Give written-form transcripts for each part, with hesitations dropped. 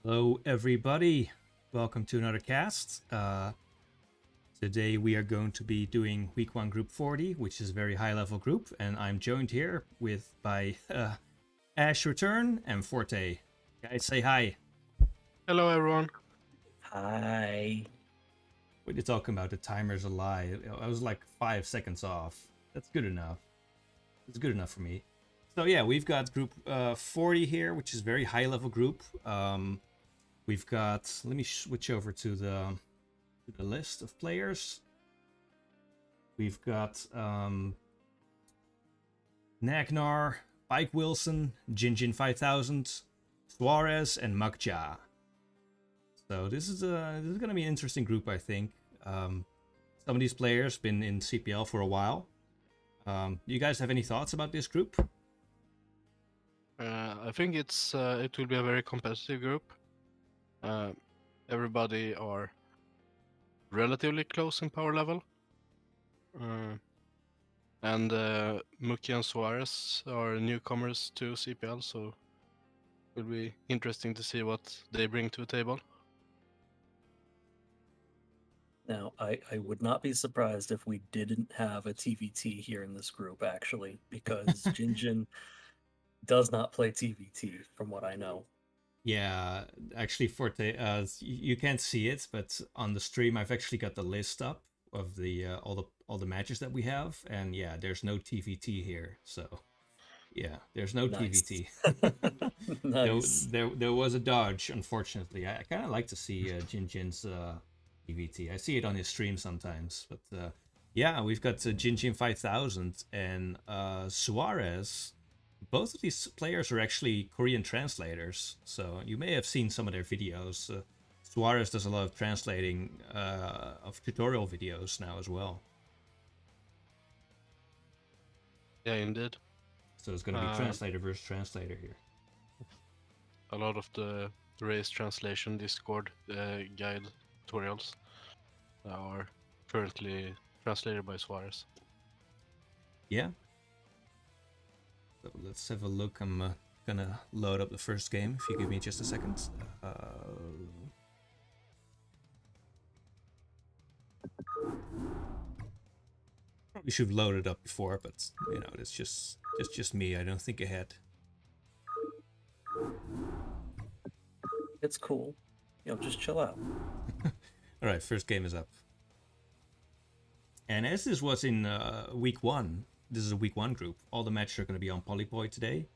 Hello, everybody. Welcome to another cast. Today we are going to be doing Week 1 Group 40, which is a very high-level group, and I'm joined here by Ash Return and Forte. Guys, say hi. Hello, everyone. Hi. What are you talking about? The timer's a lie. I was like 5 seconds off. That's good enough. It's good enough for me. So yeah, we've got Group 40 here, which is a very high-level group. We've got. Let me switch over to the list of players. We've got Nagnar, Bike Wilson, Jinjin 5000, Suarez, and Mukja. So this is going to be an interesting group, I think. Some of these players been in CPL for a while. You guys have any thoughts about this group? I think it will be a very competitive group. Everybody are relatively close in power level. And Muki and Suarez are newcomers to CPL, so it will be interesting to see what they bring to the table. Now, I would not be surprised if we didn't have a TVT here in this group, actually, because Jinjin does not play TVT, from what I know. Yeah, actually, Forte, you can't see it, but on the stream, I've actually got the list up of the all the matches that we have, and yeah, there's no TVT here, so yeah, there's no Nice. TVT. Nice. There was a dodge, unfortunately. I kind of like to see Jinjin's TVT. I see it on his stream sometimes, but yeah, we've got Jinjin 5000 and Suarez. Both of these players are actually Korean translators, so you may have seen some of their videos. Suarez does a lot of translating of tutorial videos now as well. Yeah, indeed. So it's going to be translator versus translator here. A lot of the race translation Discord guide tutorials are currently translated by Suarez. Yeah. So let's have a look. I'm gonna load up the first game. If you give me just a second. Probably should have loaded up before, but you know, it's just me. I don't think ahead. It's cool. You know, just chill out. All right, first game is up. And as this was in week 1, this is a week 1 group. All the matches are going to be on Polypoid today.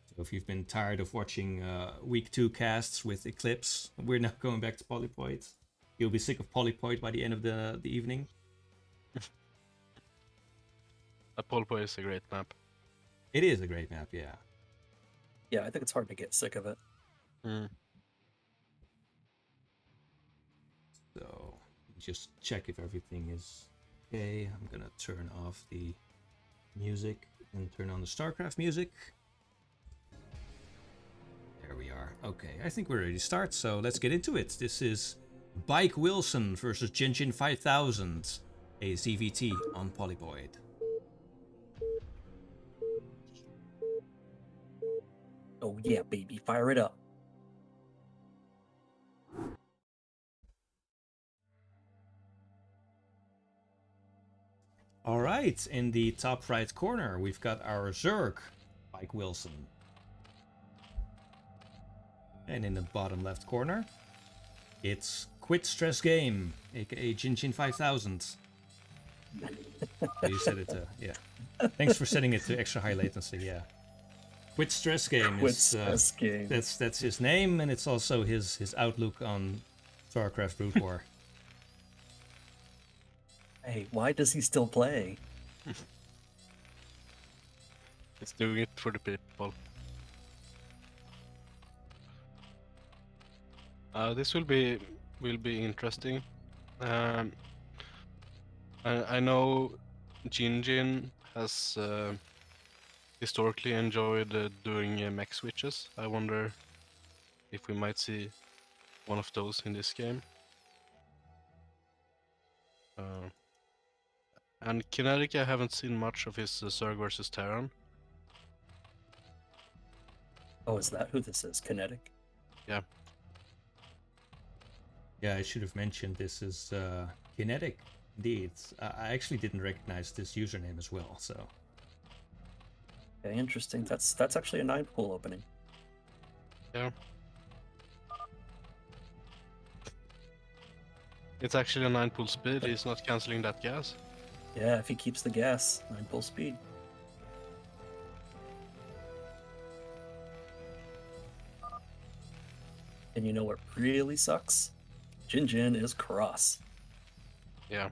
So if you've been tired of watching week 2 casts with Eclipse, we're now going back to Polypoid. You'll be sick of Polypoid by the end of the evening. Polypoid is a great map. It is a great map, yeah. Yeah, I think it's hard to get sick of it. So just check if everything is okay. I'm gonna turn off the music and turn on the StarCraft music. There we are. Okay, I think we're ready to start, so let's get into it. This is Bike Wilson versus Jinjin 5000, a ZVT on Polypoid. Oh yeah, baby, fire it up. All right, in the top right corner, we've got our Zerg, Bike Wilson. And in the bottom left corner, it's Quit Stress Game, aka Jinjin 5000. You said it, yeah. Thanks for setting it to extra high latency, yeah. Quit Stress Game Quit Stress Game. That's his name, and it's also his outlook on StarCraft Brood War. Hey, why does he still play? He's doing it for the people. This will be interesting. I know Jinjin has historically enjoyed doing mech switches. I wonder if we might see one of those in this game. And Kinetic, I haven't seen much of his Zerg versus Terran. Oh, is that who this is? Kinetic? Yeah. Yeah, I should have mentioned this is Kinetic. Indeed, I actually didn't recognize this username as well. So Okay, interesting. That's actually a 9 pool opening. Yeah. It's actually a 9 pool speed. He's not canceling that gas. Yeah, if he keeps the gas, 9 pool speed. And you know what really sucks? Jin is cross. Yeah.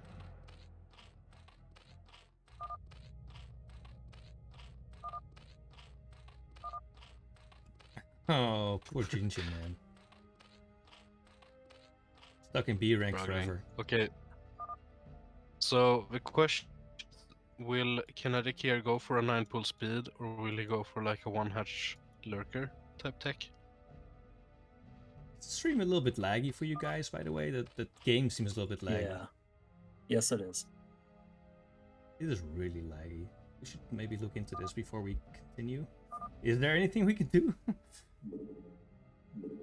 oh, poor Jinjin, man. Stuck in B rank Struggling. forever. Okay. So the question: will Kinetic here go for a 9 pool speed, or will he go for like a 1 hatch lurker type tech? Is the stream a little bit laggy for you guys, by the way? The game seems a little bit laggy. Yeah. Yes, it is. It is really laggy. We should maybe look into this before we continue. Is there anything we can do?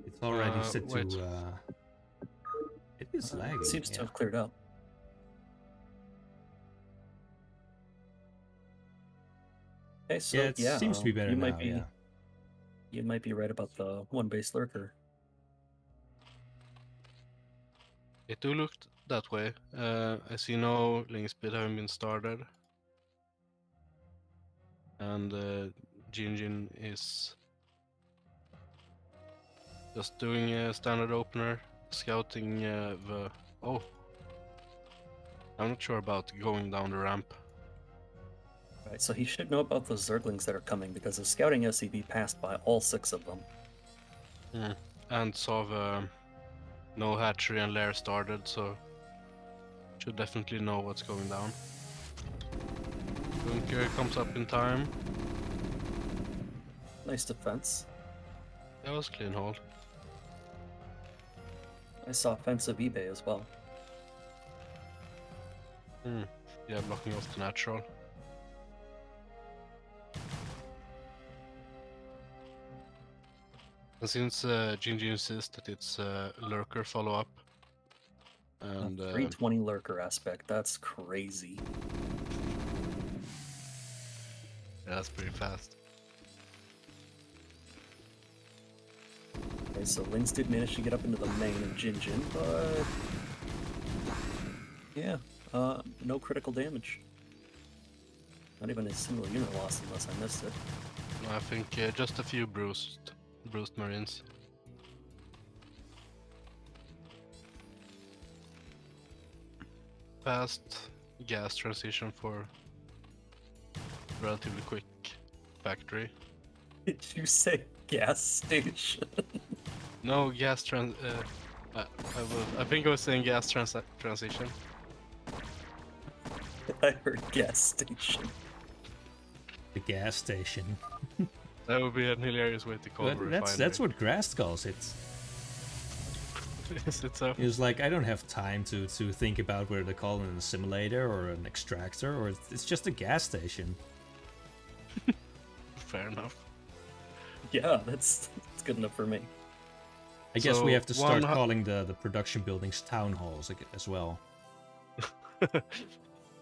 It's already set wait. to... It is laggy. It seems yeah. to have cleared up. Okay, so Yeah, it seems to be better you now, might be, yeah. You might be right about the 1 base lurker. It do look that way. I see no link speed having been started. And Jinjin is just doing a standard opener, scouting the... Oh! I'm not sure about going down the ramp. Right, so he should know about those Zerglings that are coming because the scouting SCV passed by all 6 of them. And saw the no hatchery and lair started, so should definitely know what's going down. Bunker comes up in time. Nice defense. That was clean hold. I saw offensive eBay as well. Yeah, blocking off the natural. And since Jinji insists that it's lurker follow-up, and 320 lurker aspect, that's crazy. yeah, that's pretty fast. Okay, so Lynx did manage to get up into the main of Jinjin, but yeah, no critical damage. Not even a single unit loss unless I missed it. I think just a few bruised marines. Fast gas transition for relatively quick factory. Did you say gas station? No gas I think I was saying gas transition. I heard gas station. The gas station. That would be an hilarious way to call it. That's what Grass calls it. Is it so? He was like, I don't have time to think about whether to call it a simulator or an extractor, or it's just a gas station. Fair enough. Yeah, that's good enough for me. I guess we So, have to start calling the production buildings town halls as well.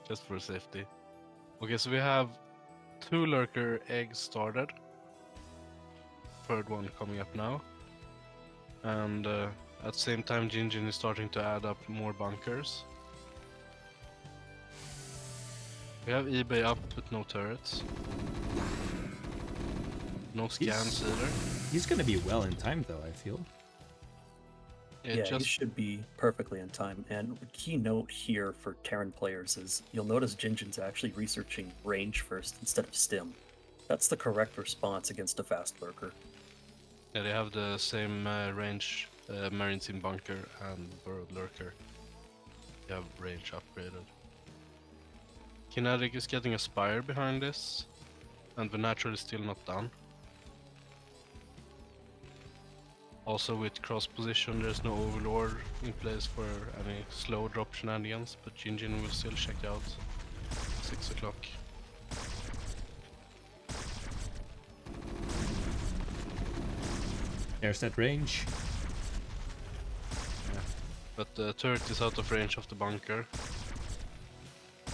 Just for safety. Okay, so we have 2 lurker eggs started. Third one coming up now. And at the same time, Jinjin is starting to add up more bunkers. We have eBay up with no turrets. No scans either. He's gonna be well in time though, I feel. Yeah, he should be perfectly in time. And a key note here for Terran players is you'll notice Jinjin's actually researching range first instead of stim. That's the correct response against a fast lurker. Yeah, they have the same range Marine Team Bunker and Burrowed Lurker. They have range upgraded. Kinetic is getting a Spire behind this, and the Natural is still not done. Also with cross position there's no Overlord in place for any slow drop shenanigans, but Jinjin will still check out 6 o'clock. There's that range. Yeah. But the turret is out of range of the bunker.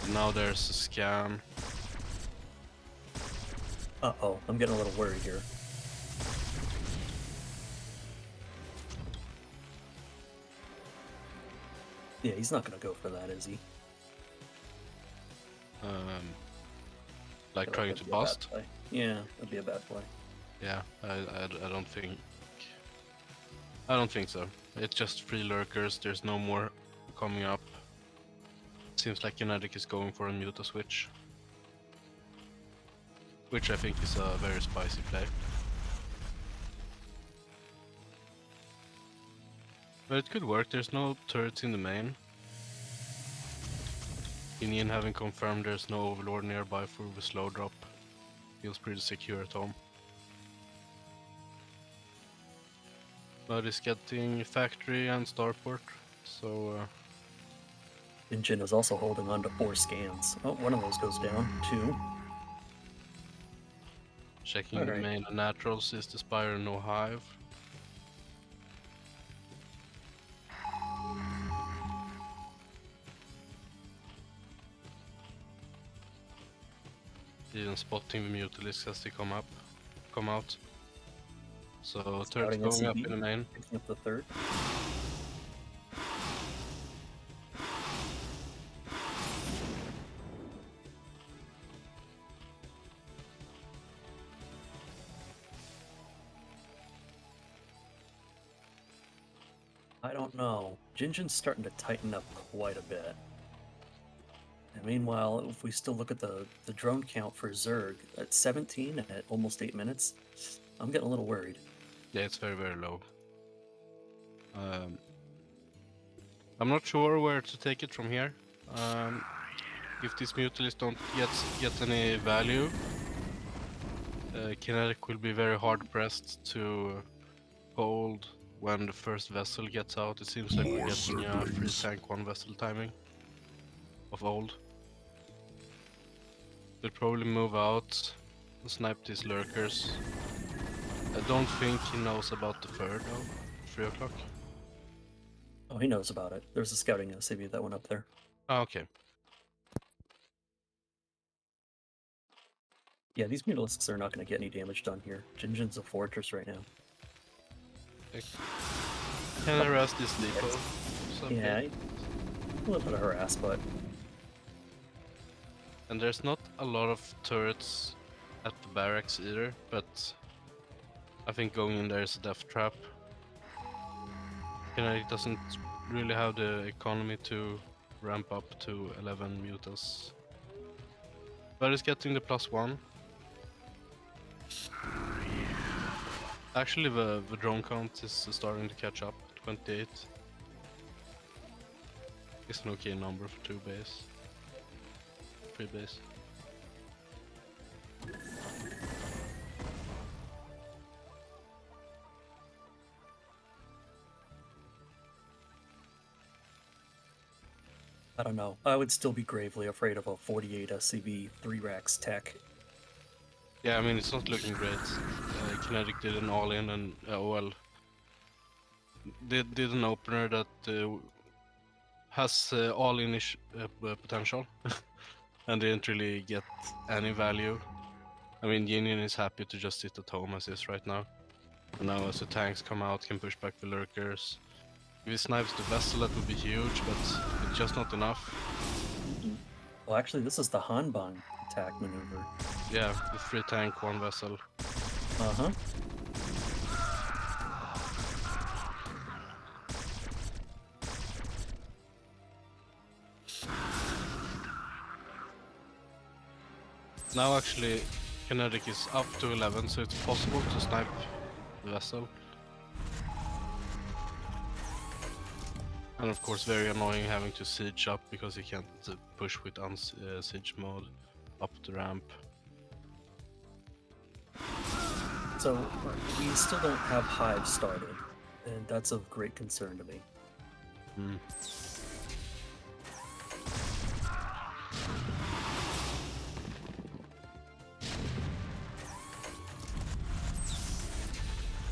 And now there's a scam. Uh-oh, I'm getting a little worried here. Yeah, he's not gonna go for that, is he? Like trying to bust? Yeah, that'd be a bad play. Yeah, I don't think... I don't think so. It's just 3 lurkers, there's no more coming up. Seems like Kinetic is going for a Muta switch. Which I think is a very spicy play. But it could work, there's no turrets in the main. Indian having confirmed there's no Overlord nearby for the slow drop. Feels pretty secure at home. But he's getting Factory and Starport, so... Jin is also holding on to 4 scans. Oh, one of those goes down. 2. Checking the main naturals, is the Spire no hive? Even spotting the Mutalisks as they come out. So turret's going up in the main. Picking up the 3rd. I don't know. Jinjin's starting to tighten up quite a bit. And meanwhile, if we still look at the drone count for Zerg, at 17 at almost 8 minutes, I'm getting a little worried. Yeah, it's very, very low. I'm not sure where to take it from here. If these Mutalisks don't get any value, Kinetic will be very hard pressed to hold when the first vessel gets out. It seems like we're getting a 3 tank 1 vessel timing of old. They'll probably move out and snipe these lurkers. I don't think he knows about the 3rd though. 3 o'clock. Oh, he knows about it. There's a scouting SCV that went up there. Oh, okay. Yeah, these Mutalisks are not going to get any damage done here. Jinjin's a fortress right now. Can I harass this depot? Yeah, a little bit of harass, but... And there's not a lot of turrets at the barracks either, but I think going in there is a death trap. Kinetic doesn't really have the economy to ramp up to 11 mutas. But it's getting the +1. Actually, the drone count is starting to catch up. 28. It's an okay number for 2 base. 3 base. I don't know. I would still be gravely afraid of a 48 SCV 3 racks tech. Yeah, I mean, it's not looking great. Kinetic did an all-in and, well, did an opener that has all-in-ish potential and didn't really get any value. I mean, Union is happy to just sit at home as is right now. And now as the tanks come out, can push back the lurkers. If he snipes the vessel, that would be huge, but it's just not enough. Well, actually, this is the Hanbang attack maneuver. Yeah, the 3 tank, 1 vessel. Uh-huh. Now actually, Kinetic is up to 11, so it's possible to snipe the vessel. And of course very annoying having to siege up because you can't push with siege mode up the ramp. So, we still don't have Hive started, and that's of great concern to me.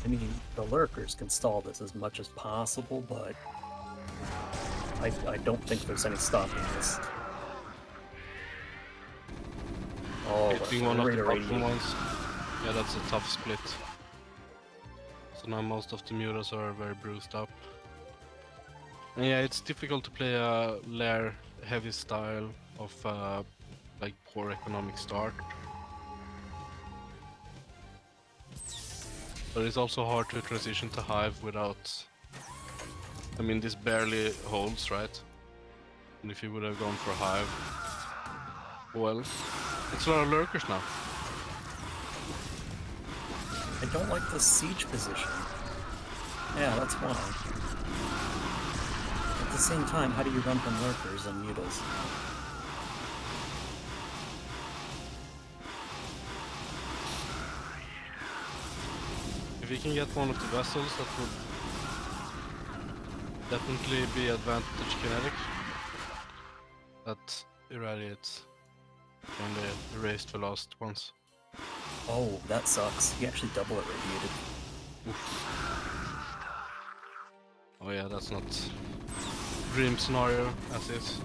I mean, the lurkers can stall this as much as possible, but I don't think there's any stopping this. Oh, Hitting one of the bottom ones. Yeah, that's a tough split. So now most of the mutas are very bruised up. And yeah, it's difficult to play a lair heavy style of like poor economic start. But it's also hard to transition to hive without... I mean, this barely holds, right? And if you would have gone for hive... Well, it's a lot of lurkers now. I don't like the siege position. Yeah, that's why. At the same time, how do you run from lurkers and mutas? If we can get one of the vessels, that would definitely be advantage kinetic. That irradiates. And they erased the last ones. Oh, that sucks. He actually double irradiated. Oof. Oh yeah, that's not dream scenario as is.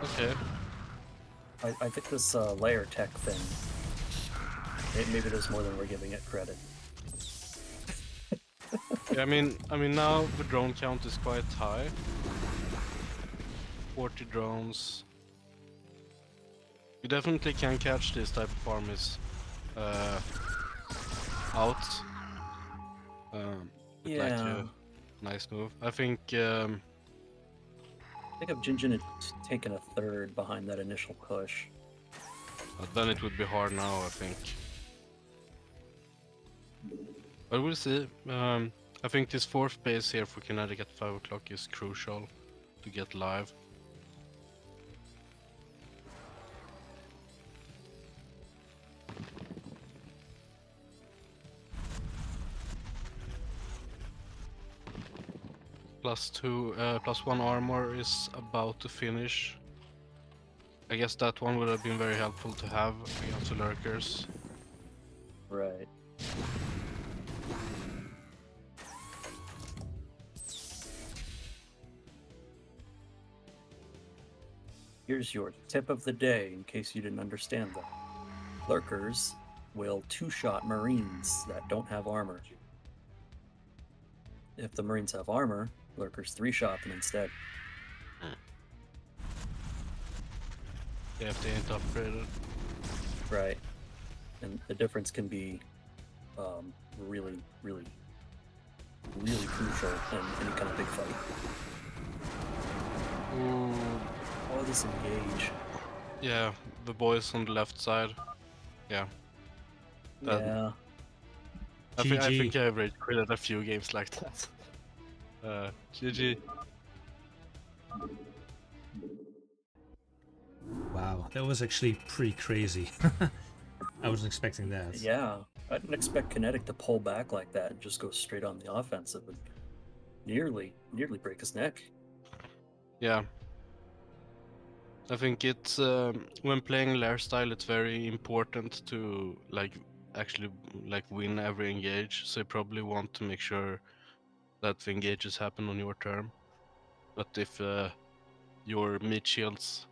Okay. I think this layer tech thing, maybe there's more than we're giving it credit. Yeah, I mean now the drone count is quite high. 40 drones. You definitely can catch this type of armies out. With like a nice move. I think if Jinjin had taken a third behind that initial push. But then it would be hard now, I think. But we'll see. I think this fourth base here for Kinetic at 5 o'clock is crucial to get live. +1 armor is about to finish. I guess that one would have been very helpful to have against the lurkers. Right. Here's your tip of the day, in case you didn't understand that. Lurkers will two-shot Marines that don't have armor. If the Marines have armor, Lurkers three-shot them instead. Yeah, if they ain't upgraded. Right. And the difference can be really, really, really crucial in any kind of big fight. Ooh. Oh, this engage. Yeah, the boys on the left side. Yeah. Yeah. I think I've rage quitted a few games like that. GG. Wow, that was actually pretty crazy. I wasn't expecting that. Yeah, I didn't expect Kinetic to pull back like that and just go straight on the offensive and nearly break his neck. Yeah. I think it's when playing lair style, it's very important to actually win every engage. So you probably want to make sure that the engages happen on your turn. But if your mid shields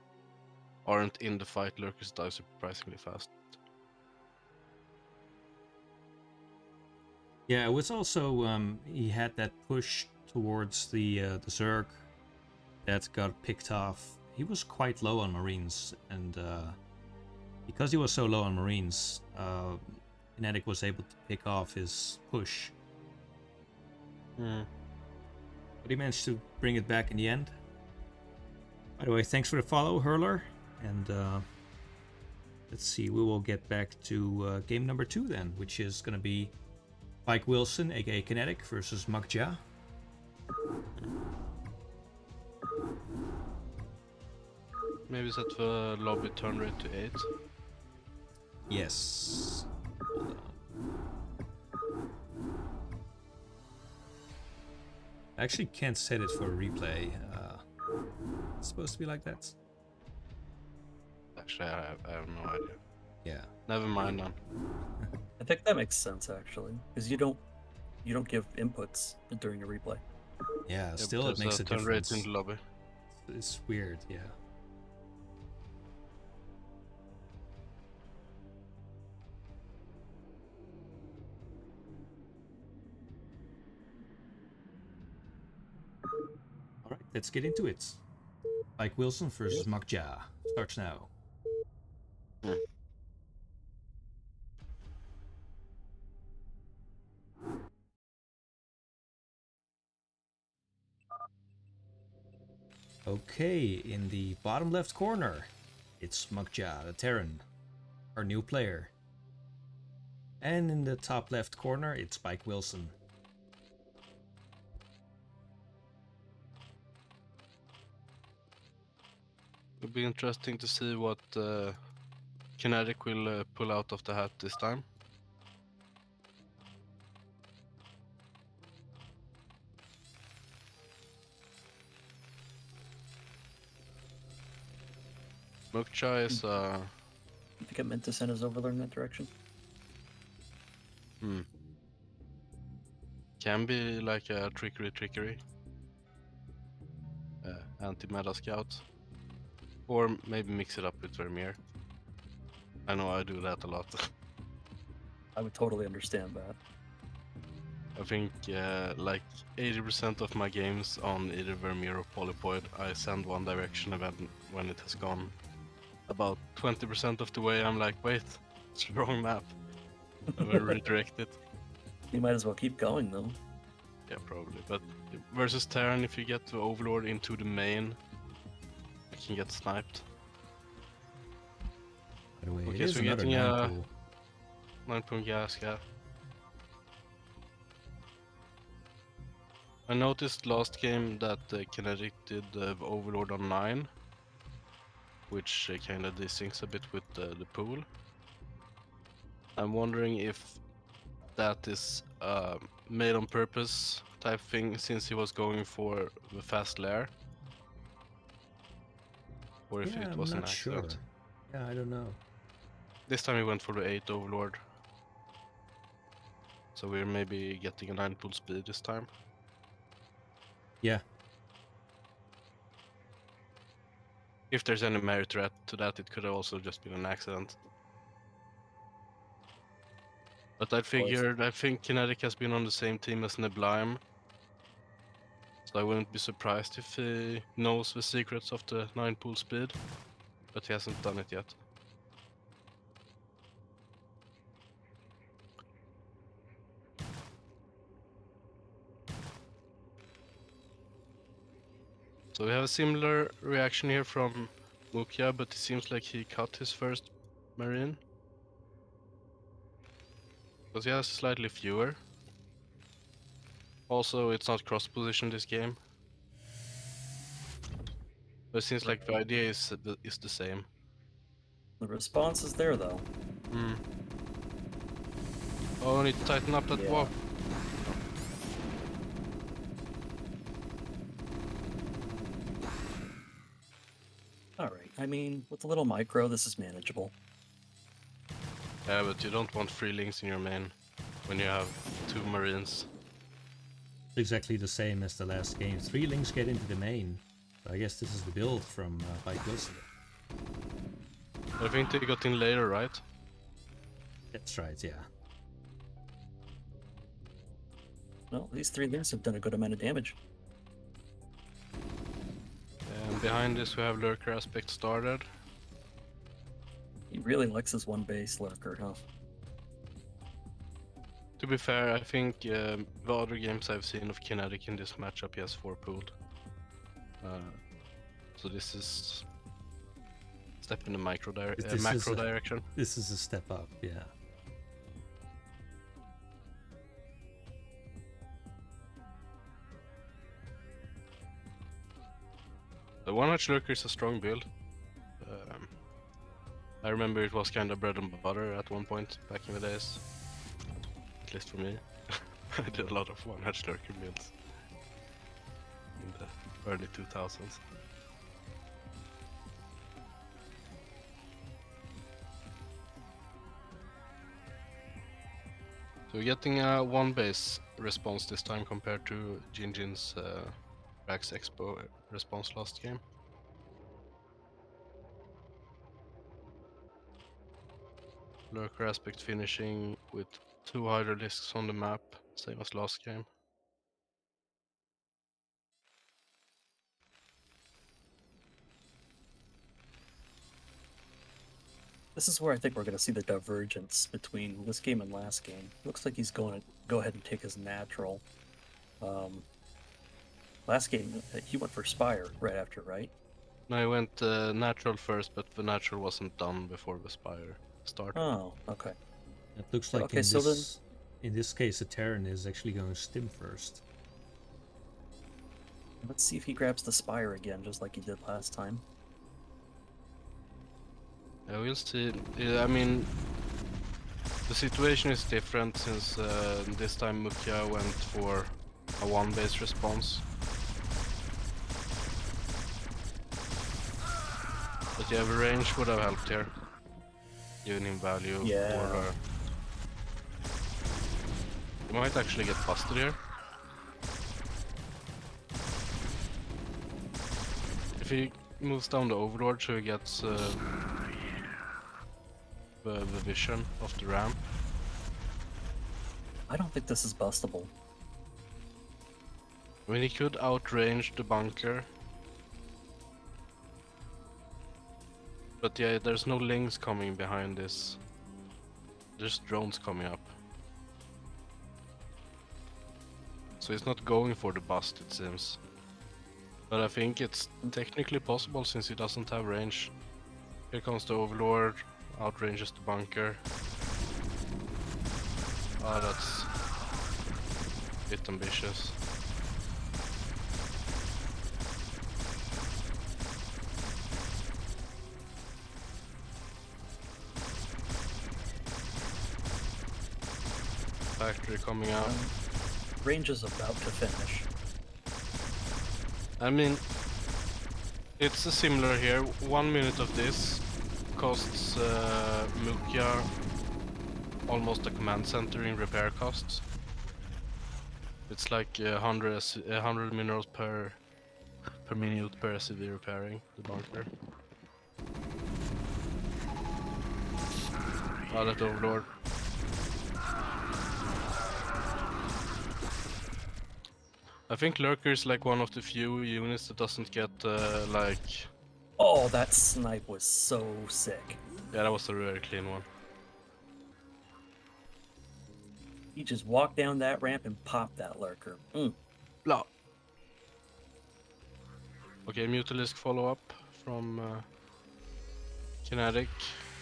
aren't in the fight, lurkers die surprisingly fast. Yeah, it was also he had that push towards the Zerg that got picked off. He was quite low on Marines, and because he was so low on Marines, Kinetic was able to pick off his push. But he managed to bring it back in the end. By the way, thanks for the follow, Hurler. And let's see, we will get back to game number 2 then, which is going to be Mike Wilson, aka Kinetic, versus Makja. Maybe set the lobby turn rate to 8. Yes. Hold on. I actually can't set it for a replay. It's supposed to be like that. Actually, I have no idea. Yeah. Never mind then. I think that makes sense actually, because you don't give inputs during a replay. Yeah, Yeah, still but it makes a turn rate difference. in the lobby. It's weird, yeah. Alright, let's get into it. Mike Wilson versus Makja. Starts now. Okay, in the bottom left corner, it's Makja, the Terran, our new player. And in the top left corner, it's Mike Wilson. It'll be interesting to see what Kinetic will pull out of the hat this time. Mukcha is I think I meant to send his overlord in that direction. Can be like a trickery. Anti-meta scout. Or maybe mix it up with Vermeer. I know I do that a lot. I would totally understand that. I think like 80% of my games on either Vermeer or Polypoid, I send one direction and when it has gone about 20% of the way, I'm like, wait, it's the wrong map. I will redirect it. You might as well keep going though. Yeah, probably. But versus Terran, if you get the Overlord into the main, you can get sniped. By the way, Okay, it is so we're another getting 9 pool. 9-point gas, yeah. I noticed last game that Kinetic did Overlord on 9, which kinda desyncs a bit with the pool. I'm wondering if that is made on purpose type thing, since he was going for the fast lair, or if Yeah, it I'm was an not sure. accident. Yeah, I don't know. This time he went for the 8 Overlord, so we're maybe getting a 9 pool speed this time. Yeah. If there's any merit to that, it could have also just been an accident. But I think Kinetic has been on the same team as Neblime, so I wouldn't be surprised if he knows the secrets of the 9 pool speed, but he hasn't done it yet. So we have a similar reaction here from Mukya, but it seems like he cut his first Marine. Because he has slightly fewer. Also, it's not cross position this game. But it seems like the idea is the same. The response is there though. Oh, I need to tighten up that wall. Alright, I mean, with a little micro, this is manageable. Yeah, but you don't want 3 links in your main when you have 2 Marines. Exactly the same as the last game. 3 links get into the main. So I guess this is the build from Mike Wilson. I think they got in later, right? That's right, yeah. Well, these 3 links have done a good amount of damage. And behind this we have Lurker Aspect started. He really likes his 1 base lurker, huh? To be fair, I think the other games I've seen of Kinetic in this matchup, he has 4 pooled. So this is step in the macro direction. This is a step up, yeah. The 1H Lurker is a strong build. I remember it was kind of bread and butter at one point back in the days. At least for me. I did a lot of 1H Lurker builds in the early 2000s. we're getting a one base response this time compared to Jinjin's Rax Expo response last game. Lurker aspect finishing with 2 hydralisks on the map, same as last game. This is where I think we're going to see the divergence between this game and last game. Looks like he's going to go ahead and take his natural. Last game, he went for Spire right after, right? No, I went natural first, but the natural wasn't done before the Spire started. Oh, okay. It looks like Okay, in this case, the Terran is actually going to stim first. Let's see if he grabs the Spire again, just like he did last time. Yeah, we'll see. I mean, the situation is different since this time Mukia went for a one base response. But yeah, the range would have helped here. Giving him value. Yeah. Or, he might actually get busted here. If he moves down the Overlord so he gets the vision of the ramp. I don't think this is bustable. I mean, he could outrange the bunker. But yeah, there's no links coming behind this. There's drones coming up. So he's not going for the bust, it seems. But I think it's technically possible since he doesn't have range. Here comes the Overlord, outranges the bunker. Ah, that's a bit ambitious. Factory coming out. Range is about to finish. I mean, it's similar here. 1 minute of this costs Mukia almost a command center in repair costs. It's like 100 minerals per minute per SCV repairing the bunker. Ah, that Overlord. I think Lurker is like one of the few units that doesn't get like... Oh, that snipe was so sick. Yeah, that was a very clean one. He just walked down that ramp and popped that Lurker. Blah. Okay, Mutalisk follow up from Kinetic.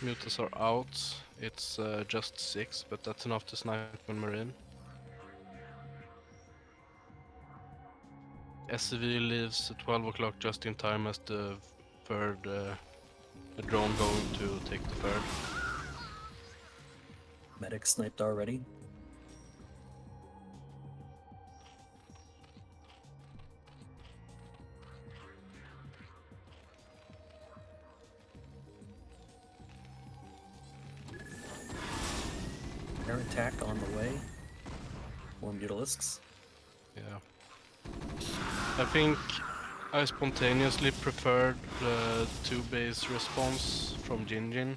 Mutas are out. It's just 6, but that's enough to snipe on Marine. SCV leaves at 12 o'clock just in time as the third the drone going to take the third. Medic sniped already. Air attack on the way. More Mutalisks. Yeah. I think I spontaneously preferred the 2-base response from Jinjin.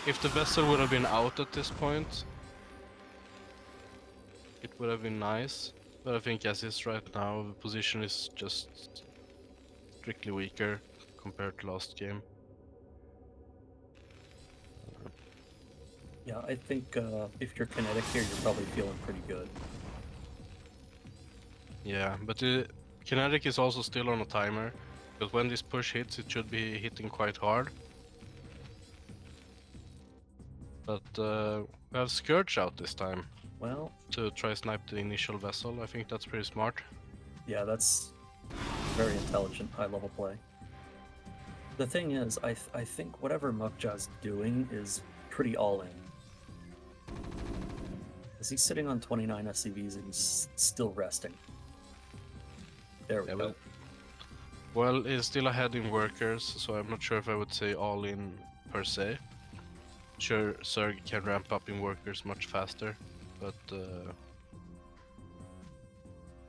If the vessel would have been out at this point, it would have been nice. But I think as is right now, the position is just strictly weaker compared to last game. Yeah, I think if you're Kinetic here, you're probably feeling pretty good. Yeah, but the Kinetic is also still on a timer, because when this push hits, it should be hitting quite hard. But we have Scourge out this time. Well, to try snipe the initial vessel. I think that's pretty smart. Yeah, that's very intelligent, high-level play. The thing is, I think whatever Mukja's doing is pretty all-in. Because he's sitting on 29 SCVs and he's still resting. There we go. Well, he's still ahead in workers, so I'm not sure if I would say all-in per se. Sure, Zerg can ramp up in workers much faster, but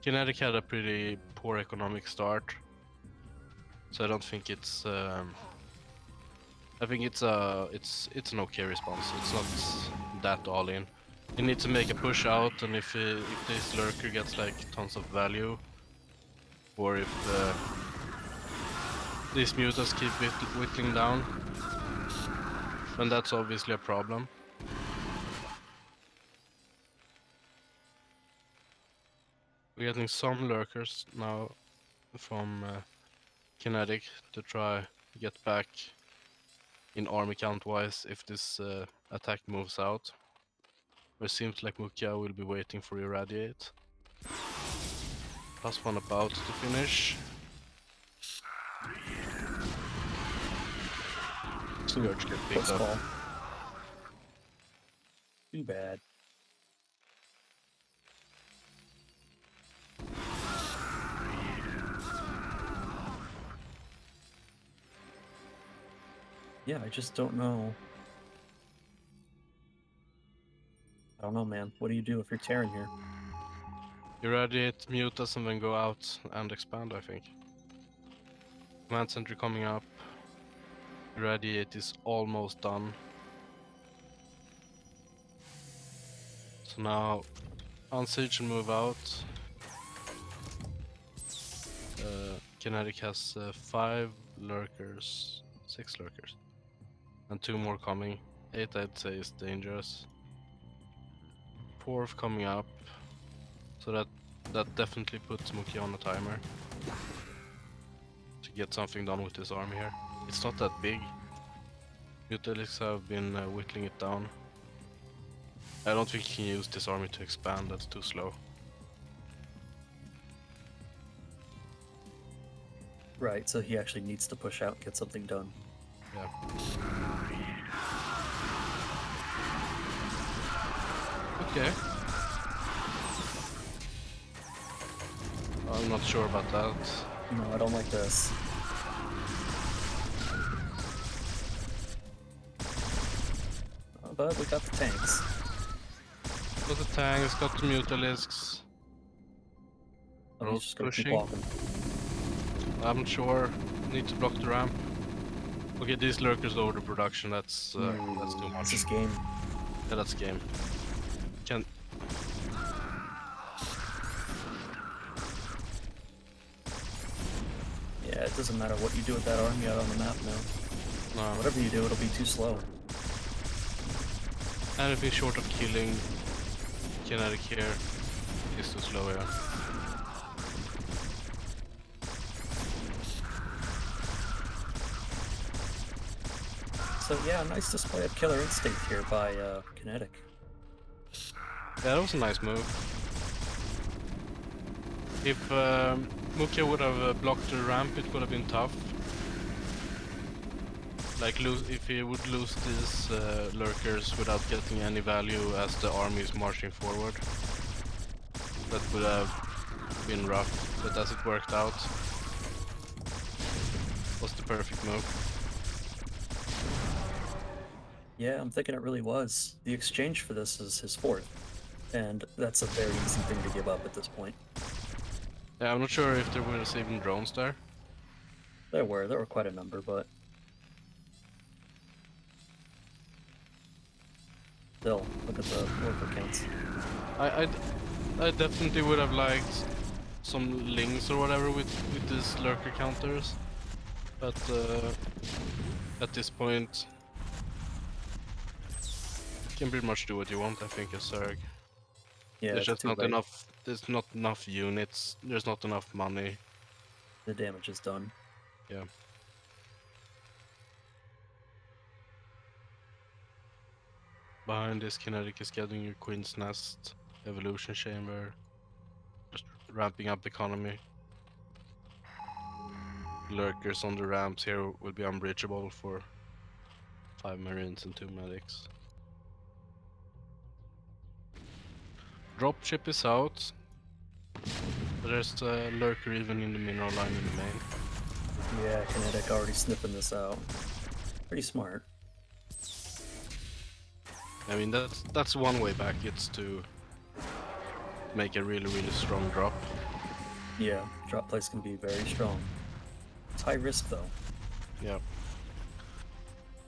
Kinetic had a pretty poor economic start, so I don't think it's. I think it's an okay response. It's not that all in. You need to make a push out, and if this lurker gets like tons of value, or if these mutas keep whittling down, then that's obviously a problem. We're getting some lurkers now from Kinetic to try to get back in army count wise if this attack moves out. But it seems like Mukia will be waiting for Irradiate. +1 about to finish. Scourge get picked up. Too bad. Yeah, I just don't know. I don't know, man. What do you do if you're Terran here? Irradiate, mute us, and then go out and expand, I think. Command center coming up. Irradiate is almost done. So now, Unsiege and move out. Kinetic has 5 lurkers, 6 lurkers, and 2 more coming. 8 I'd say is dangerous. 4th coming up, so that definitely puts Mukia on a timer to get something done with this army here. It's not that big. Mutalisks have been whittling it down. I don't think he can use this army to expand, that's too slow. Right, so he actually needs to push out and get something done. Yeah. Okay. I'm not sure about that. No, I don't like this. But we got the tanks. Got the tanks, got the Mutalisks. I'm just gonna keep pushing. walking. I'm not sure. Need to block the ramp. Okay, these lurkers over the production. That's too much. That's his game. Yeah, that's game. Can. Yeah, it doesn't matter what you do with that army out on the map now. No. Whatever you do, it'll be too slow. Anything short of killing Kinetic here is too slow, yeah. So yeah, nice display of killer instinct here by Kinetic. Yeah, that was a nice move. If Mukia would have blocked the ramp, it would have been tough. Like, if he would lose these lurkers without getting any value as the army is marching forward, that would have been rough. But as it worked out, was the perfect move. Yeah, I'm thinking it really was. The exchange for this is his 4th, and that's a very easy thing to give up at this point. Yeah, I'm not sure if there was even drones there. There were quite a number, but still, look at the worker counts. I definitely would have liked some links or whatever with these lurker counters, but at this point, you can pretty much do what you want. I think as Zerg. Yeah, there's just not late. enough. There's not enough units. There's not enough money. The damage is done. Yeah. Behind this, Kinetic is getting your Queen's Nest, Evolution Chamber, just ramping up economy. Lurkers on the ramps here will be unbreachable for 5 Marines and 2 medics. Dropship is out. There's a lurker even in the mineral line in the main. Yeah, Kinetic already sniffing this out. Pretty smart. I mean, that's one way back. It's to make a really strong drop. Yeah, drop plays can be very strong. It's high risk though. Yeah.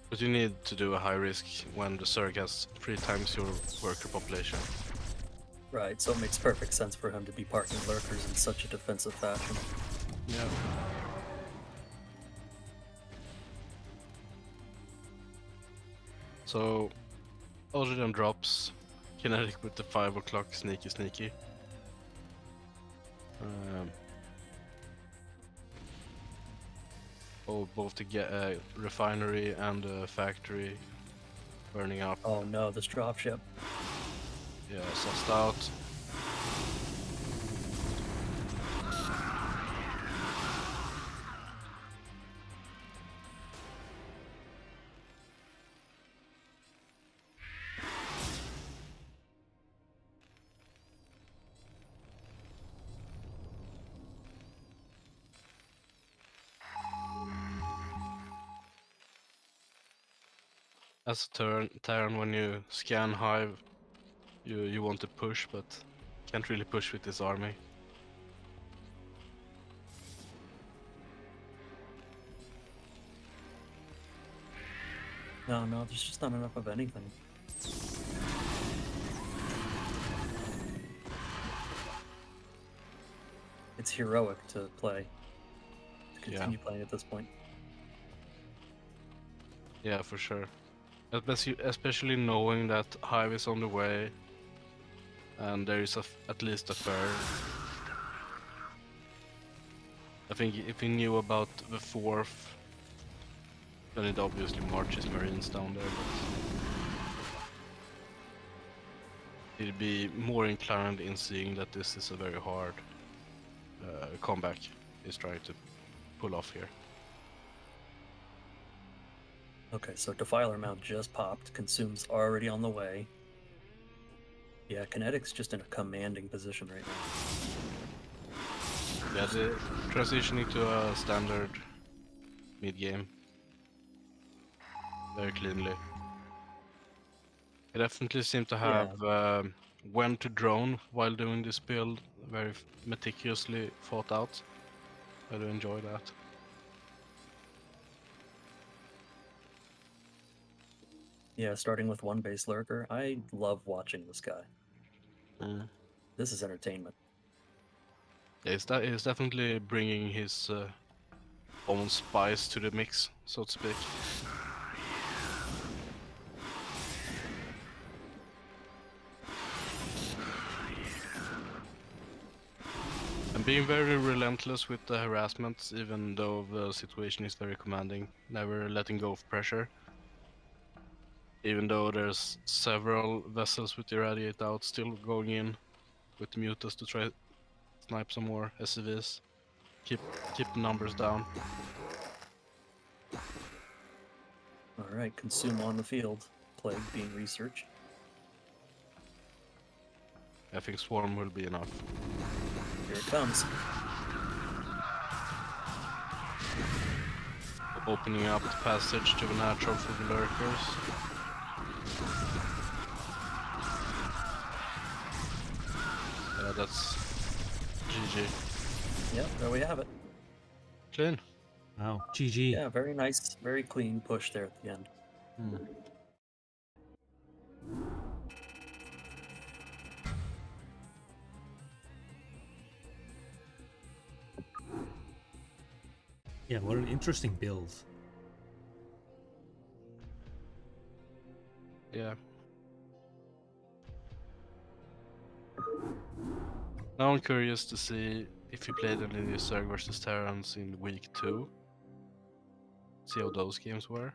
But you need to do a high risk when the Zerg has 3 times your worker population. Right, so it makes perfect sense for him to be parking lurkers in such a defensive fashion. Yeah. So, other than drops, kinetic with the 5 o'clock, sneaky. Both the refinery and the factory burning up. Oh no, this dropship. Yeah, sussed out. As a Terran, when you scan Hive, you want to push, but can't really push with this army. No, there's just not enough of anything. It's heroic to play. To continue playing at this point. Yeah, for sure. Especially knowing that Hive is on the way, and there is at least a third. I think if he knew about the 4th, then it obviously marches Marines down there, but he'd be more inclined in seeing that this is a very hard comeback he's trying to pull off here. Okay, so Defiler Mount just popped, Consume's already on the way. Yeah, Kinetic's just in a commanding position right now. Yeah, the transitioning to a standard mid-game very cleanly. He definitely seemed to have when to drone while doing this build, very meticulously thought out. I do enjoy that. Yeah, starting with 1 base lurker. I love watching this guy. This is entertainment. Yeah, he's definitely bringing his own spice to the mix, so to speak. And being very relentless with the harassment, even though the situation is very commanding, never letting go of pressure. Even though there's several vessels with irradiate out, still going in with the mutas to try snipe some more SCVs. Keep the numbers down. Alright, Consume on the field. Plague being researched. I think Swarm will be enough. Here it comes. Opening up the passage to the natural for the lurkers. Yeah, that's GG. Yep, there we have it. Clean. Wow, GG. Yeah, very nice, very clean push there at the end. Yeah, what an interesting build. Yeah. Now I'm curious to see if you played any Zerg versus Terrans in week 2. See how those games were.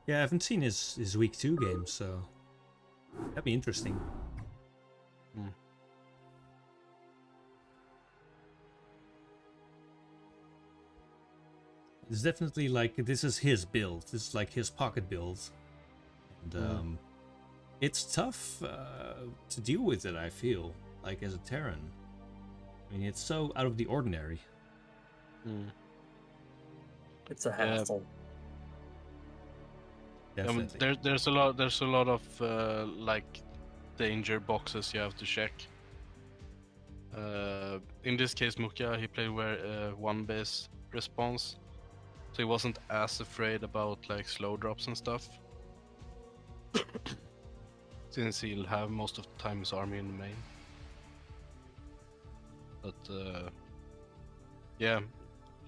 Yeah, I haven't seen his week 2 game, so that'd be interesting. It's definitely like, this is his build. This is like his pocket build. And it's tough to deal with it, I feel, like as a Terran. I mean, it's so out of the ordinary. It's a hassle. Definitely. There's a lot of like danger boxes you have to check. In this case, Mukia, he played where one base response, so he wasn't as afraid about like slow drops and stuff, since he'll have most of the time his army in the main. But yeah,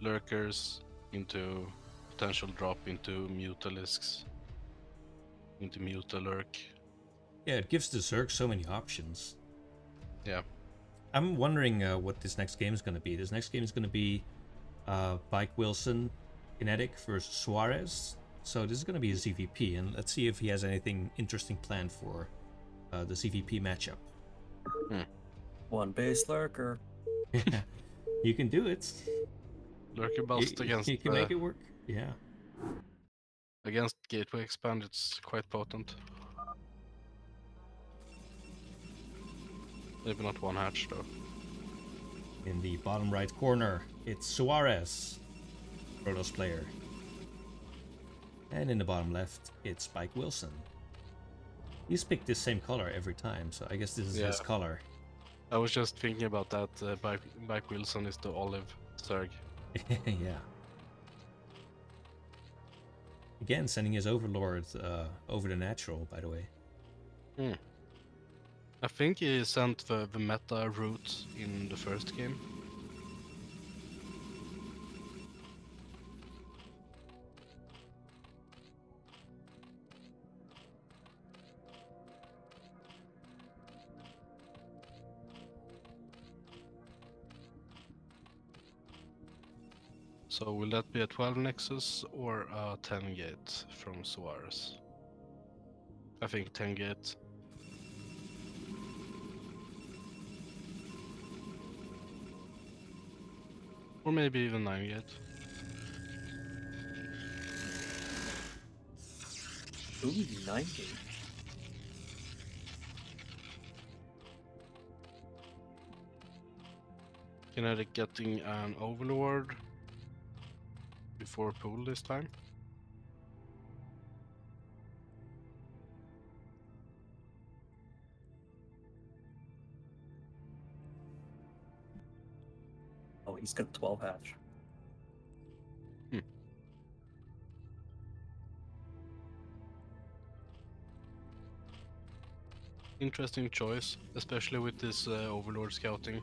lurkers into potential drop into Mutalisks, into Mutalurk. Yeah, it gives the Zerg so many options. Yeah. I'm wondering what this next game is going to be. This next game is going to be Bike Wilson Kinetic versus Suarez. So this is going to be a ZVP, and let's see if he has anything interesting planned for the ZVP matchup. One base lurker. You can do it. Lurker bust against... You can make it work. Yeah. Against Gateway Expand, it's quite potent. Maybe not one hatch though. In the bottom right corner, it's Suarez, Protoss player. And in the bottom left, it's Spike Wilson. He's picked this same color every time, so I guess this is his color. I was just thinking about that. Bike Wilson is the olive Zerg. Yeah. Again, sending his Overlord over the natural, by the way. I think he sent the meta route in the first game. So will that be a 12 Nexus or a 10 gate from Suarez? I think 10 gate. Or maybe even 9 gate. Ooh, 9 gate. Kinetic getting an Overlord before pool this time. Oh, he's got 12 hatch. Interesting choice, especially with this Overlord scouting.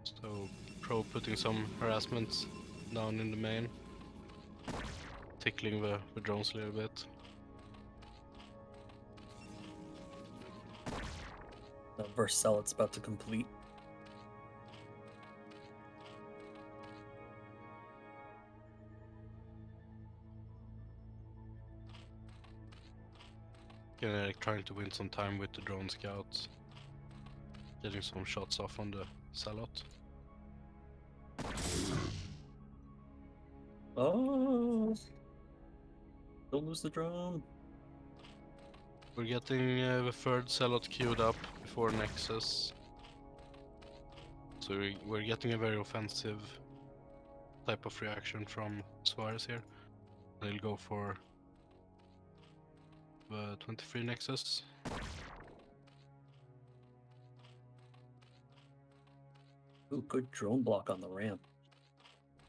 So, Pro putting some harassment down in the main, tickling the drones a little bit. The Vercel it's about to complete. Kinetic trying to win some time with the drone scouts, getting some shots off on the Salot. Oh! Don't lose the drone. We're getting the third Salot queued up before Nexus. So we're getting a very offensive type of reaction from Suarez here. They'll go for the 23 Nexus. Ooh, good drone block on the ramp.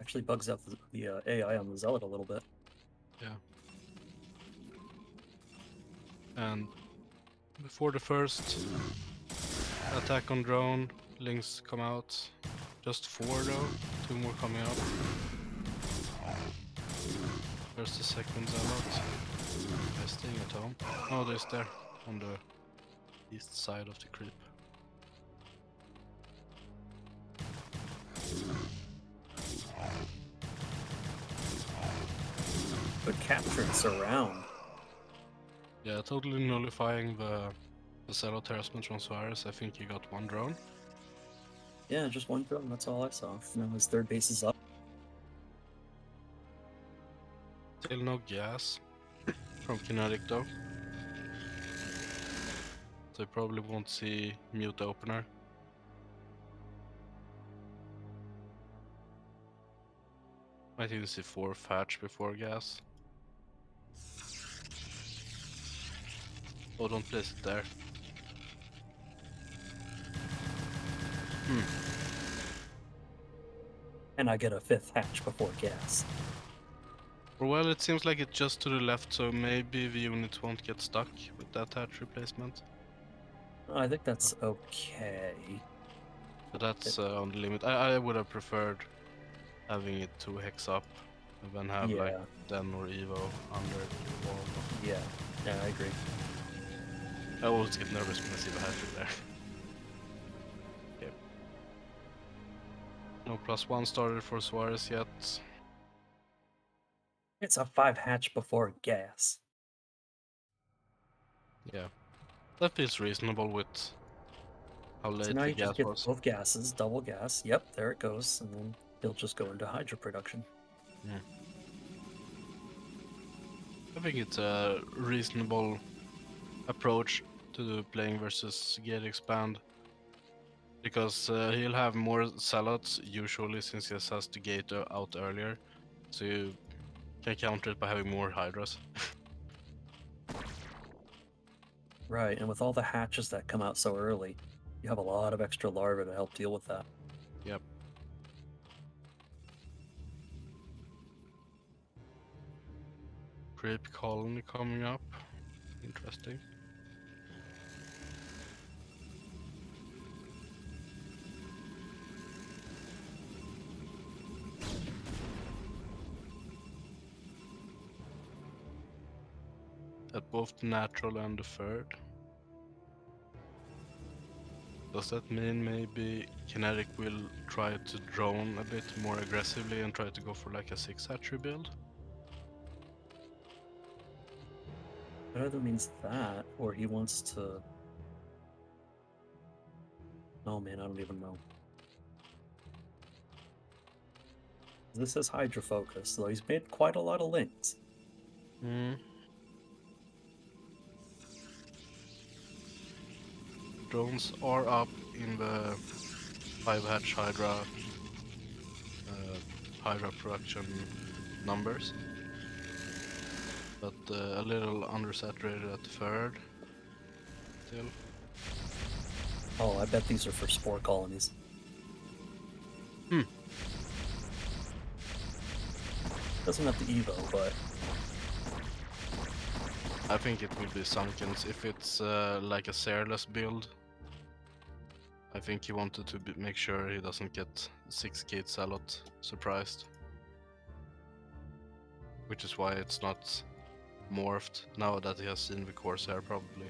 Actually bugs out the AI on the Zealot a little bit. Yeah. And before the first attack on drone, links come out. Just 4 though, 2 more coming up. There's the second Zealot. They're staying at home. Oh, they're there on the east side of the creep. But captured surround. Yeah, totally nullifying the Zealot harassment from Suarez. I think he got 1 drone. Yeah, just 1 drone, that's all I saw. Now his third base is up. Still no gas from Kinetic though. So you probably won't see mute opener. Might even see 4 hatch before gas. Oh, don't place it there. And I get a 5th hatch before gas. Well, it seems like it's just to the left, so maybe the units won't get stuck with that hatch replacement. I think that's okay. But that's on the limit. I would have preferred having it 2 hex up and then have like Den or Evo under the wall. Yeah, I agree. I always get nervous when I see the hatch there. Okay. No +1 started for Suarez yet. It's a 5 hatch before gas. Yeah. That feels reasonable with how late So now the you gas just get was. both gases, double gas. Yep, there it goes. And then he'll just go into hydro production. Yeah. I think it's a reasonable approach to playing versus Gate Expand. Because he'll have more Zealots usually since he has the gate out earlier. So you can counter it by having more Hydras. Right, and with all the hatches that come out so early, you have a lot of extra larvae to help deal with that. Yep. Creep colony coming up. Interesting. At both the natural and the third. Does that mean maybe Kinetic will try to drone a bit more aggressively and try to go for like a 6 hatchery build? That either means that, or he wants to... Oh man, I don't even know. This is Hydra focused, though he's made quite a lot of links. Drones are up in the 5 hatch Hydra production numbers, but a little undersaturated at the third still. Oh, I bet these are for spore colonies. Doesn't have the Evo, but... I think it will be Sunkens if it's like a Sairless build. I think he wanted to make sure he doesn't get 6 gate Zealot surprised. Which is why it's not morphed now that he has seen the Corsair probably.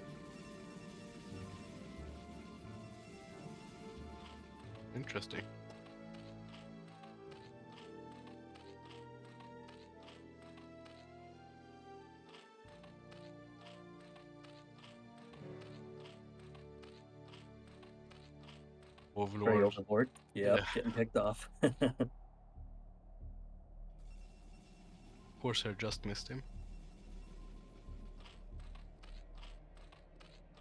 Interesting. Overlord. Overlord. Yep, yeah, getting picked off. Corsair just missed him.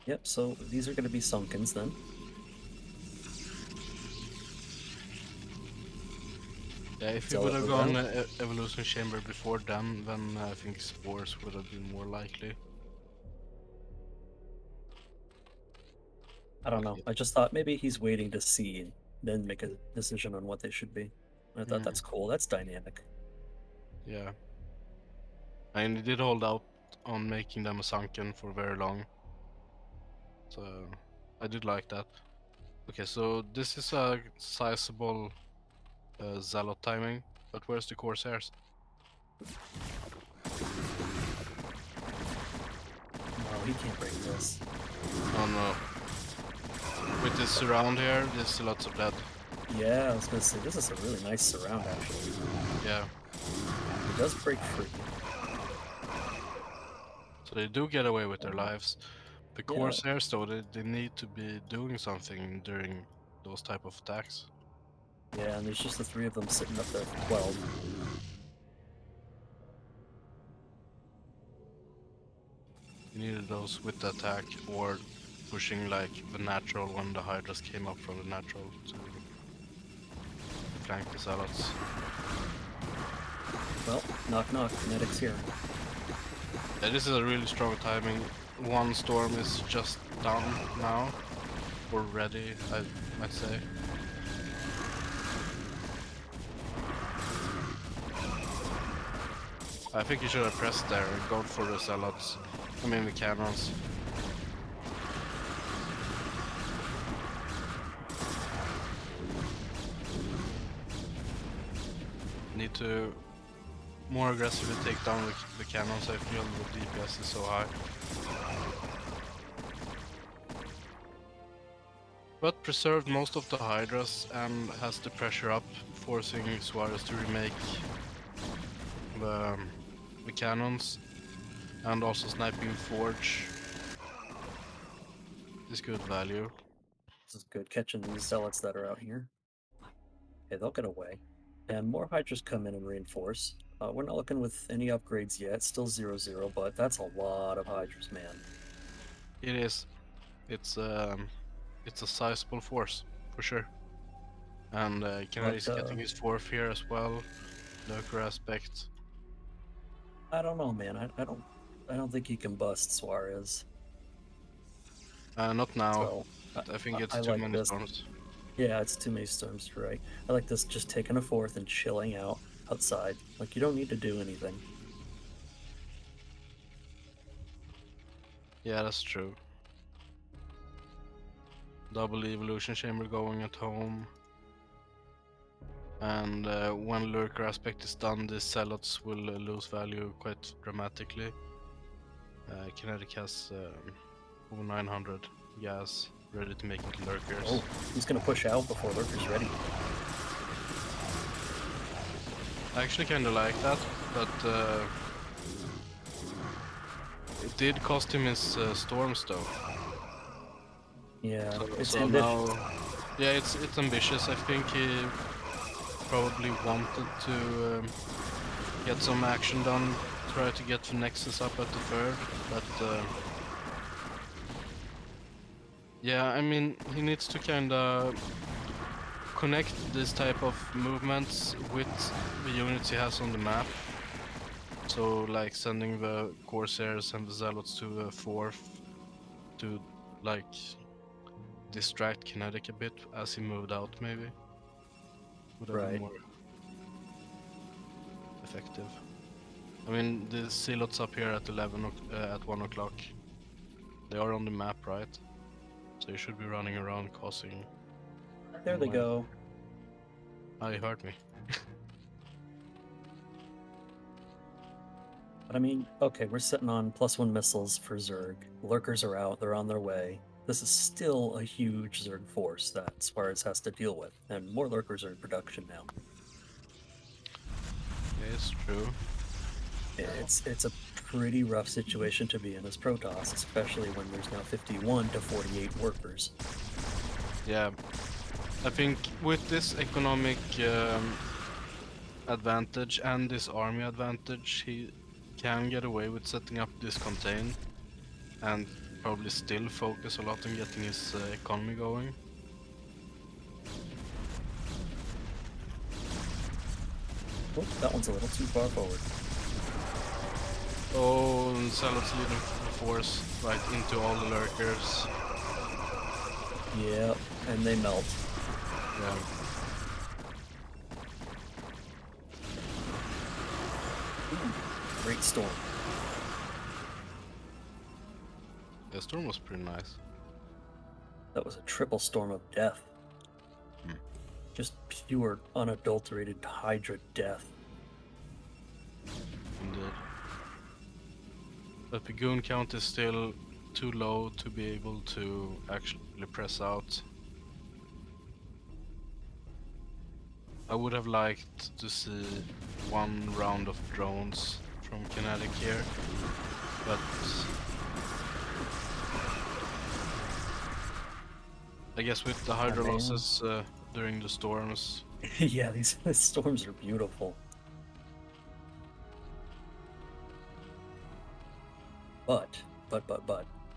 Yep, so these are going to be Sunkens then. Yeah, if he would have gone Evolution Chamber before then I think Spores would have been more likely. I don't know. I just thought maybe he's waiting to see and then make a decision on what they should be. I thought that's cool. That's dynamic. Yeah. And he did hold out on making them a Sunken for very long. So I did like that. Okay, so this is a sizable Zealot timing, but where's the Corsairs? No, he can't break this. Oh no. With this surround here, there's lots of dead. Yeah, I was gonna say, this is a really nice surround, actually. Yeah. It does break free. So they do get away with their lives. The Corsairs, though, they need to be doing something during those type of attacks. Yeah, and there's just the 3 of them sitting up there for 12. You needed those with the attack or pushing like the natural when the Hydras came up from the natural to flank the Zealots. Well, knock knock, Kinetic's here. Yeah, this is a really strong timing. One storm is just done now, or ready, I might say. I think you should have pressed there and gone for the Zealots. I mean the cannons. Need to more aggressively take down the cannons. I feel the DPS is so high. But preserved most of the Hydras and has the pressure up, forcing Suarez to remake the cannons, and also sniping Forge is good value. This is good, catching these Zealots that are out here. Okay, they'll get away. And more Hydras come in and reinforce. We're not looking with any upgrades yet, still 0-0, but that's a lot of Hydras, man. It is. It's a sizable force, for sure. And Kennedy is getting his 4th here as well. Lurker aspect. I don't know, man. I don't think he can bust Suarez. Not now. So, I think it's too like many this. storms. Yeah, it's too many storms, you're right. I like this, just taking a 4th and chilling out outside. Like, you don't need to do anything. Yeah, that's true. Double evolution chamber going at home. And when Lurker aspect is done, the Zealots will lose value quite dramatically. Kinetic has over 900 gas ready to make into Lurkers. Oh, he's gonna push out before Lurker's ready. I actually kinda like that, but it did cost him his storms though. Yeah, it's so ambitious. now, yeah, it's ambitious. I think he probably wanted to get some action done, try to get the Nexus up at the 3rd, but yeah, I mean, he needs to kinda connect this type of movements with the units he has on the map. So like sending the Corsairs and the Zealots to the 4th to like distract Kinetic a bit as he moved out, maybe. Would have been more effective. I mean, the Zealots up here at 1 o'clock. They are on the map, right? So you should be running around causing. There they go. Oh, you heard me. But I mean, okay, we're sitting on +1 missiles for Zerg. Lurkers are out, they're on their way. This is still a huge Zerg force that Suarez has to deal with, and more Lurkers are in production now. Yeah, it's true. It's a pretty rough situation to be in as Protoss, especially when there's now 51 to 48 workers. Yeah, I think with this economic advantage and this army advantage, he can get away with setting up this contain and probably still focus a lot on getting his economy going. Oh, that one's a little too far forward. Oh, and Zealots leading the force right into all the Lurkers. Yep, and they melt. Yeah. Ooh, great storm. The storm was pretty nice. That was a triple storm of death. Just pure, unadulterated Hydra death. Indeed. But the goon count is still too low to be able to actually press out. I would have liked to see one round of drones from Kinetic here, but I guess with the Hydra losses during the storms. Yeah, these storms are beautiful. But,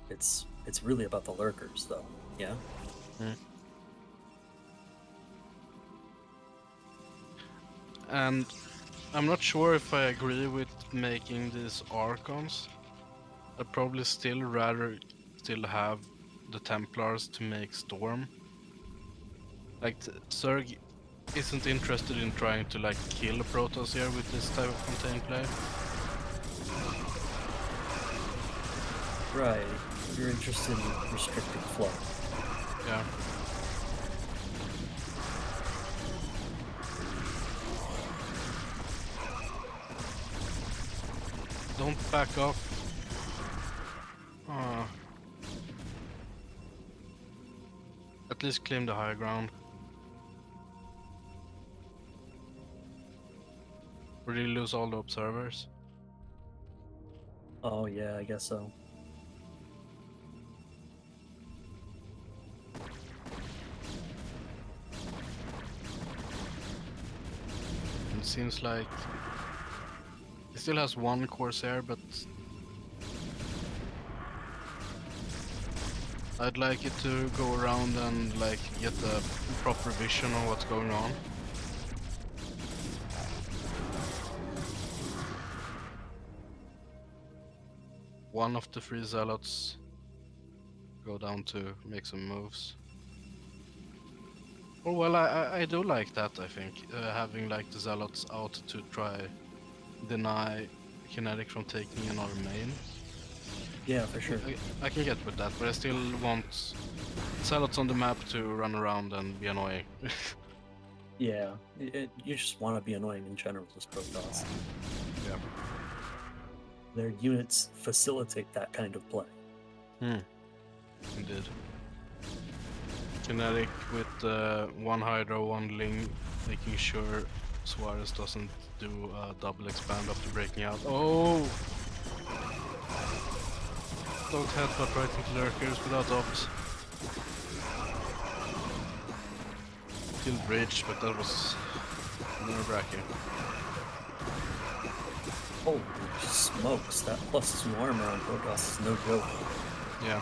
It's really about the lurkers, though. Yeah. And I'm not sure if I agree with making these Archons. I'd probably still rather have the Templars to make Storm. Like, Zerg isn't interested in trying to like kill Protoss here with this type of contain play. Right. You're interested in restricting flow. Yeah. Don't back off. At least claim the higher ground. Or did you lose all the observers? Oh yeah, I guess so. It seems like he still has one Corsair, but I'd like it to go around and like get a proper vision on what's going on. One of the 3 zealots go down to make some moves. Oh well, I do like that. I think having like the zealots out to try deny Kinetic from taking another main. Yeah, for sure. I can get with that, but I still want zealots on the map to run around and be annoying. Yeah, you just want to be annoying in general as Protoss. Yeah. Their units facilitate that kind of play. Indeed. Kinetic with 1 Hydra, 1 Ling, making sure Suarez doesn't do a double expand after breaking out. Oh! Don't headbutt right into lurkers without ops. Killed bridge, but that was nerve-wracking. Holy smokes, that +2 armor on Protoss is no joke. Yeah.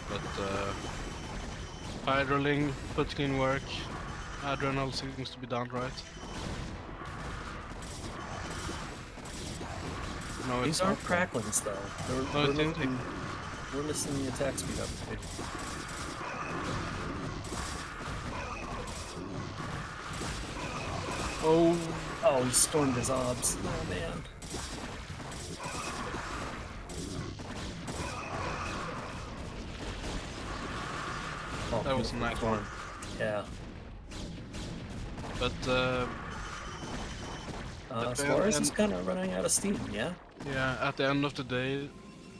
But Hydroling putting in work. Adrenal seems to be done right. No, These aren't cracklings though. We're missing the attack speed upgrade. Oh, he stormed his obs. Oh man. Oh, that was a nice one. Yeah. But Suarez is kind of running out of steam, yeah? Yeah, at the end of the day,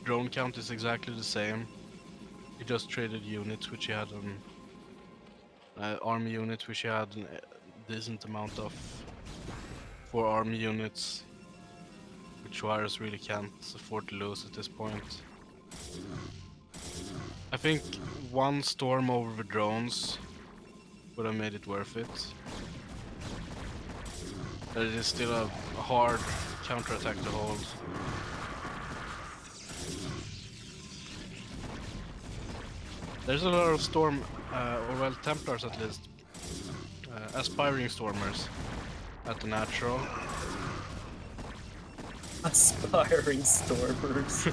drone count is exactly the same. He just traded units, which he had an army unit, which he had a decent amount of 4 army units, which Suarez really can't afford to lose at this point. I think 1 storm over the drones would have made it worth it. But it is still a hard counterattack to hold. There's a lot of storm, or well, Templars at least, aspiring stormers at the natural. Aspiring stormers.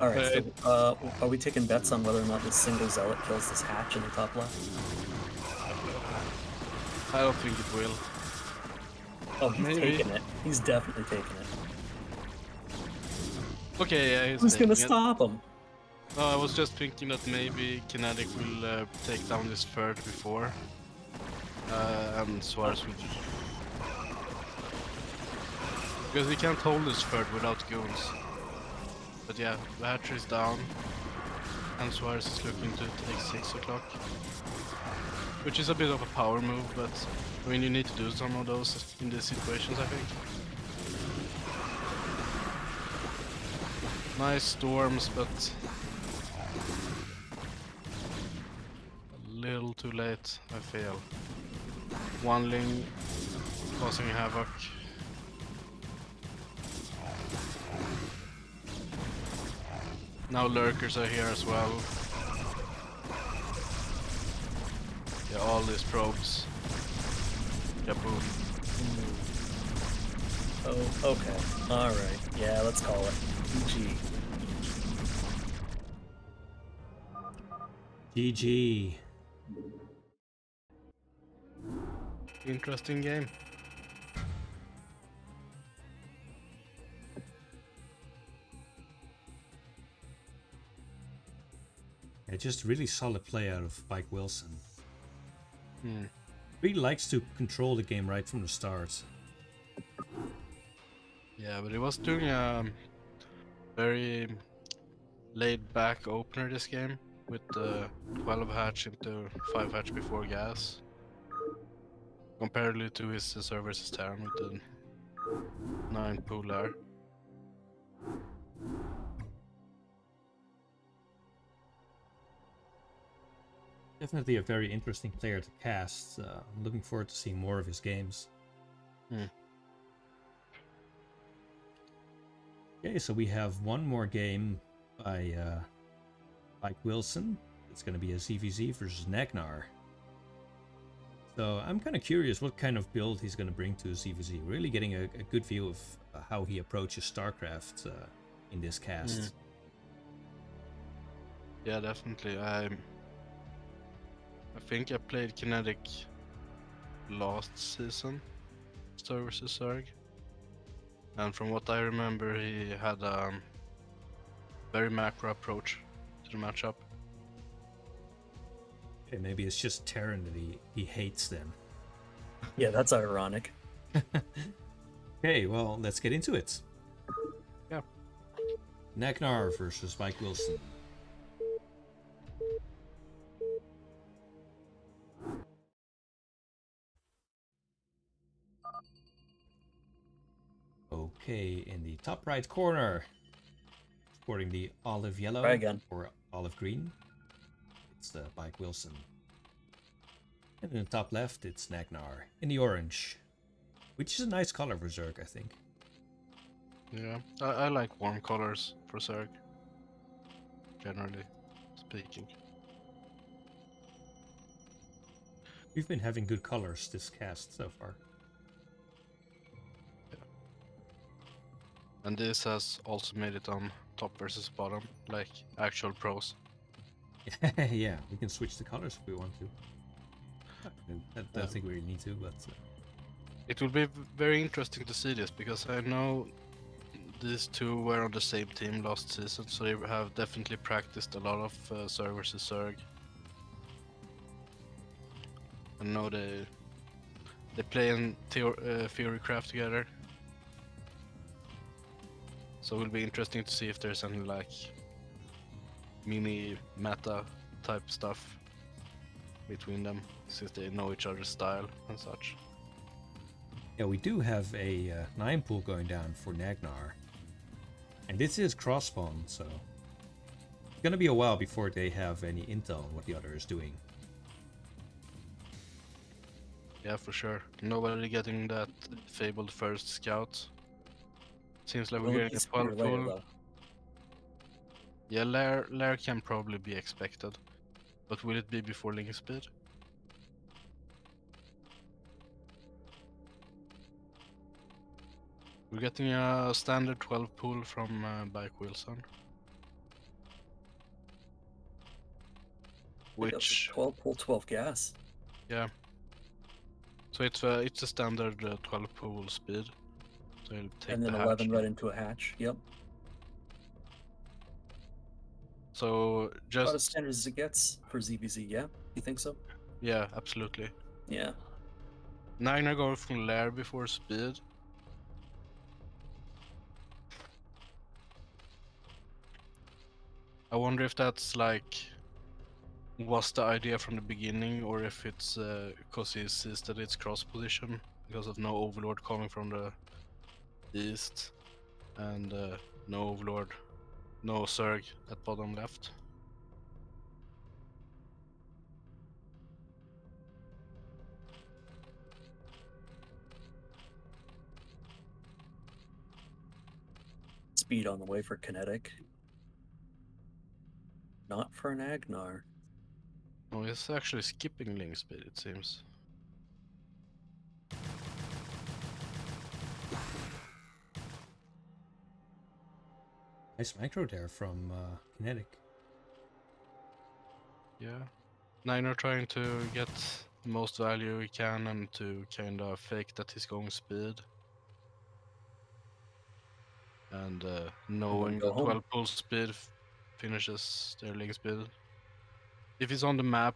Alright, so are we taking bets on whether or not this single zealot kills this hatch in the top left? I don't think it will. Oh, he's taking it. He's definitely taking it. Okay, yeah, he's Who's gonna taking stop him? No, I was just thinking that maybe Kinetic will take down this third before. And Suarez will... Because we can't hold this third without goons. But yeah, the hatchery is down. And Suarez is looking to take 6 o'clock. Which is a bit of a power move, but I mean, you need to do some of those in these situations, I think. Nice storms, but a little too late, I feel. One Ling causing havoc. Now lurkers are here as well. Yeah, all these probes. Kaboom. Oh, okay. Alright. Yeah, let's call it. GG. GG. Interesting game. Yeah, just really solid play out of Mike Wilson. Hmm. Really likes to control the game right from the start. Yeah, but he was doing a very laid-back opener this game with 12 hatch into 5 hatch before gas. Comparatively to his server versus Terran with the 9 pool there. Definitely a very interesting player to cast. I'm looking forward to seeing more of his games. Okay, so we have one more game by Mike Wilson. It's going to be a ZVZ versus Nagnar. So I'm kind of curious what kind of build he's going to bring to ZVZ. Really getting a good view of how he approaches StarCraft in this cast. Yeah, definitely. I think I played Kinetic last season, Star vs Zerg. And from what I remember, he had a very macro approach to the matchup. Okay, maybe it's just Terran that he hates them. Yeah, that's ironic. Okay, well, let's get into it. Yeah. Nagnar versus Mike Wilson. Okay, in the top right corner, sporting the olive yellow or olive green, it's Mike Wilson. And in the top left, it's Nagnar in the orange, which is a nice color for Zerg, I think. Yeah, I like warm colors for Zerg, generally speaking. We've been having good colors this cast so far. Yeah. And this has also made it on top versus bottom, like actual pros. Yeah, we can switch the colors if we want to. I don't think we really need to, but... It will be very interesting to see this, because I know these two were on the same team last season, so they have definitely practiced a lot of Zerg versus Zerg. I know they play in Theorycraft together. So it will be interesting to see if there's any like mini meta type stuff between them, since they know each other's style and such. Yeah, we do have a 9 pool going down for Nagnar. And this is cross-spawn, so it's gonna be a while before they have any intel on what the other is doing. Yeah, for sure. Nobody getting that fabled first scout. Seems like we're getting a 12 pool. Yeah, Lair can probably be expected. But will it be before link speed? We're getting a standard 12 pool from Mike Wilson. Which 12 pool, 12 gas. Yeah. So it's a standard 12 pool speed. So he'll take and then the 11 hatch. right into a hatch. Yep. So just about as standard as it gets for ZVZ. Yeah, you think so? Yeah, absolutely. Yeah. Nagnar going from Lair before speed. I wonder if that's like was the idea from the beginning, or if it's because he sees that it's cross position because of no overlord coming from the east and no overlord, no Zerg at bottom left. speed on the way for Kinetic. Not for an Agnar. Oh, he's actually skipping link speed, it seems. Nice micro there from Kinetic. Yeah. Niner trying to get the most value he can and to kind of fake that he's going speed. And knowing go that home. 12 pull speed finishes their link speed. If he's on the map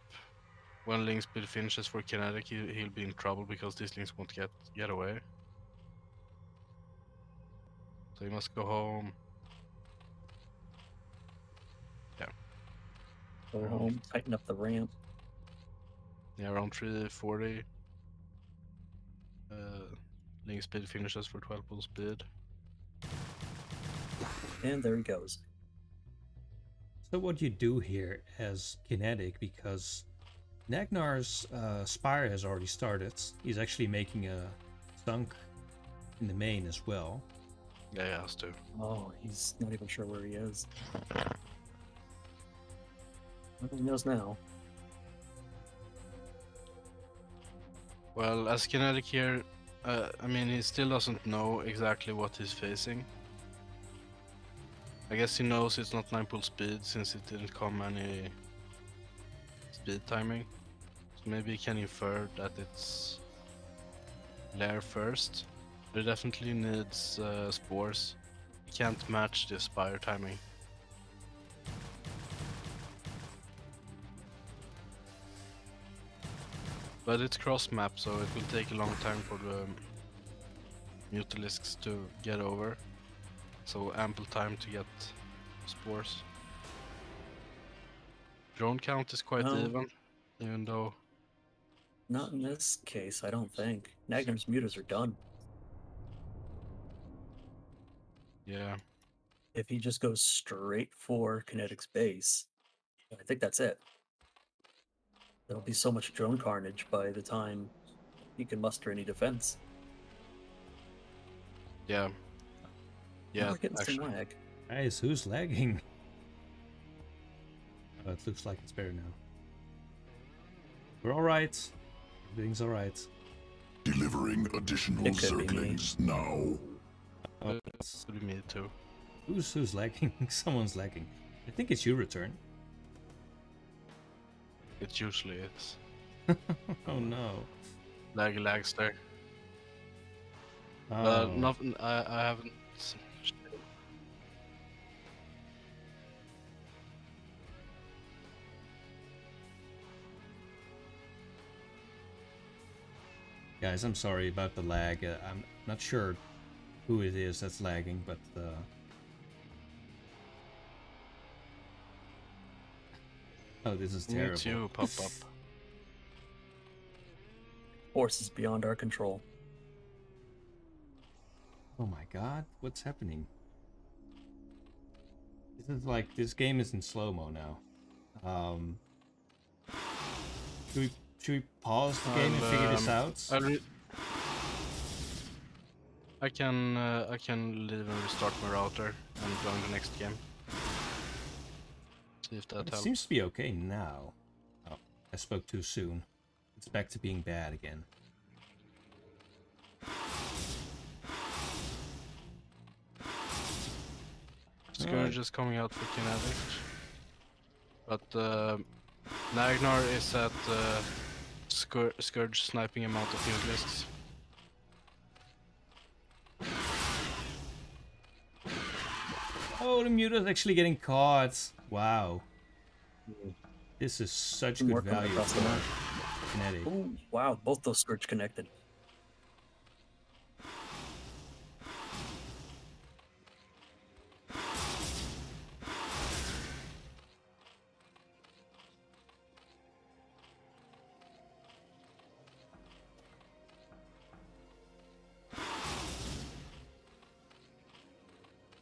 when link speed finishes for Kinetic, he'll be in trouble because these links won't get away. So he must go home. Yeah. Go home, tighten up the ramp. Yeah, around 340. Link speed finishes for 12 pull speed. And there he goes. So what you do here as Kinetic, because Nagnar's Spire has already started. He's actually making a stunk in the main as well. Yeah, he has to. Oh, he's not even sure where he is. Well, he knows now. Well, as Kinetic here, I mean, he still doesn't know exactly what he's facing. I guess he knows it's not 9 pull speed since it didn't come any speed timing. So maybe he can infer that it's Lair first. But he definitely needs spores. He can't match the Spire timing. But it's cross map, so it will take a long time for the Mutalisks to get over. So ample time to get spores. Drone count is quite even though... Not in this case, I don't think. Nagnar's mutas are done. Yeah. If he just goes straight for Kinetic's base, I think that's it. There'll be so much drone carnage by the time he can muster any defense. Yeah. Yeah, we're getting actually. some lag. Guys, who's lagging? Oh, it looks like it's better now. We're alright. Everything's alright. Delivering additional circlings now. Oh, It's me too. who's lagging? Someone's lagging. I think it's your return. It usually is. Oh no. Lags there. Oh. Nothing. I haven't. Guys, I'm sorry about the lag. I'm not sure who it is that's lagging, but oh, this is terrible. Me too, pop up. Forces beyond our control. Oh my god, what's happening? This is like, this game is in slow-mo now. Should we pause the game and figure this out? I can leave and restart my router and join the next game. See if that It helps. seems to be okay now. Oh, I spoke too soon. It's back to being bad again. Scourge is coming out for Kinetic. But Nagnar is at Scourge sniping him out of field lists. Oh, the Muta's actually getting caught. Wow. This is such good value for Kinetic. Ooh, wow, both those Scourge connected.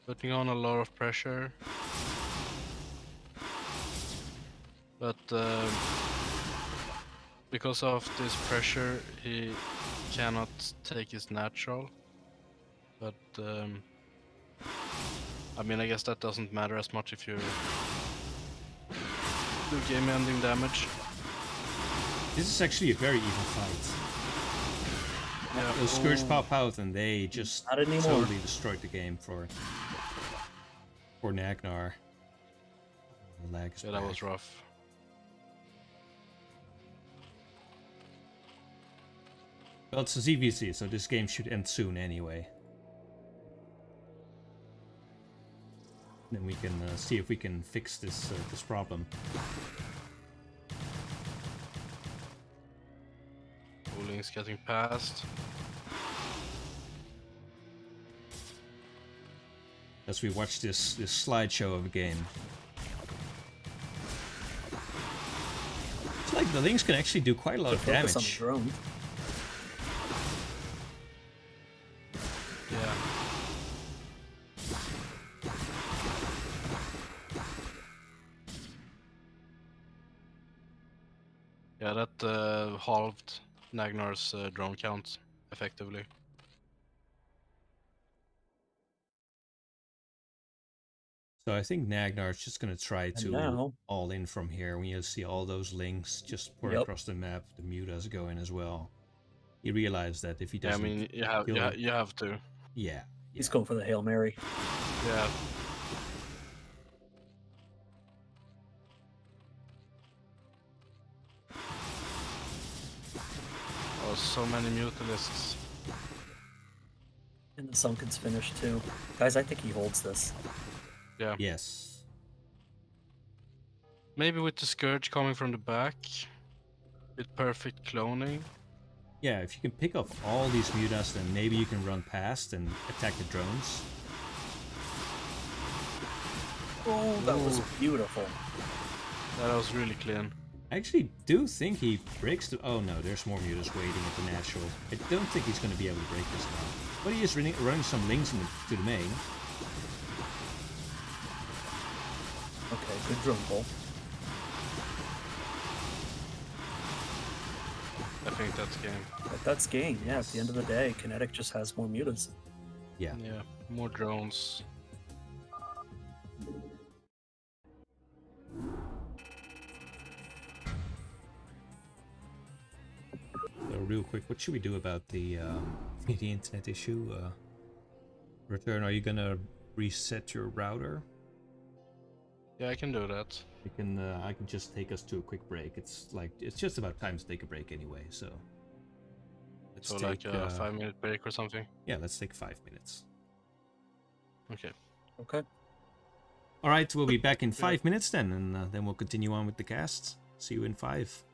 Putting on a lot of pressure. But because of this pressure, he cannot take his natural. But I mean, I guess that doesn't matter as much if you do game-ending damage. This is actually a very even fight. Yeah. Those Scourge pop out and they just totally destroyed the game for Nagnar. The lag is that was rough. Well, it's a ZVC, so this game should end soon anyway. Then we can see if we can fix this this problem. Bowling's getting past. As we watch this slideshow of a game. It's like the Lynx can actually do quite a lot of damage. On the drone. Yeah. Yeah, that halved Nagnar's drone count effectively. So I think Nagnar's just gonna try to all in from here. When you see all those links just pour across the map, the mutas go in as well. He realized that if he doesn't, I mean, you have to. Yeah. He's going for the Hail Mary. Yeah. Oh, so many mutalisks. And the Sunken's finished too. Guys, I think he holds this. Yeah. Yes. Maybe with the Scourge coming from the back, with perfect cloning. Yeah, if you can pick off all these mutas, then maybe you can run past and attack the drones. Oh, that was beautiful. That was really clean. I actually do think he breaks the... Oh no, there's more mutas waiting at the natural. I don't think he's going to be able to break this now. But he is running some links to the main. Okay, good drone pull. I think that's game. But that's game, yeah. At the end of the day, Kinetic just has more mutas. Yeah. Yeah, more drones. So real quick, what should we do about the internet issue? Return, are you gonna reset your router? Yeah, I can do that. I can just take us to a quick break. It's just about time to take a break anyway. So let's So take like a 5-minute break or something. Yeah, let's take 5 minutes. Okay. Okay. All right, we'll be back in 5 minutes then, and then we'll continue on with the cast. See you in 5.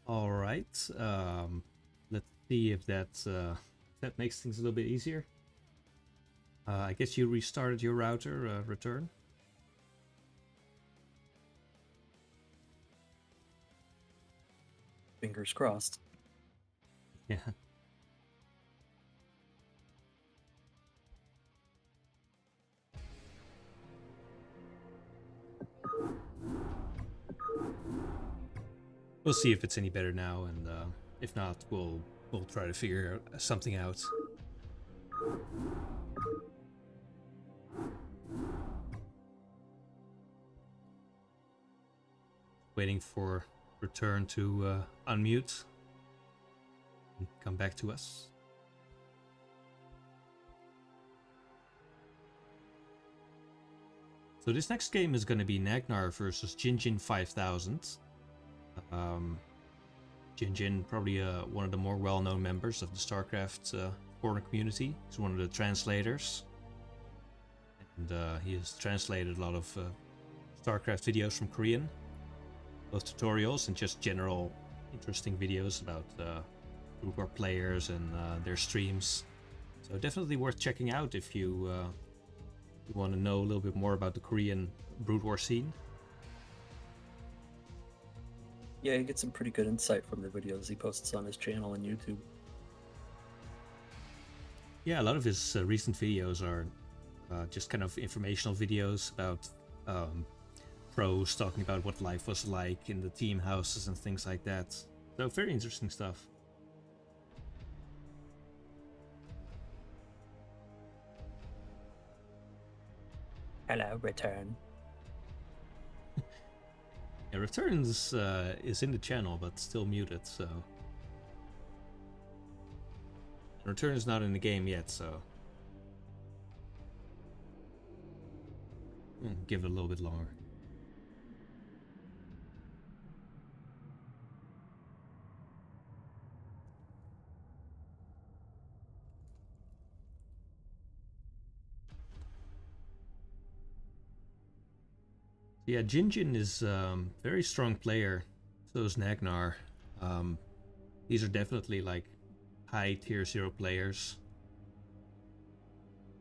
All right. Let's see if that makes things a little bit easier. I guess you restarted your router, return. Fingers crossed. Yeah. We'll see if it's any better now, and if not, we'll try to figure something out. Waiting for return to unmute and come back to us. So this next game is going to be Nagnar versus Jinjin 5000. Jinjin, probably one of the more well-known members of the StarCraft foreign community. He's one of the translators. And he has translated a lot of StarCraft videos from Korean. Both tutorials and just general interesting videos about Brood War players and their streams. So definitely worth checking out if you want to know a little bit more about the Korean Brood War scene. Yeah, you get some pretty good insight from the videos he posts on his channel and YouTube. Yeah, a lot of his recent videos are just kind of informational videos about pros talking about what life was like in the team houses and things like that. So very interesting stuff. Hello, return. Yeah, Returns is in the channel, but still muted, so... Return is not in the game yet, so... give it a little bit longer. Yeah, Jinjin is very strong player. So is Nagnar. These are definitely like high tier 0 players.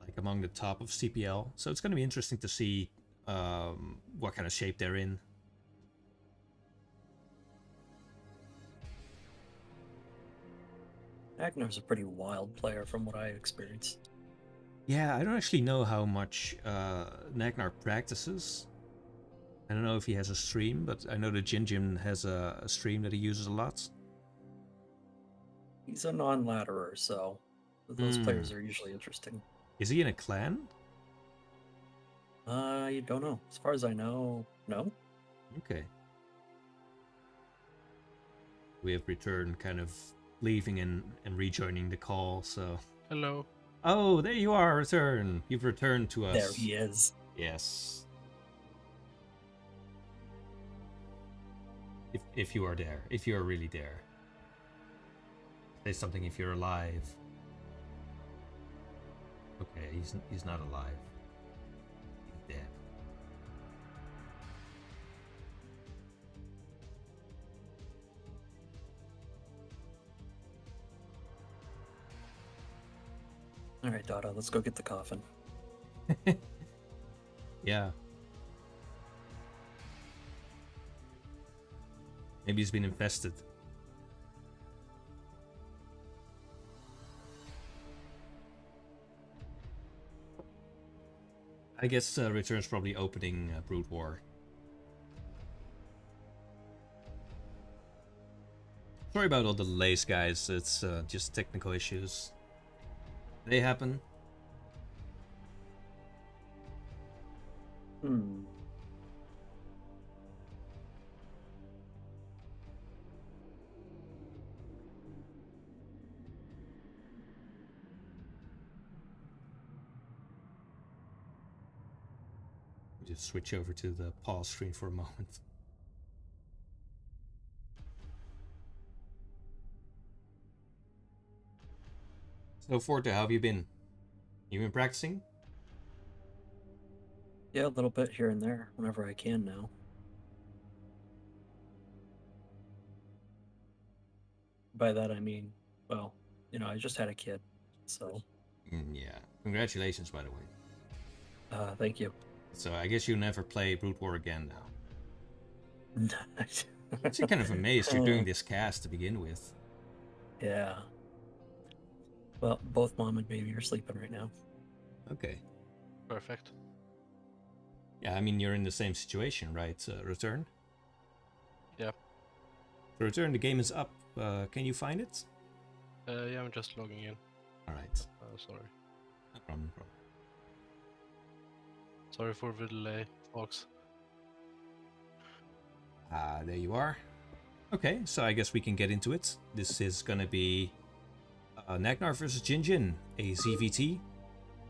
Like among the top of CPL. So it's going to be interesting to see what kind of shape they're in. Agnar's a pretty wild player from what I experienced. Yeah, I don't actually know how much Nagnar practices. I don't know if he has a stream, but I know that Jinjin has a stream that he uses a lot. He's a non-ladderer, so those players are usually interesting. Is he in a clan? I don't know. As far as I know, no. Okay. We have returned, kind of leaving and rejoining the call, so... Hello. Oh, there you are, Return! You've returned to us. There he is. Yes. If you are there. If you are really there. Say something if you're alive. Okay, he's not alive. He's dead. Alright, Dada, let's go get the coffin. Yeah. Maybe he's been infested. I guess Return's probably opening Brood War. Sorry about all the delays, guys. It's just technical issues. They happen. Just switch over to the pause screen for a moment. So Forte, how have you been? You been practicing? Yeah, a little bit here and there, whenever I can now. by that I mean, well, you know, I just had a kid, so. Yeah. Congratulations, by the way. Thank you. So I guess you'll never play Brood War again now. I'm actually kind of amazed you're doing this cast to begin with. Yeah. Well, both mom and baby are sleeping right now. Okay. Perfect. Yeah, I mean, you're in the same situation, right, Return? Yeah. Return, the game is up. Can you find it? Yeah, I'm just logging in. Alright. Sorry. No problem, no problem. Sorry for the delay, folks. There you are. Okay, so I guess we can get into it. This is gonna be Nagnar versus Jinjin, a ZVT.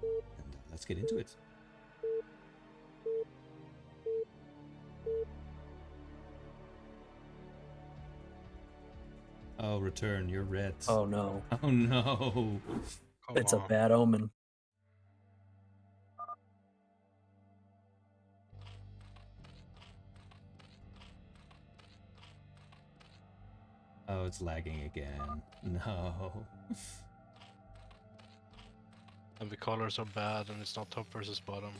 And let's get into it. Oh, Return, you're red. Oh no. Oh no. It's a bad omen. Oh, it's lagging again. No. And the colors are bad and it's not top versus bottom.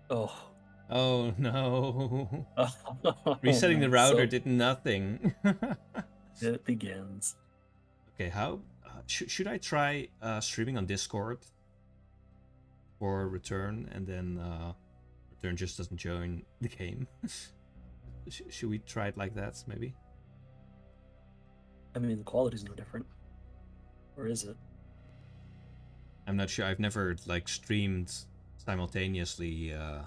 Oh. Oh no. Resetting the router did nothing. It begins. Okay, how should I try streaming on Discord for Return, and then Return just doesn't join the game? Should we try it like that, maybe? I mean, the quality's no different. Or is it? I'm not sure. I've never like streamed simultaneously on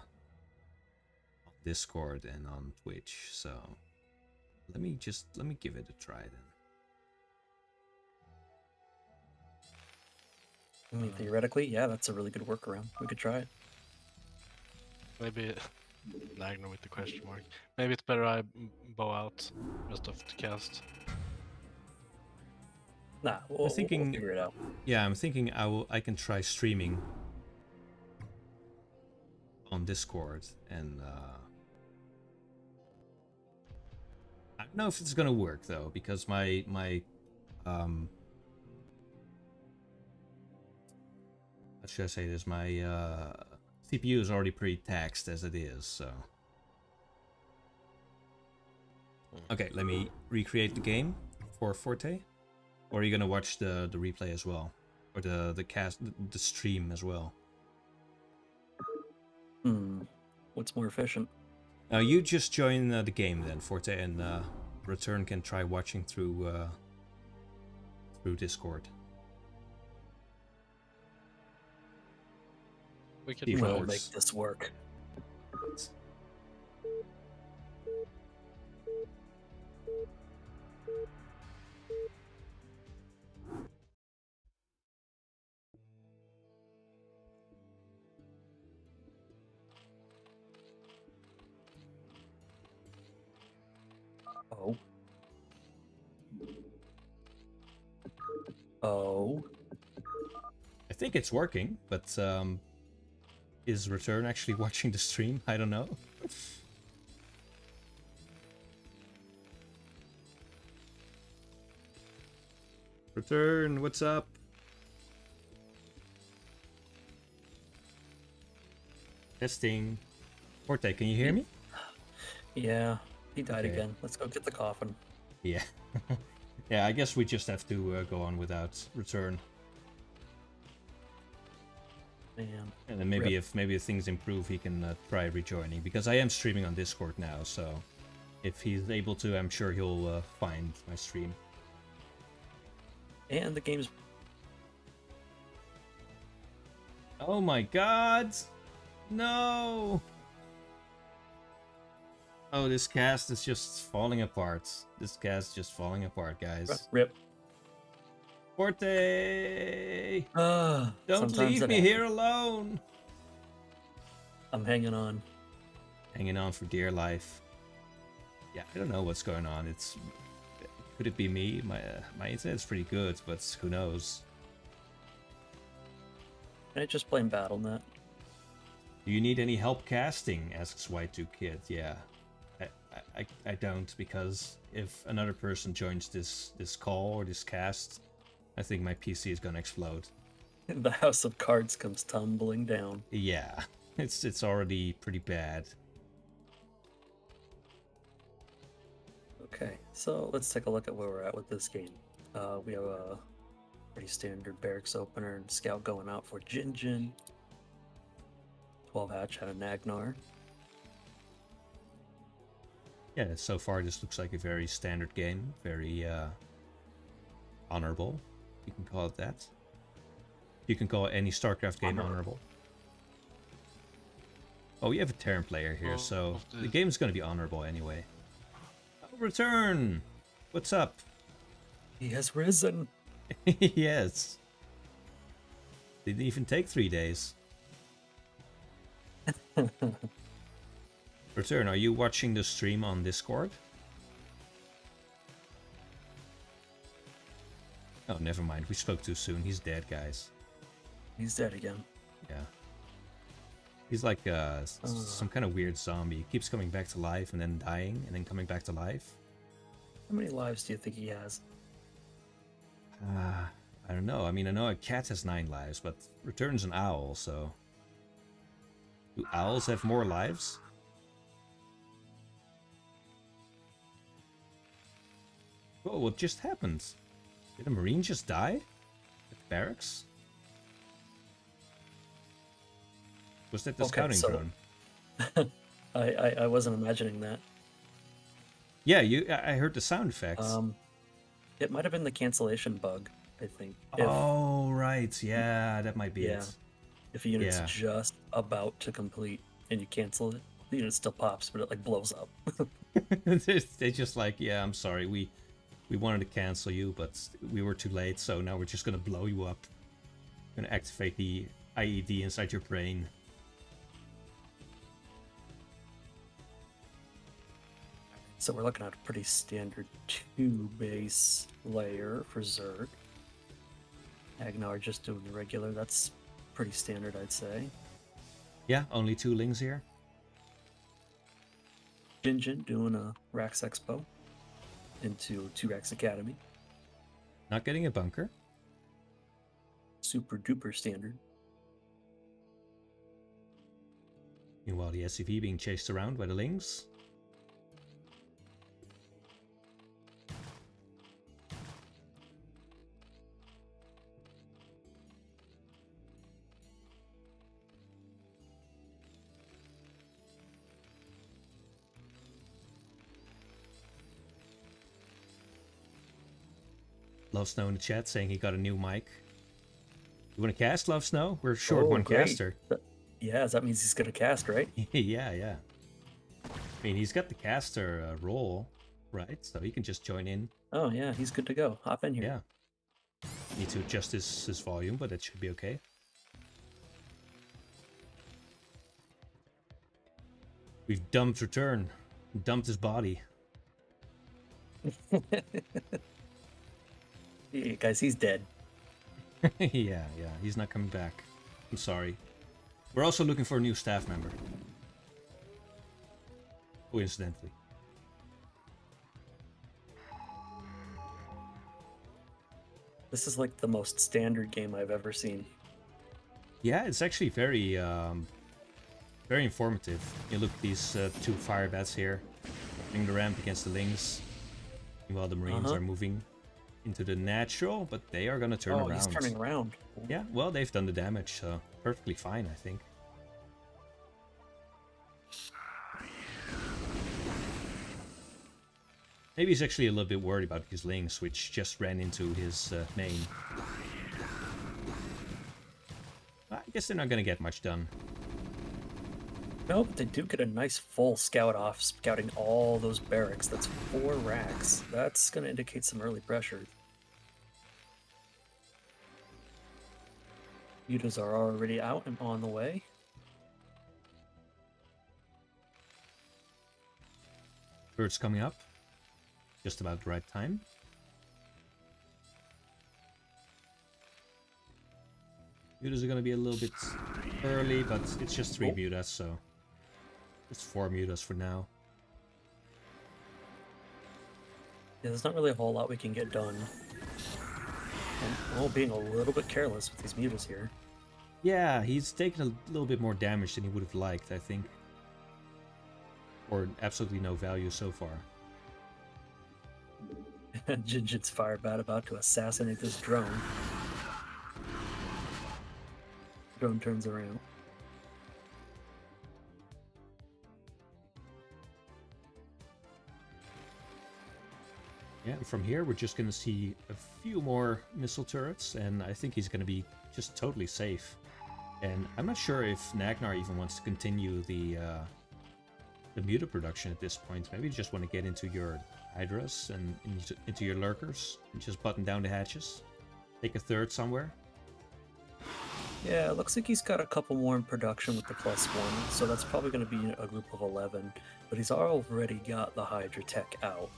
Discord and on Twitch, so let me give it a try then. I mean, theoretically, yeah, that's a really good workaround. We could try it. Maybe Nagnar with the question mark. Maybe it's better I bow out rest of the cast. Nah, we'll figure it out. Yeah, I'm thinking I can try streaming on Discord, and I don't know if it's gonna work though, because my how should I say this? My CPU is already pretty taxed as it is, so. Okay, let me recreate the game for Forte. Or are you gonna watch the replay as well, or the stream as well? What's more efficient? You just join the game then, Forte, and Return can try watching through Discord. We can We'll make this work. Oh. Oh. I think it's working, but is Return actually watching the stream? I don't know. Return, what's up? Testing. Forte, can you hear me? Yeah, he died Okay. again. Let's go get the coffin. Yeah. Yeah, I guess we just have to go on without Return. Man. And then maybe if things improve, he can try rejoining, because I am streaming on Discord now, so if he's able to, I'm sure he'll find my stream. And the game's... Oh my god! No! Oh, this cast is just falling apart. This cast is just falling apart, guys. Rip. Forte! Don't Don't leave me here alone! I'm hanging on. Hanging on for dear life. Yeah, I don't know what's going on. Could it be me? My internet's pretty good, but who knows? Can I just play in BattleNet? Do you need any help casting? Asks Y2 Kid. Yeah. I don't, because if another person joins this call or this cast, I think my PC is gonna explode. The house of cards comes tumbling down. Yeah, it's already pretty bad. Okay, so let's take a look at where we're at with this game. We have a pretty standard barracks opener and scout going out for Jinjin. 12 hatch had a Nagnar. Yeah, so far this looks like a very standard game, very honorable. You can call it that. You can call any StarCraft game honorable. Oh, we have a Terran player here, so the game's going to be honorable anyway. Return! What's up? He has risen. Yes. Didn't even take 3 days. Return, are you watching the stream on Discord? Oh, never mind. We spoke too soon. He's dead, guys. He's dead again. Yeah. He's like some kind of weird zombie. He keeps coming back to life and then dying and then coming back to life. How many lives do you think he has? I don't know. I mean, I know a cat has 9 lives, but Return's an owl, so... Do owls have more lives? Oh, what just happened? Did a Marine just die? At the barracks? Was that the scouting drone? I wasn't imagining that. Yeah, I heard the sound effects. It might have been the cancellation bug, I think. Oh, right. Yeah, that might be it. If a unit's just about to complete and you cancel it, the unit still pops, but it like blows up. They're just like, yeah, I'm sorry. We wanted to cancel you, but we were too late, so now we're just going to blow you up. Going to activate the IED inside your brain. So we're looking at a pretty standard 2 base layer for Zerg. Agnar just doing the regular. That's pretty standard, I'd say. Yeah, only 2 lings here. Jinjin doing a Rax Expo into 2 Rax Academy. Not getting a bunker. Super duper standard. Meanwhile, the SCV being chased around by the lings. Love Snow in the chat saying he got a new mic. You want to cast, Love Snow? We're short one great. caster. Yeah, that means he's going to cast, right? Yeah. I mean, he's got the caster role, right? So he can just join in. Oh, yeah, he's good to go. Hop in here. Yeah. Need to adjust his volume, but that should be okay. We've dumped Return. Dumped his body. Yeah, guys, he's dead. yeah, he's not coming back. I'm sorry. We're also looking for a new staff member. Coincidentally. This is like the most standard game I've ever seen. Yeah, it's actually very very informative. You look at these 2 fire bats here, running the ramp against the lings. Meanwhile, the Marines are moving into the natural, but they are going to turn around. Oh, he's turning around. Yeah, well, they've done the damage, so perfectly fine, I think. Maybe he's actually a little bit worried about his lings, which just ran into his main. I guess they're not going to get much done. No, but they do get a nice full scout off, scouting all those barracks. That's 4 racks. That's going to indicate some early pressure. Mutas are already out and on the way. Birds coming up. Just about the right time. Mutas are going to be a little bit early, but it's just 3 mutas, so... Just 4 mutas for now. Yeah, there's not really a whole lot we can get done. And being a little bit careless with these mutas here. Yeah, he's taken a little bit more damage than he would have liked, I think. Or absolutely no value so far. Jinjin's Firebat about to assassinate this drone. Drone turns around. Yeah, and from here we're just going to see a few more missile turrets, and I think he's going to be just totally safe. And I'm not sure if Nagnar even wants to continue the muta production at this point. Maybe you just want to get into your Hydras and into your Lurkers and just button down the hatches. Take a third somewhere. Yeah, it looks like he's got a couple more in production with the +1, so that's probably going to be a group of 11. But he's already got the Hydra tech out.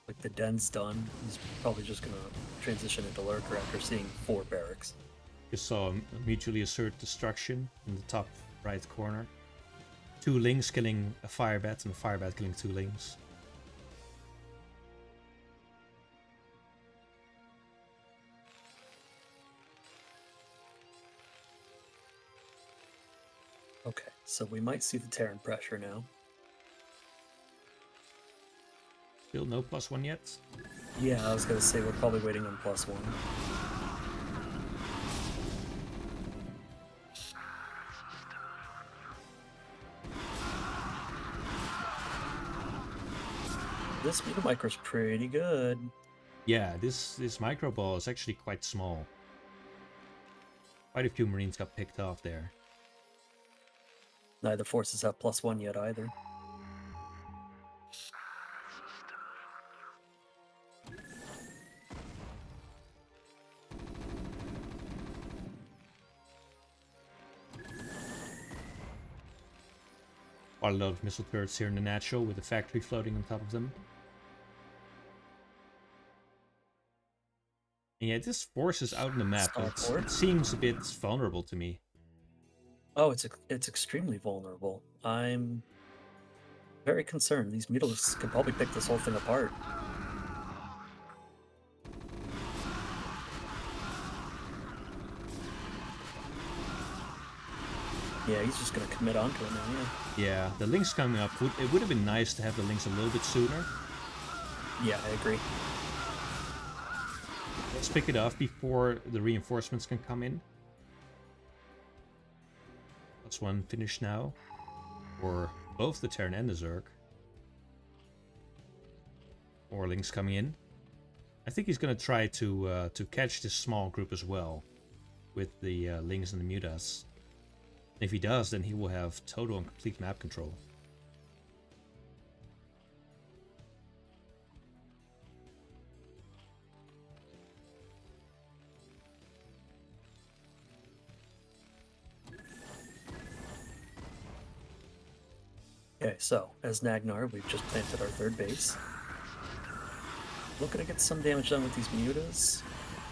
Like, the den's done. He's probably just going to transition into Lurker after seeing 4 barracks. Just saw a mutually assured destruction in the top right corner. 2 Lings killing a Firebat and a Firebat killing 2 Lings. Okay, so we might see the Terran pressure now. Still no +1 yet. Yeah, I was going to say we're probably waiting on +1. This Muta Micro's pretty good. Yeah, this micro ball is actually quite small. Quite a few Marines got picked off there. Neither forces have +1 yet either. Quite a lot of missile turrets here in the natural with the factory floating on top of them. And yeah, this force is out in the map, but it seems a bit vulnerable to me. Oh, it's extremely vulnerable. I'm very concerned. These mutalisks could probably pick this whole thing apart. Yeah, he's just going to commit onto it now, yeah. Yeah, the Lings coming up, it would have been nice to have the Lings a little bit sooner. Yeah, I agree. Let's pick it off before the reinforcements can come in. +1 finished now. For both the Terran and the Zerg. More Lings coming in. I think he's going to try to catch this small group as well. With the Lings and the Mutas. If he does, then he will have total and complete map control. Okay, so, as Nagnar, we've just planted our 3rd base. Looking to get some damage done with these mutas.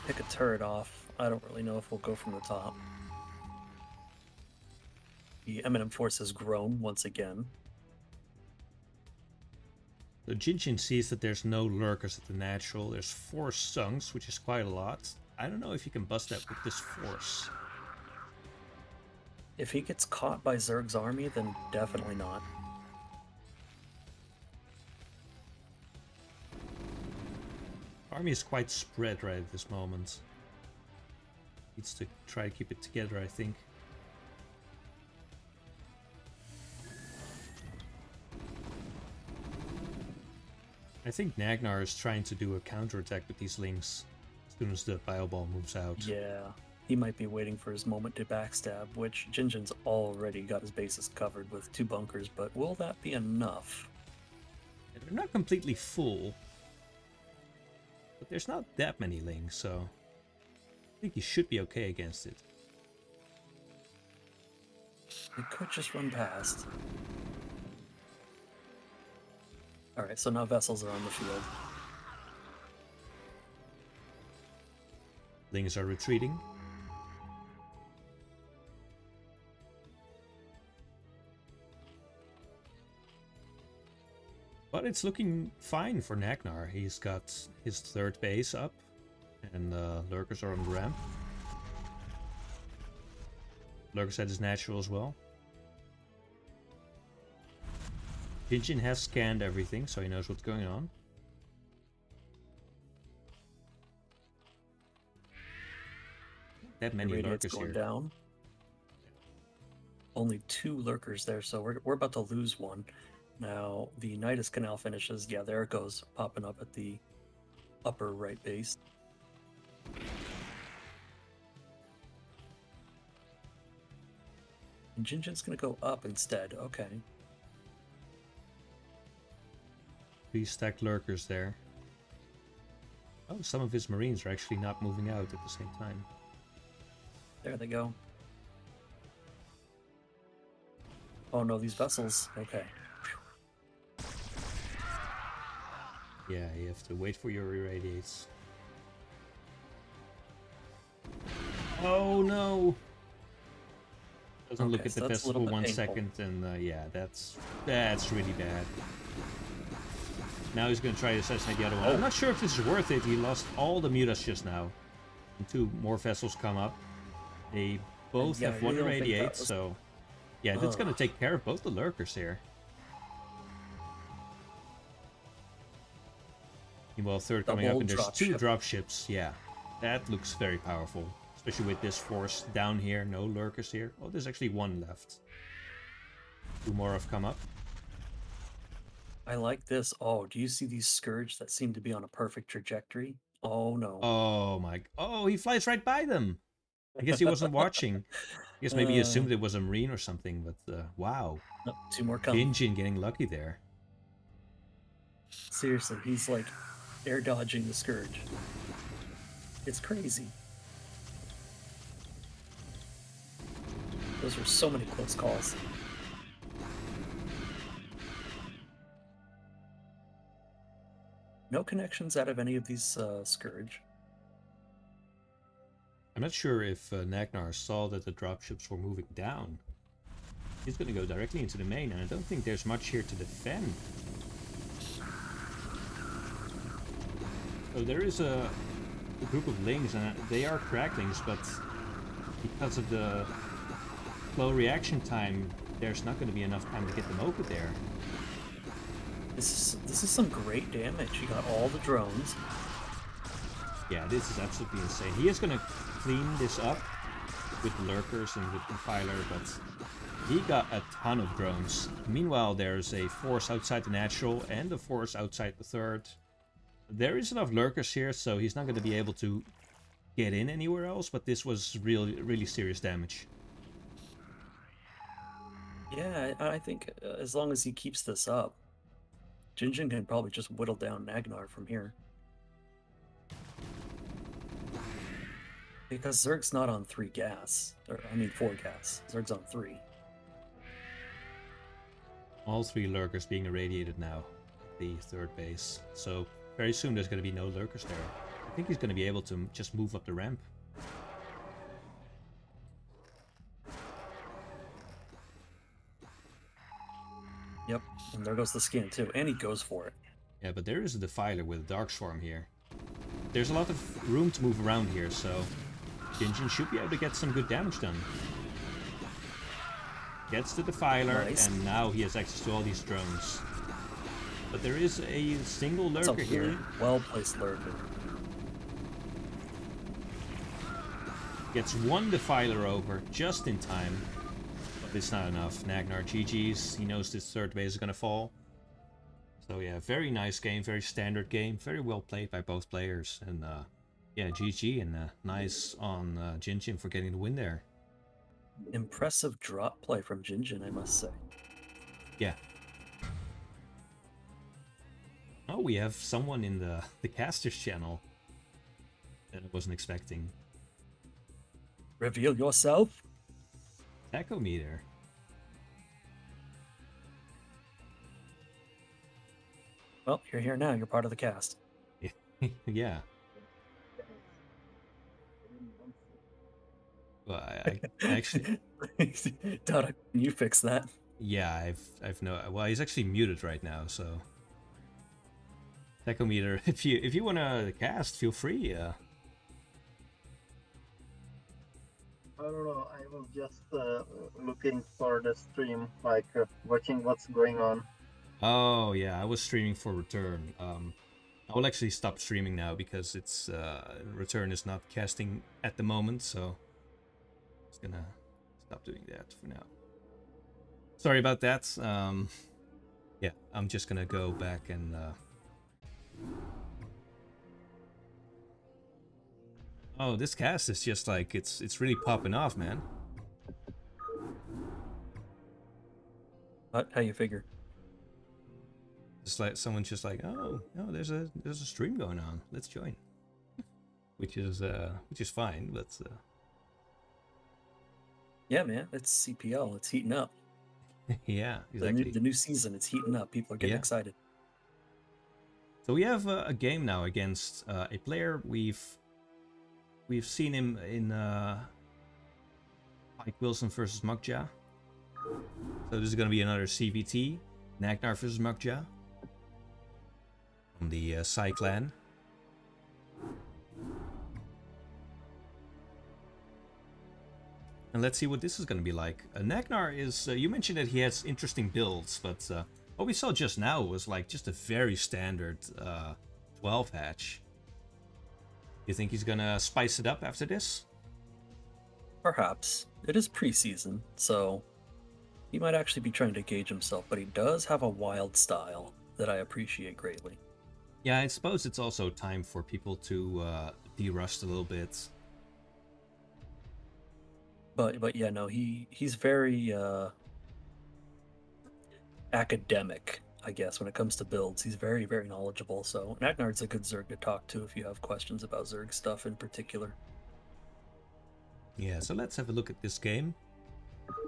Pick a turret off. I don't really know if we'll go from the top. The Eminent Force has grown once again. So Jinjin sees that there's no Lurkers at the natural. There's 4 Sunks, which is quite a lot. I don't know if you can bust that with this force. If he gets caught by Zerg's army, then definitely not. Army is quite spread right at this moment. Needs to try to keep it together, I think. I think Nagnar is trying to do a counterattack with these Lings as soon as the Bio Ball moves out. Yeah, he might be waiting for his moment to backstab, which Jinjin's already got his bases covered with 2 bunkers, but will that be enough? And they're not completely full, but there's not that many Lings, so I think he should be okay against it. He could just run past. Alright, so now vessels are on the field. Lings are retreating. But it's looking fine for Nagnar. He's got his third base up, and lurkers are on the ramp. Lurker set is natural as well. Jinjin has scanned everything, so he knows what's going on. That many lurkers here. Down. Only 2 lurkers there, so we're about to lose one. Now the Nidus Canal finishes. Yeah, there it goes, popping up at the upper right base. And Jinjin's gonna go up instead. Okay. 3 stacked lurkers there. Oh, some of his marines are actually not moving out at the same time. There they go. Oh no, these vessels. Okay. Yeah, you have to wait for your irradiates. Oh no! Doesn't look at the vessel for 1 second, and yeah, that's really bad. Now he's going to try to assassinate the other one. I'm not sure if this is worth it. He lost all the mutas just now. And 2 more vessels come up. They both have 1 irradiate, so yeah, that's going to take care of both the lurkers here. Meanwhile, third coming up, and there's 2 dropships. Yeah, that looks very powerful. Especially with this force down here, no lurkers here. Oh, there's actually 1 left. 2 more have come up. I like this. Oh, do you see these Scourge that seem to be on a perfect trajectory? Oh no. Oh my. Oh, he flies right by them. I guess he wasn't watching. I guess maybe he assumed it was a marine or something, but wow. Oh, 2 more coming. Jinjin getting lucky there. Seriously, he's like air dodging the Scourge. It's crazy. Those were so many close calls. No connections out of any of these Scourge. I'm not sure if Nagnar saw that the dropships were moving down. He's going to go directly into the main, and I don't think there's much here to defend. So there is a group of lings, and they are cracklings, but because of the slow reaction time, there's not going to be enough time to get them over there. This is some great damage. You got all the drones. Yeah, this is absolutely insane. He is going to clean this up with the lurkers and with the filer, but he got a ton of drones. Meanwhile, there's a force outside the natural and a force outside the third. There is enough lurkers here, so he's not going to be able to get in anywhere else, but this was really serious damage. Yeah, I think as long as he keeps this up, Jinjin can probably just whittle down Nagnar from here. Because Zerg's not on 3 gas. Or, I mean 4 gas. Zerg's on 3. All 3 lurkers being irradiated now at the third base. So very soon there's going to be no lurkers there. I think he's going to be able to just move up the ramp. Yep, and there goes the skin too, and he goes for it. Yeah, but there is a Defiler with a Dark Swarm here. There's a lot of room to move around here, so Jinjin should be able to get some good damage done. Gets the Defiler, nice. And now he has access to all these drones. But there is a single lurker here. Well-placed lurker. Gets 1 Defiler over just in time. But it's not enough. Nagnar GG's. He knows this third base is going to fall. So yeah, very nice game. Very standard game. Very well played by both players. And yeah, GG. And nice on Jinjin for getting the win there. Impressive drop play from Jinjin, I must say. Yeah. Oh, we have someone in the casters channel that I wasn't expecting. Reveal yourself. Tachometer. Well, you're here now. You're part of the cast. Yeah. Well, I actually. Dada, can you fix that? Yeah, I've no. Well, he's actually muted right now, so Tachometer, if you wanna cast, feel free. I don't know. I was just looking for the stream, like watching what's going on. Oh yeah, I was streaming for Return. I will actually stop streaming now because it's Return is not casting at the moment, so I'm just gonna stop doing that for now. Sorry about that. Yeah, I'm just gonna go back and. Oh, this cast is just like it's really popping off, man. How you figure? It's like someone's just like, oh no, there's a stream going on. Let's join. Which is fine, but yeah, man, it's CPL. It's heating up. yeah, exactly. The new season, it's heating up. People are getting excited. So we have a game now against a player we've seen him in Mike Wilson versus Mukja. So this is going to be another CVT, Nagnar versus Mukja from the Sai clan. And let's see what this is going to be like. Nagnar is, you mentioned that he has interesting builds, but what we saw just now was like just a very standard 12 hatch. You think he's gonna spice it up after this? Perhaps. It is preseason, so he might actually be trying to gauge himself, but he does have a wild style that I appreciate greatly. Yeah, I suppose it's also time for people to de-rust a little bit. But yeah, no, he's very academic, I guess, when it comes to builds. He's very, very knowledgeable, so Nagnard's a good Zerg to talk to if you have questions about Zerg stuff in particular. Yeah, so let's have a look at this game.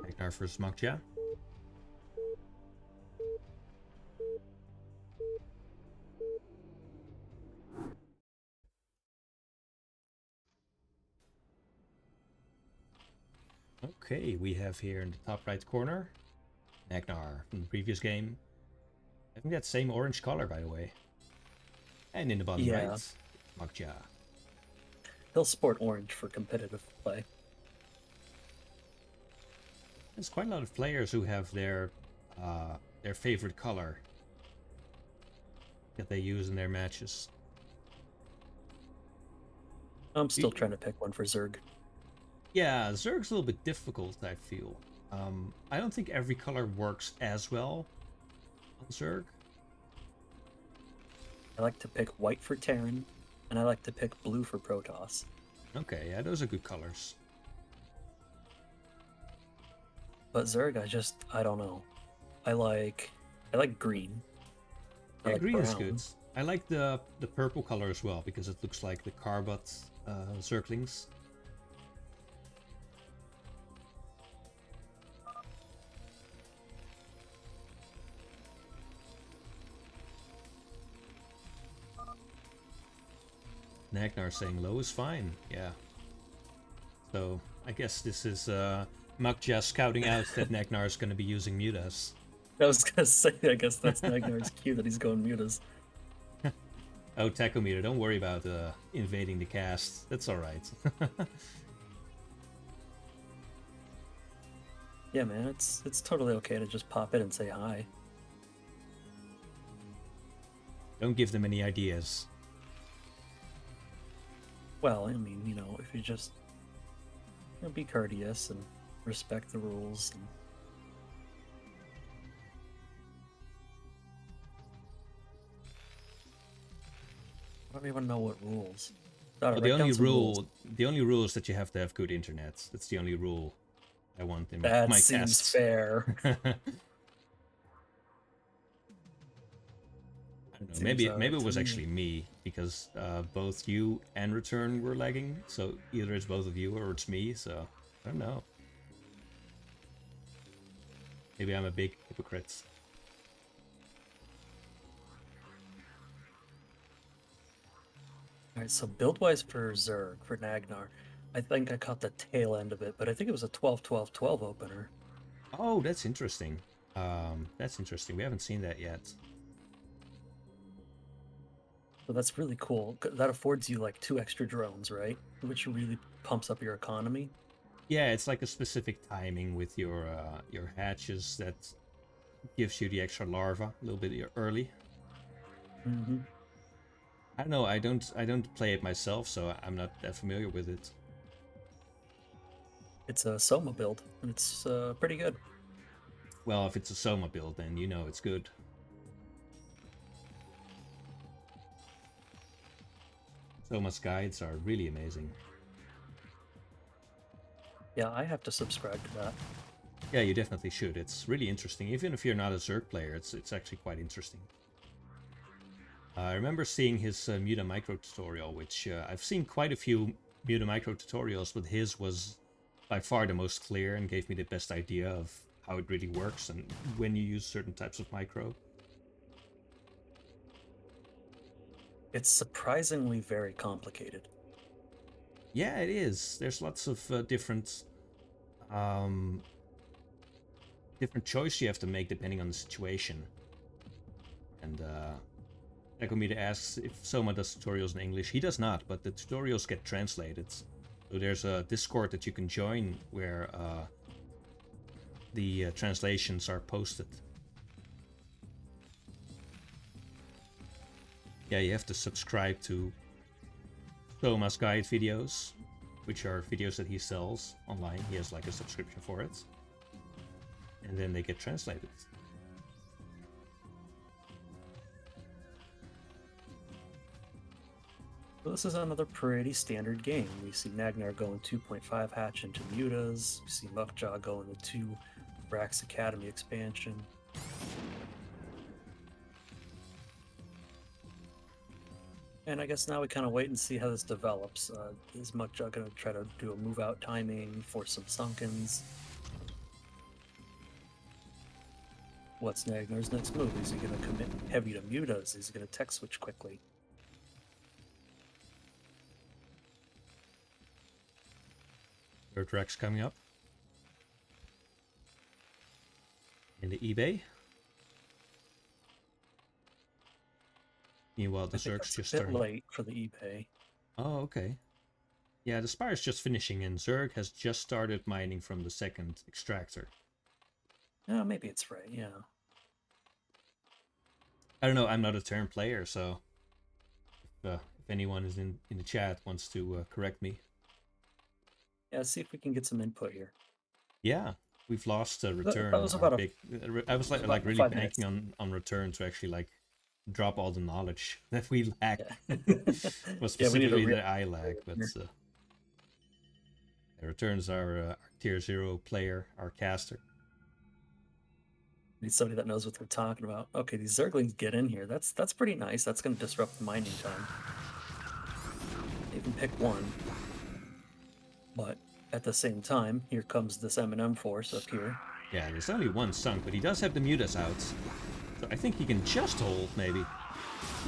Nagnar versus Mukja. Okay, we have here in the top right corner Nagnar from the previous game. I think that same orange color, by the way. And in the bottom right, Mukja. He'll sport orange for competitive play. There's quite a lot of players who have their favorite color that they use in their matches. I'm still trying to pick one for Zerg. Yeah, Zerg's a little bit difficult, I feel. I don't think every color works as well on Zerg. I like to pick white for Terran, and I like to pick blue for Protoss. Okay, yeah, those are good colors. But Zerg, I don't know. I like green. Yeah, green is good. I like the purple color as well, because it looks like the Carbot Zerglings. Nagnar saying low is fine, yeah. So, I guess this is Mukja scouting out that Nagnar is going to be using Mutas. I was going to say, I guess that's Nagnar's cue that he's going Mutas. Oh, Tachometer, don't worry about invading the cast. That's alright. Yeah, man, it's totally okay to just pop in and say hi. Don't give them any ideas. Well, I mean, you know, if you just be courteous and respect the rules. And... I don't even know what rules. Well, the only rule is that you have to have good internet. That's the only rule I want in my cast. That seems fair. Maybe it was actually me, because both you and Return were lagging, so either it's both of you or it's me, so I don't know. Maybe I'm a big hypocrite. Alright, so build-wise for Zerg, for Nagnar, I think I caught the tail end of it, but I think it was a 12-12-12 opener. Oh, that's interesting. That's interesting. We haven't seen that yet. So that's really cool. That affords you like 2 extra drones, right? Which really pumps up your economy. Yeah, it's like a specific timing with your hatches that gives you the extra larva a little bit early. Mm-hmm. I don't know. I don't play it myself, so I'm not that familiar with it. It's a Soma build, and it's pretty good. Well, if it's a Soma build, then you know it's good. Soma's guides are really amazing. Yeah, I have to subscribe to that. Yeah, you definitely should. It's really interesting. Even if you're not a Zerg player, it's actually quite interesting. I remember seeing his Muta Micro tutorial, which I've seen quite a few Muta Micro tutorials, but his was by far the most clear and gave me the best idea of how it really works and when you use certain types of micro. It's surprisingly very complicated. Yeah, it is. There's lots of different choice you have to make depending on the situation. And Ekomita asks if Soma does tutorials in English. He does not, but the tutorials get translated. So there's a Discord that you can join where the translations are posted. Yeah, you have to subscribe to Soma's guide videos, which are videos that he sells online. He has like a subscription for it. And then they get translated. So this is another pretty standard game. We see Nagnar going 2.5 hatch into Mutas. We see Muckjaw going the 2 Brax Academy expansion. And I guess now we kind of wait and see how this develops. Is Muckjaw going to try to do a move out timing for some Sunkens? What's Nagnar's next move? Is he going to commit heavy to Mutas? Is he going to tech switch quickly? Third Rex coming up. In the eBay. Meanwhile, the Zerg's just starting. A bit late for the eBay. Oh, okay. Yeah, the Spire's just finishing, and Zerg has just started mining from the second extractor. Oh, maybe it's right, yeah. I don't know, I'm not a turn player, so if anyone is in the chat wants to correct me. Yeah, see if we can get some input here. Yeah, we've lost a return. That was about I was like really banking on return to actually like drop all the knowledge that we lack. Yeah. Well, specifically that I lack, but returns our tier 0 player, our caster. Need somebody that knows what they're talking about. Okay, these Zerglings get in here. That's pretty nice. That's going to disrupt the mining time. They can pick one. But at the same time, here comes this M&M force up here. Yeah, there's only one sunk, but he does have the Mutas out. So I think he can just hold, maybe.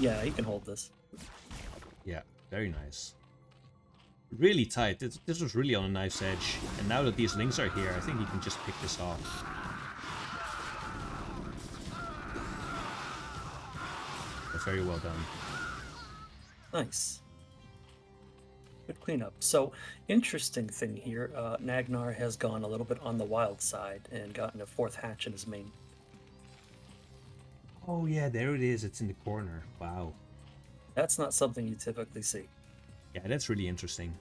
Yeah, he can hold this. Yeah, very nice. Really tight. This was really on a knife's edge. And now that these links are here, I think he can just pick this off. Very well done. Nice. Good cleanup. So, interesting thing here, Nagnar has gone a little bit on the wild side and gotten a 4th hatch in his main. Oh yeah, there it is. It's in the corner. Wow. That's not something you typically see. Yeah, that's really interesting.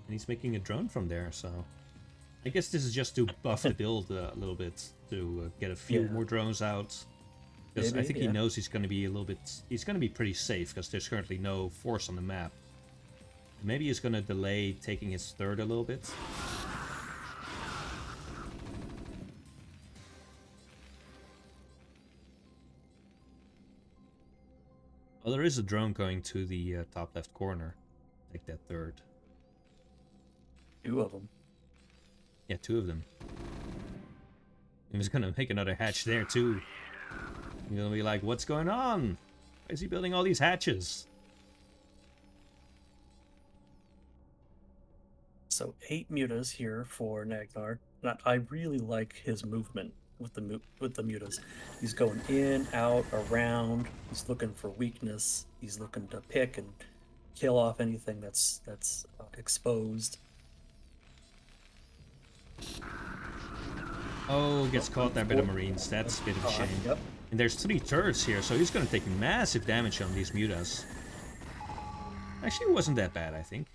And he's making a drone from there, so... I guess this is just to buff the build a little bit, to get a few more drones out. Because I think he knows he's going to be a little bit... He's going to be pretty safe, because there's currently no force on the map. Maybe he's going to delay taking his 3rd a little bit. Well, there is a drone going to the top left corner. Take that 3rd. 2 of them. Yeah, 2 of them. And he's gonna make another hatch there too. You're gonna be like, what's going on? Why is he building all these hatches? So 8 mutas here for Nagnar. I really like his movement. with the mutas. He's going in, out, around. He's looking for weakness. He's looking to pick and kill off anything that's exposed. Oh, gets caught there by the Marines. That's a bit of a shame. Yep. And there's 3 turrets here, so he's gonna take massive damage on these mutas. Actually, it wasn't that bad, I think.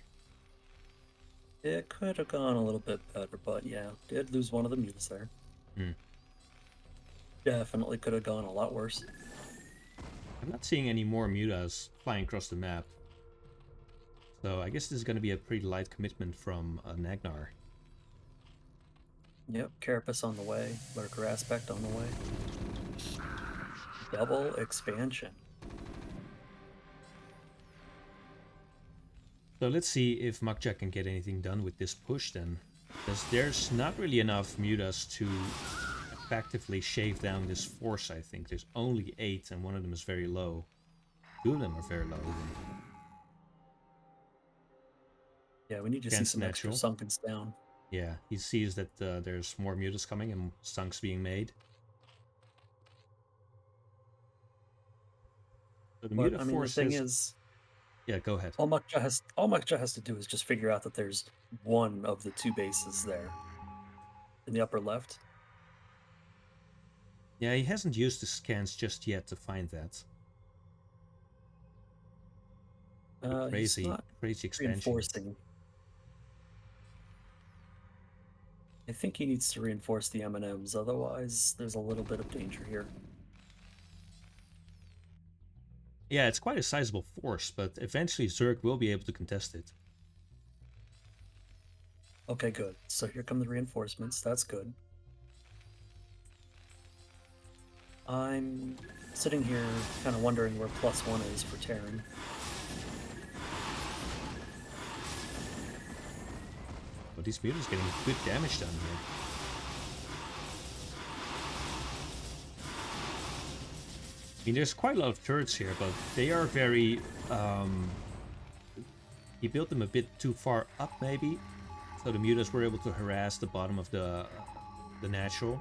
It could have gone a little bit better, but yeah, did lose one of the mutas there. Definitely could have gone a lot worse. I'm not seeing any more mutas flying across the map. So I guess this is going to be a pretty light commitment from Nagnar. Yep, Carapace on the way, Lurker Aspect on the way. Double expansion. So let's see if Makja can get anything done with this push then. Because there's not really enough mutas to effectively shave down this force, I think. There's only 8 and one of them is very low. 2 of them are very low even. Yeah, we need to see some extra Sunkens down. Yeah, he sees that there's more mutas coming and sunks being made. So the muta force the thing is... Yeah, go ahead. All Makja has to do is just figure out that there's one of the 2 bases there. In the upper left. Yeah, he hasn't used the scans just yet to find that. Crazy expansion. Reinforcing. I think he needs to reinforce the M&Ms, otherwise there's a little bit of danger here. Yeah, it's quite a sizable force, but eventually Zerg will be able to contest it. Okay, good. So here come the reinforcements. That's good. I'm sitting here kind of wondering where +1 is for Terran. But these mutas getting good damage down here. I mean, there's quite a lot of turrets here, but they are very... he built them a bit too far up, maybe. So the mutas were able to harass the bottom of the natural.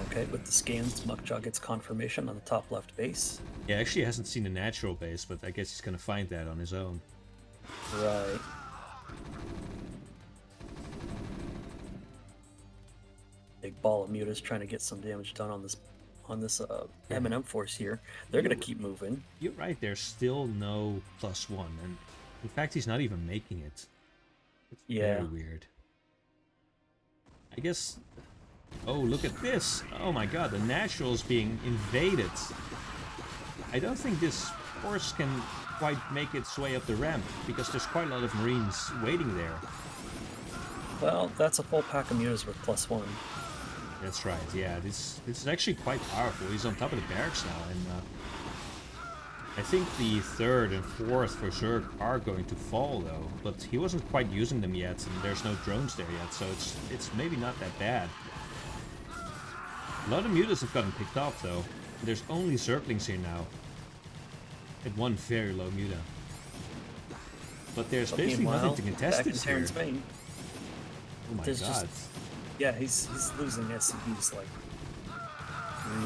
Okay, with the scans, Makja gets confirmation on the top left base. Yeah, actually hasn't seen the natural base, but I guess he's gonna find that on his own. Right. Big ball of mutas trying to get some damage done on this M&M force here. They're gonna keep moving. You're right, there's still no +1, and in fact he's not even making it. It's very weird. I guess... Oh, look at this! Oh my god, the natural's being invaded. I don't think this force can quite make its way up the ramp, because there's quite a lot of Marines waiting there. Well, that's a full pack of mutas with +1. That's right, yeah, this is actually quite powerful. He's on top of the barracks now, and I think the 3rd and 4th for Zerg are going to fall though, but he wasn't quite using them yet, and there's no drones there yet, so it's maybe not that bad. A lot of mutas have gotten picked off though. There's only Zerglings here now. And one very low muta. But there's basically nothing to contest this here. Oh my god. Yeah, he's losing SCVs like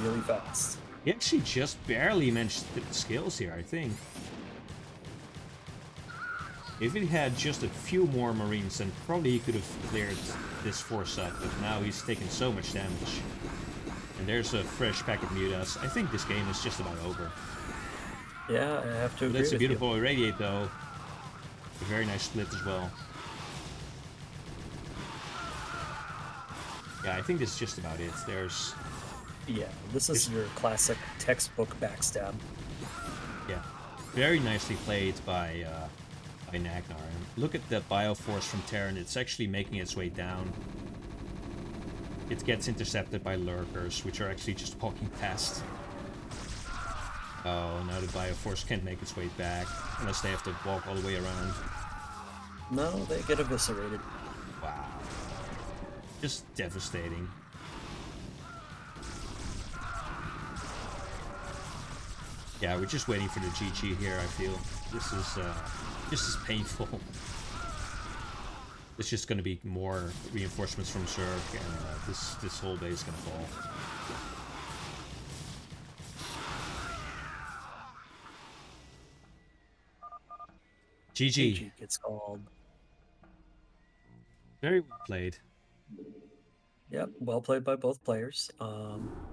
really fast. He actually just barely managed the skills here, I think. If he had just a few more Marines, then probably he could have cleared this force up, but now he's taking so much damage. And there's a fresh pack of mutas. I think this game is just about over. Yeah, I have to agree That's a with beautiful irradiate though. A very nice split as well. Yeah, I think this is just about it. There's... Yeah, this is your classic textbook backstab. Yeah, very nicely played by Nagnar. And look at the Bioforce from Terran. It's actually making its way down. It gets intercepted by lurkers, which are actually just walking past. Oh, now the Bioforce can't make its way back, unless they have to walk all the way around. No, they get eviscerated. Wow. Just devastating. Yeah, we're just waiting for the GG here, I feel. This is painful. There's just going to be more reinforcements from Zerg, and this whole base is going to fall. GG. Gets called. Very well played. Yep, well played by both players.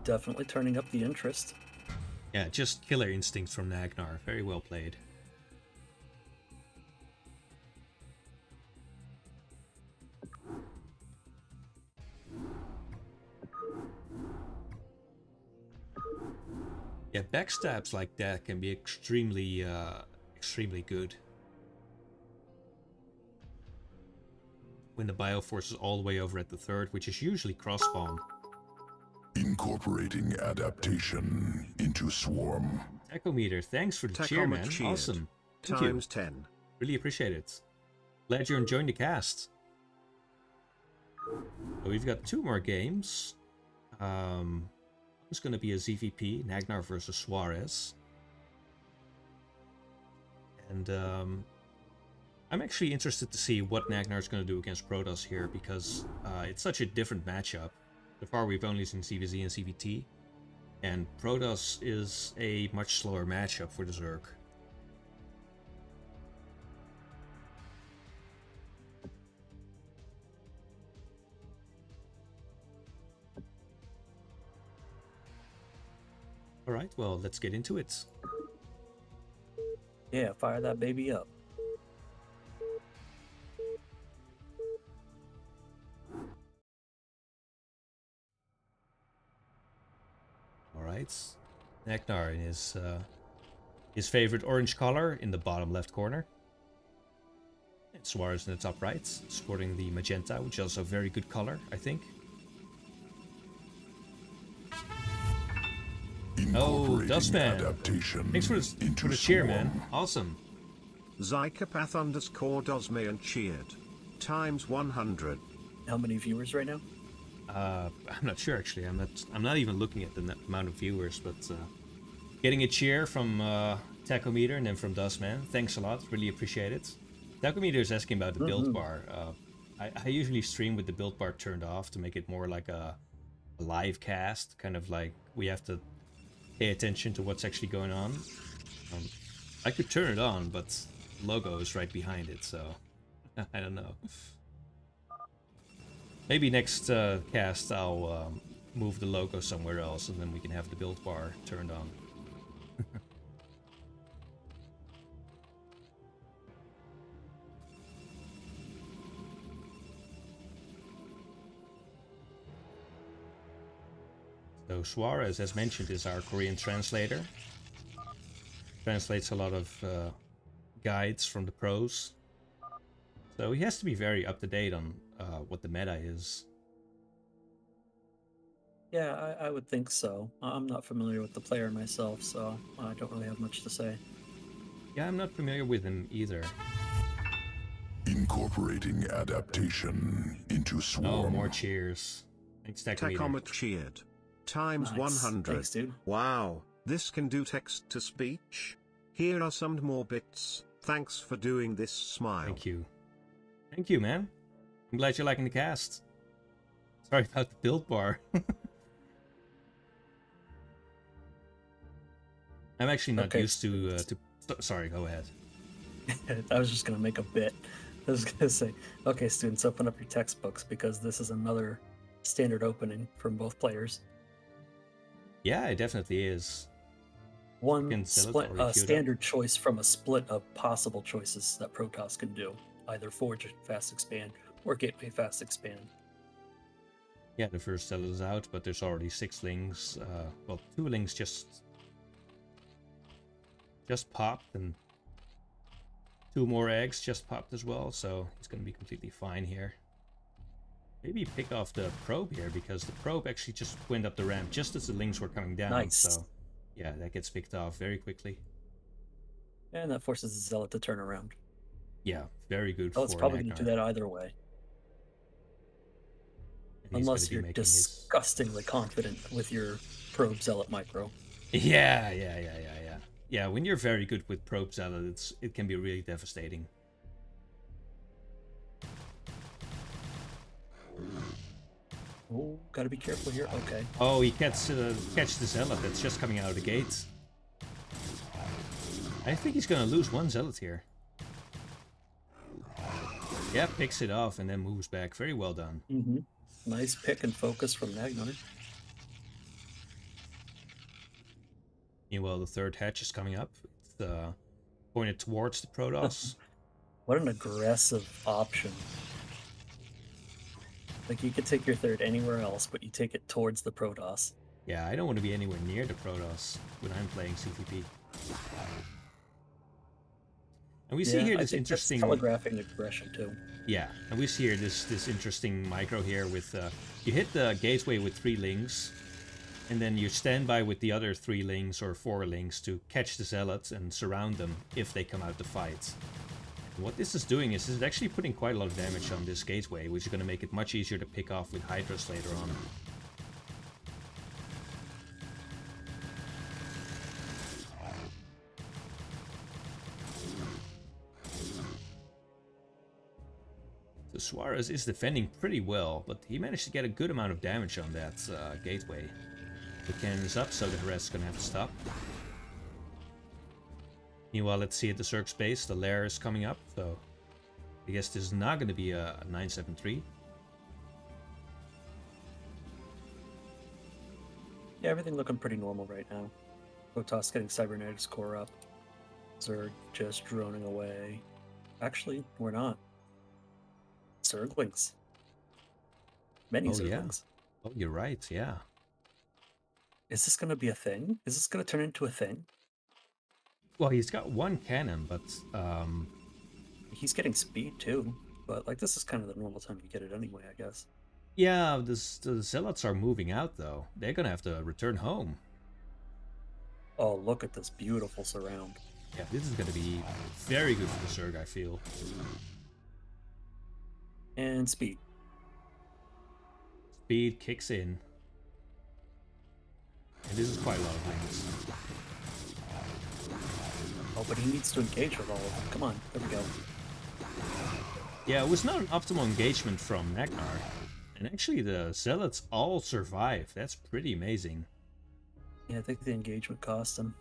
Definitely turning up the interest. Yeah, just killer instincts from Nagnar. Very well played. Yeah, backstabs like that can be extremely good. When the Bioforce is all the way over at the third, which is usually cross-spawn. Incorporating adaptation into Swarm. Tachometer, thanks for the cheer, man. Awesome. Thank Times you. 10. Really appreciate it. Glad you're enjoying the cast. So we've got 2 more games. It's going to be a ZVP, Nagnar versus Suarez. And I'm actually interested to see what Nagnar is going to do against Protoss here, because it's such a different matchup. So far we've only seen CVZ and CVT, and Protoss is a much slower matchup for the Zerg. Alright, well, let's get into it. Yeah, fire that baby up. Alright, Nagnar in his favorite orange color in the bottom left corner. And Suarez in the top right, sporting the magenta, which is also a very good color, I think. Oh, Dustman! Thanks for the cheer, man. Awesome. Zykopath_Dosme and cheered. Times 100. How many viewers right now? I'm not sure actually. I'm not even looking at the amount of viewers, but getting a cheer from Tachometer and then from Dustman. Thanks a lot. Really appreciate it. Tachometer is asking about the build bar. I usually stream with the build bar turned off to make it more like a live cast, kind of like we have to pay attention to what's actually going on. I could turn it on, but the logo is right behind it, so I don't know. Maybe next cast I'll move the logo somewhere else, and then we can have the build bar turned on. So Suarez, as mentioned, is our Korean translator. Translates a lot of guides from the pros. So he has to be very up to date on what the meta is. Yeah, I would think so. I'm not familiar with the player myself, so I don't really have much to say. Yeah, I'm not familiar with him either. Incorporating adaptation into Swarm. Oh, more cheers. Thanks, Tachometer cheered. Times Nice. 100. Thanks, dude. Wow, this can do text to speech. Here are some more bits. Thanks for doing this. Smile. Thank you. Thank you, man. I'm glad you're liking the cast. Sorry about the build bar. I'm actually not used to sorry, go ahead. I was just going to make a bit. I was going to say, okay, students, open up your textbooks because this is another standard opening from both players. Yeah, it definitely is. One standard choice from a split of possible choices that Protoss can do. Either Forge Fast Expand or Gateway Fast Expand. Yeah, the first cell is out, but there's already 6 lings. Well, 2 lings just popped, and 2 more eggs just popped as well, so he's going to be completely fine here. Maybe pick off the probe here, because the probe actually just went up the ramp just as the lings were coming down. Nice. So yeah, that gets picked off very quickly. And that forces the Zealot to turn around. Yeah, very good. Oh, it's probably going to do that either way. Unless you're disgustingly confident with your probe Zealot micro. Yeah. Yeah, when you're very good with probe Zealot, it can be really devastating. Oh, gotta be careful here. Okay. Oh, he catch the zealot that's just coming out of the gate. I think he's gonna lose one zealot here. Yeah, picks it off and then moves back. Very well done. Mm-hmm. Nice pick and focus from Nagnar. Meanwhile, the third hatch is coming up. It's pointed towards the Protoss. What an aggressive option. Like, you could take your third anywhere else, but you take it towards the Protoss. Yeah, I don't want to be anywhere near the Protoss when I'm playing CTP. And we see here this interesting... That's telegraphing aggression, too. Yeah, and we see here this interesting micro here with... you hit the gateway with 3 lings, and then you stand by with the other 3 lings or 4 lings to catch the zealots and surround them if they come out to fight. And what this is doing is it's actually putting quite a lot of damage on this gateway, which is going to make it much easier to pick off with Hydras later on. So Suarez is defending pretty well, but he managed to get a good amount of damage on that gateway. The cannon is up, so the harass is going to have to stop. Meanwhile, let's see at the Zerg space, the lair is coming up, so I guess this is not going to be a 973. Yeah, everything looking pretty normal right now. Protoss getting Cybernetics core up. Zerg just droning away. Actually, we're not. Zerglings. Many Zerglings. Yeah. Oh, you're right, yeah. Is this going to be a thing? Is this going to turn into a thing? Well, he's got 1 cannon, but... He's getting speed, too. But, like, this is kind of the normal time you get it anyway, I guess. Yeah, the Zealots are moving out, though. They're gonna have to return home. Oh, look at this beautiful surround. Yeah, this is gonna be very good for the Zerg, I feel. And speed. Speed kicks in. And this is quite a lot of rings. Oh, but he needs to engage with all of them. Come on, there we go. Yeah, it was not an optimal engagement from Nagnar. And actually the Zealots all survive. That's pretty amazing. Yeah, I think the engagement cost him.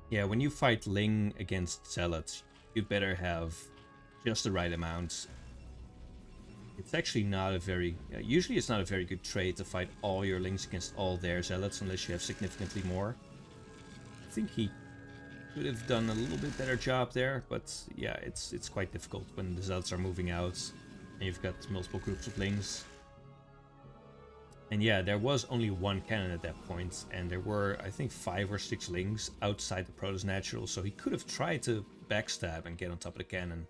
Yeah, when you fight Ling against Zealots, you better have just the right amount. It's actually not a very... usually it's not a very good trade to fight all your Lings against all their Zealots unless you have significantly more. I think he could have done a little bit better job there, but yeah, it's quite difficult when the Zealots are moving out and you've got multiple groups of Lings. And yeah, there was only 1 cannon at that point, and there were, I think, 5 or 6 Lings outside the Protoss Natural, so he could have tried to backstab and get on top of the cannon.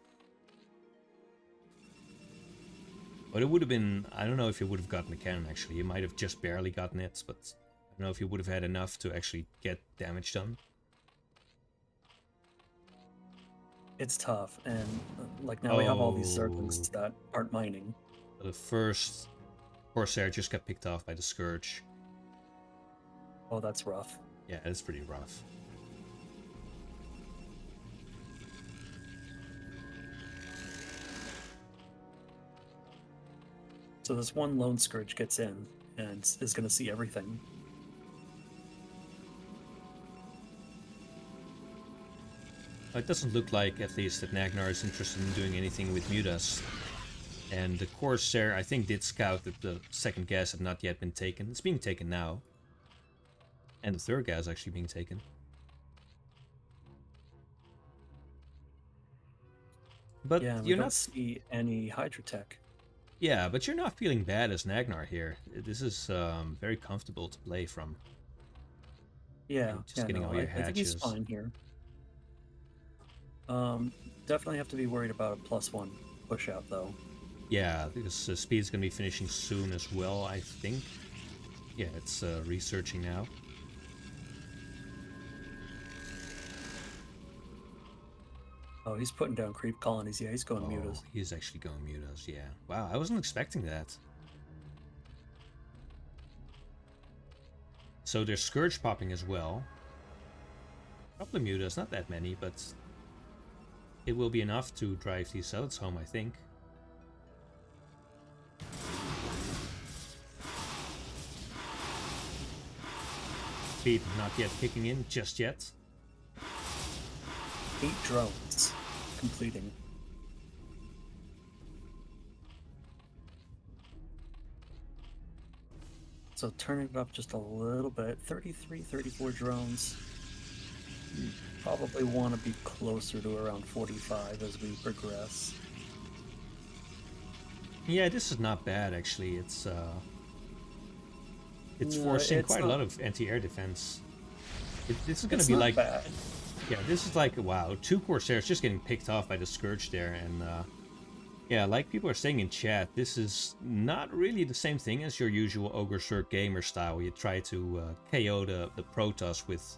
But it would have been, I don't know if he would have gotten the cannon actually, he might have just barely gotten it, but I don't know if he would have had enough to actually get damage done. It's tough, and like now we have all these Zerglings that aren't mining. The first Corsair just got picked off by the Scourge. Oh, that's rough. Yeah, it's pretty rough. So this one lone Scourge gets in and is going to see everything. It doesn't look like, at least, that Nagnar is interested in doing anything with Mutas. And the Corsair, I think, did scout that the second gas had not yet been taken. It's being taken now. And the third gas actually being taken. But yeah, you're don't not see any Hydra tech. Yeah, but you're not feeling bad as Nagnar here. This is very comfortable to play from. Yeah, just getting all your hatches. I think he's fine here. Definitely have to be worried about a +1 push out though. Yeah, because speed's gonna be finishing soon as well, I think. Yeah, it's researching now. Oh, he's putting down creep colonies. Yeah, he's going mutas. He's actually going mutas, yeah. Wow, I wasn't expecting that. So there's Scourge popping as well. Couple of mutas, not that many, but it will be enough to drive these zealots home, I think. Speed not yet kicking in just yet. 8 drones completing. So turning it up just a little bit, 33, 34 drones. Probably want to be closer to around 45 as we progress. Yeah, this is not bad actually. It's forcing quite a lot of anti-air defense. This is going to be like bad. Yeah, this is like, wow, 2 Corsairs just getting picked off by the Scourge there, and yeah, like people are saying in chat, this is not really the same thing as your usual Ogre Zerg gamer style. You try to KO the Protoss with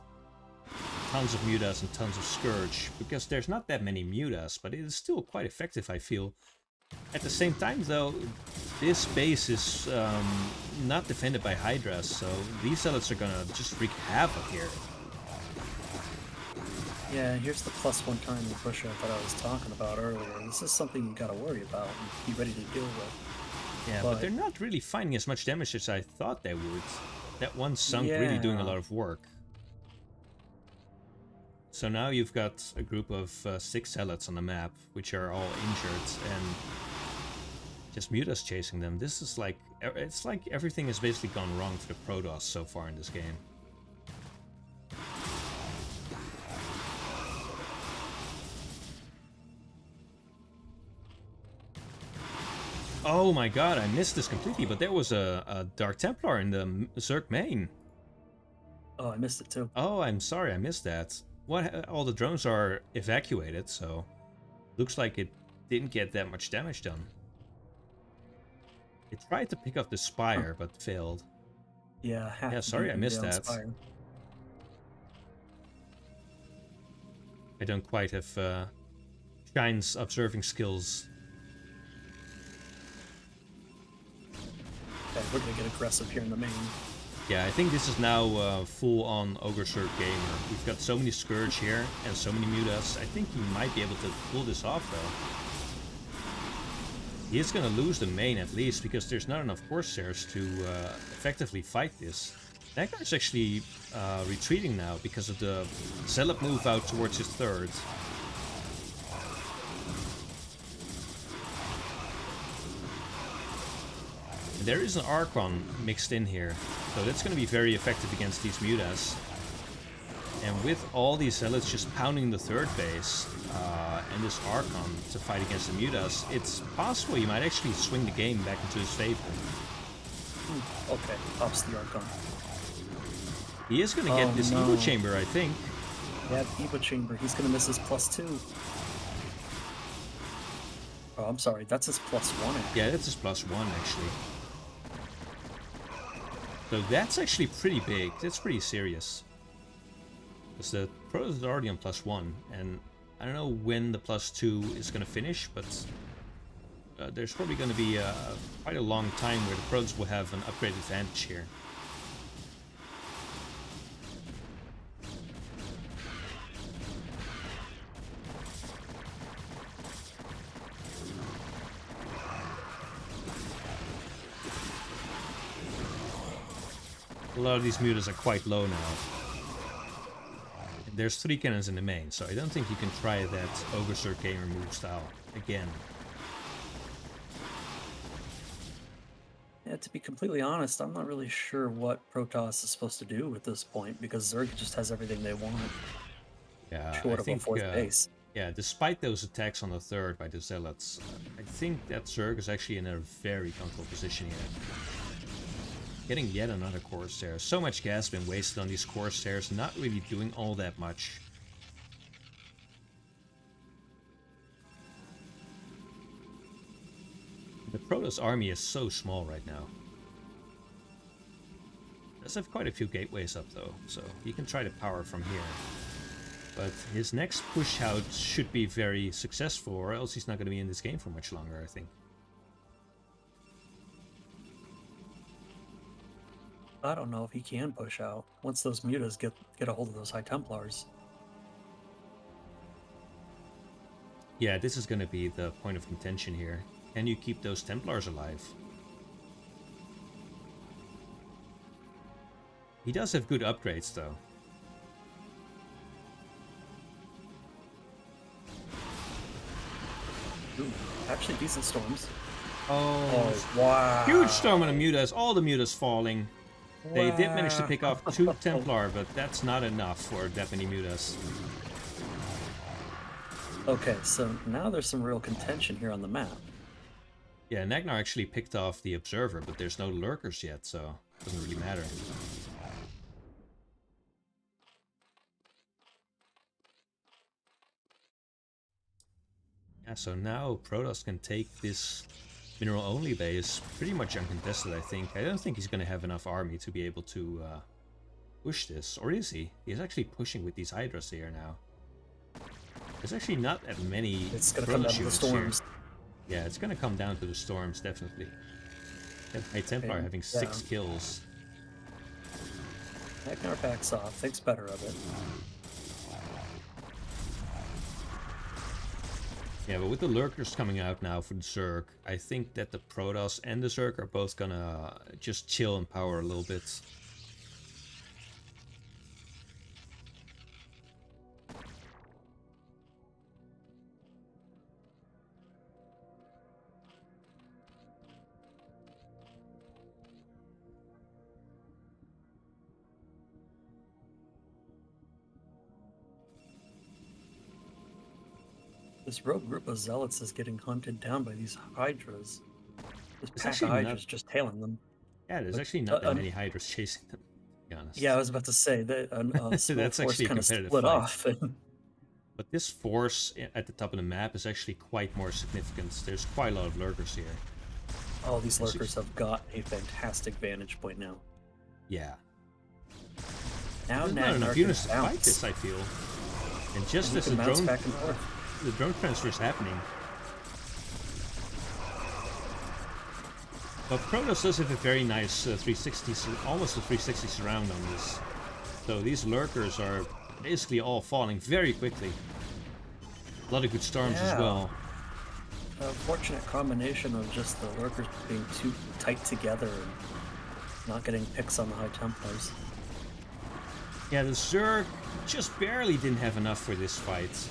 tons of mutas and tons of Scourge, because there's not that many mutas, but it is still quite effective, I feel. At the same time, though, this base is not defended by Hydras, so these zealots are gonna just wreak havoc here. Yeah, here's the +1 timing push out that I was talking about earlier. This is something you gotta worry about and be ready to deal with. Yeah, but they're not really finding as much damage as I thought they would. That one sunk really doing a lot of work. So now you've got a group of 6 zealots on the map, which are all injured, and just mutas chasing them. This is like, it's like everything has basically gone wrong for the Protoss so far in this game. Oh my god, I missed this completely, but there was a Dark Templar in the Zerg main. Oh, I missed it too. Oh, I'm sorry, I missed that. What? All the drones are evacuated, so looks like it didn't get that much damage done. It tried to pick up the Spire, but failed. Yeah, yeah, sorry, I missed that. Spire. I don't quite have Shine's observing skills. Okay, we're gonna get aggressive here in the main. Yeah, I think this is now full-on Ogre Zerg gamer. We've got so many Scourge here and so many mutas. I think he might be able to pull this off, though. He is going to lose the main at least, because there's not enough Corsairs to effectively fight this. That guy's actually retreating now because of the Zealot move out towards his third. There is an Archon mixed in here, so that's going to be very effective against these mutas. And with all these zealots just pounding the third base, and this Archon to fight against the mutas, it's possible you might actually swing the game back into his favor. Okay, pops the Archon. He is going to get this Evo Chamber, I think. Yeah, the Evo Chamber. He's going to miss his +2. Oh, I'm sorry, that's his +1. Actually. Yeah, that's his +1, actually. So that's actually pretty big. That's pretty serious. Because the Protoss is already on +1, and I don't know when the +2 is going to finish, but there's probably going to be quite a long time where the Protoss will have an upgrade advantage here. A lot of these mutas are quite low now. There's 3 cannons in the main, so I don't think you can try that Ogre Zerg gamer move style again. Yeah, to be completely honest, I'm not really sure what Protoss is supposed to do at this point, because Zerg just has everything they want. Yeah, short I of think, a 4th base. Yeah, despite those attacks on the third by the Zealots, I think that Zerg is actually in a very comfortable position here. Getting yet another Corsair. So much gas been wasted on these Corsairs, not really doing all that much. The Protoss army is so small right now. Does have quite a few gateways up though, so he can try to power from here. But his next push out should be very successful, or else he's not going to be in this game for much longer, I think. I don't know if he can push out once those mutas get a hold of those High Templars. Yeah, this is going to be the point of contention here. Can you keep those Templars alive? He does have good upgrades, though. Ooh, actually decent storms. Oh, wow. Huge storm on the mutas. All the mutas falling. Wow. They did manage to pick off 2 Templar, but that's not enough for that many mutas. Okay, so now there's some real contention here on the map. Yeah, Nagnar actually picked off the Observer, but there's no lurkers yet, so it doesn't really matter. Yeah, so now Protoss can take this mineral-only base pretty much uncontested, I think. I don't think he's going to have enough army to be able to push this. Or is he? He's actually pushing with these Hydras here now. There's actually not that many It's going to come down to the storms. Here. Yeah, it's going to come down to the storms, definitely. High Templar having 6 kills. Nagnar backs off, thinks better of it. Yeah, but with the lurkers coming out now for the Zerg, I think that the Protoss and the Zerg are both gonna just chill and power a little bit. This rogue group of zealots is getting hunted down by these hydras. This pack of hydras just tailing them. Yeah, there's actually not that many hydras chasing them, to be honest. Yeah, I was about to say that that's actually a competitive split fight. off. But this force at the top of the map is actually quite more significant. There's quite a lot of lurkers here. All these lurkers have got a fantastic vantage point now. Yeah. Now there's not enough units to fight this, I feel. And just as the drone... back and forth. The drone transfer is happening. But Protoss does have a very nice 360, almost a 360 surround on this. So these lurkers are basically all falling very quickly. A lot of good storms as well. A fortunate combination of just the lurkers being too tight together and not getting picks on the High Templars. Yeah, the Zerg just barely didn't have enough for this fight.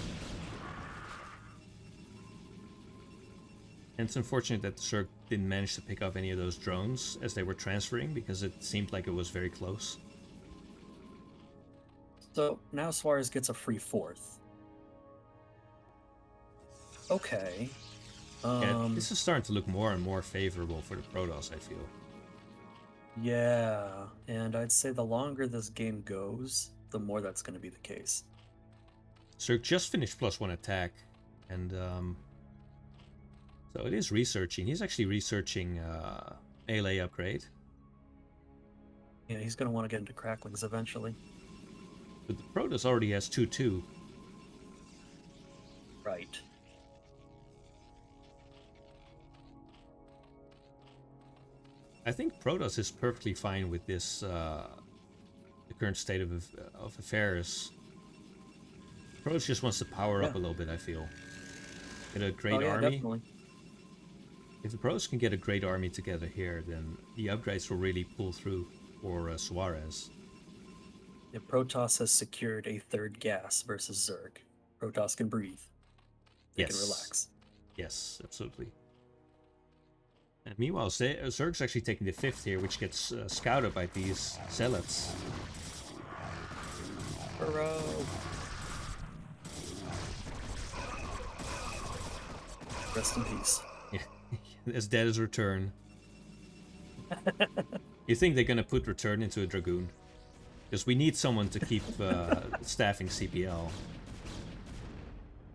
And it's unfortunate that the Zerg didn't manage to pick up any of those drones as they were transferring, because it seemed like it was very close. So now Suarez gets a free 4th. Okay. Yeah, this is starting to look more and more favorable for the Protoss, I feel. Yeah, and I'd say the longer this game goes, the more that's going to be the case. Zerg just finished +1 attack, and so it is researching. He's actually researching ALA upgrade. Yeah, he's going to want to get into cracklings eventually. But the Protoss already has 2-2. Right. I think Protoss is perfectly fine with this, the current state of affairs. Protoss just wants to power up a little bit, I feel. Get a great army. Definitely. If the Protoss can get a great army together here, then the upgrades will really pull through for Suarez. Yeah, Protoss has secured a 3rd gas versus Zerg. Protoss can breathe. They can relax. Yes, absolutely. And meanwhile, Zerg's actually taking the 5th here, which gets scouted by these zealots. Hurrah! Rest in peace. Yeah, as Dada's return. You think they're gonna put return into a Dragoon? Because we need someone to keep staffing CPL.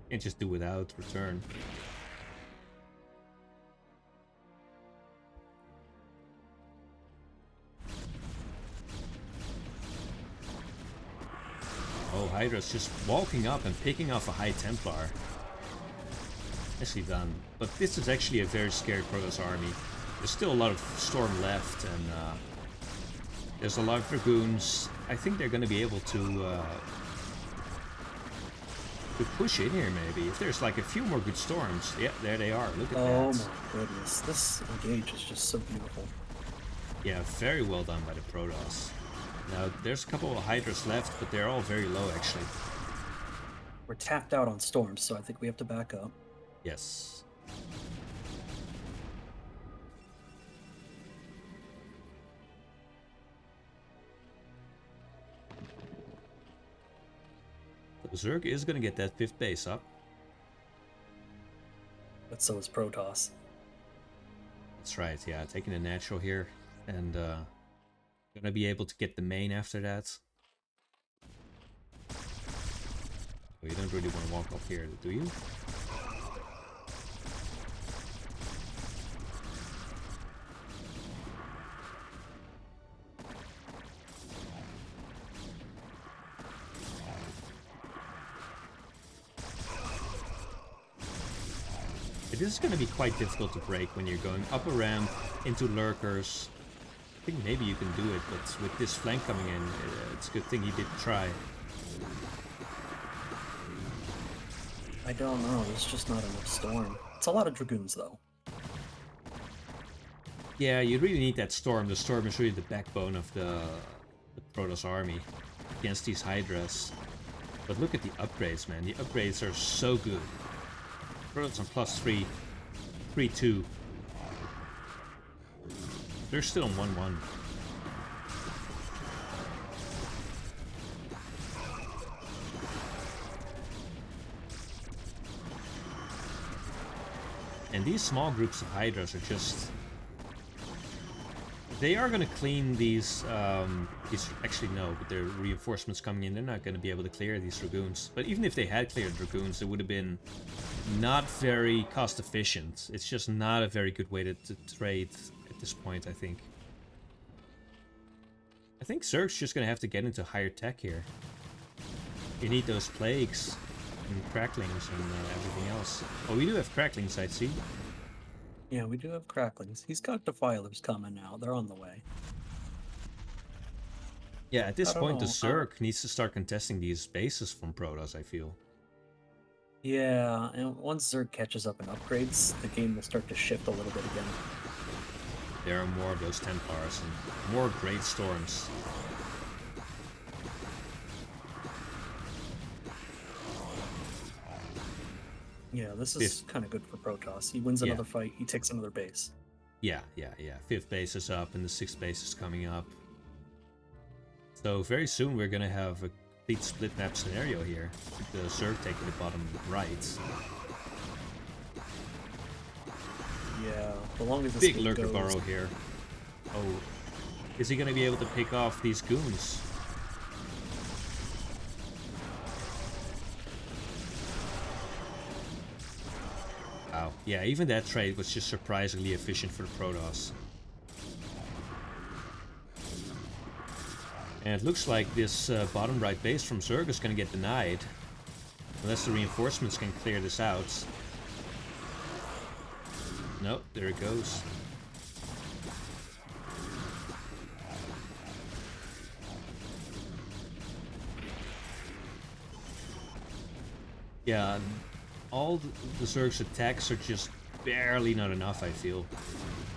Can't just do without return. Oh, Hydra's just walking up and picking off a High Templar. Nicely done. But this is actually a very scared Protoss army. There's still a lot of Storm left, and there's a lot of Dragoons. I think they're going to be able to could push in here maybe. If there's like a few more good storms. Yeah, there they are. Look at that. Oh my goodness. This engage is just so beautiful. Yeah, very well done by the Protoss. Now, there's a couple of Hydras left, but they're all very low actually. We're tapped out on storms, so I think we have to back up. Yes. Zerg is going to get that 5th base up. But so is Protoss. That's right, yeah, taking a natural here. And going to be able to get the main after that. Oh, you don't really want to walk up here, do you? This is going to be quite difficult to break when you're going up a ramp into lurkers. I think maybe you can do it, but with this flank coming in, it's a good thing he did try. I don't know, there's just not enough storm. It's a lot of Dragoons though. Yeah, you really need that storm. The storm is really the backbone of the Protoss army against these Hydras. But look at the upgrades, man. The upgrades are so good. Protoss on +3, 3-2. They're still on 1-1. And these small groups of Hydras are just... They are going to clean these actually no, but their reinforcements coming in, they're not going to be able to clear these Dragoons. But even if they had cleared Dragoons, it would have been not very cost efficient. It's just not a very good way to trade at this point, I think. I think Zerg's just going to have to get into higher tech here. You need those plagues and cracklings and everything else. Oh, we do have cracklings, I see. Yeah, we do have cracklings. He's got defilers coming now. They're on the way. Yeah, at this point, the Zerg needs to start contesting these bases from Protoss, I feel. Yeah, and once Zerg catches up and upgrades, the game will start to shift a little bit again. There are more of those Templars and more great storms. Yeah, this is kind of good for Protoss. He wins another fight, he takes another base. Yeah. 5th base is up and the 6th base is coming up. So very soon we're going to have a complete split map scenario here. With the Zerg taking the bottom right. Yeah, the longer this big game lurker goes... burrow here. Oh, is he going to be able to pick off these goons? Wow, yeah, even that trade was just surprisingly efficient for the Protoss. And it looks like this bottom right base from Zerg is going to get denied. Unless the reinforcements can clear this out. No, there it goes. Yeah, all the Zerg's attacks are just barely not enough, I feel.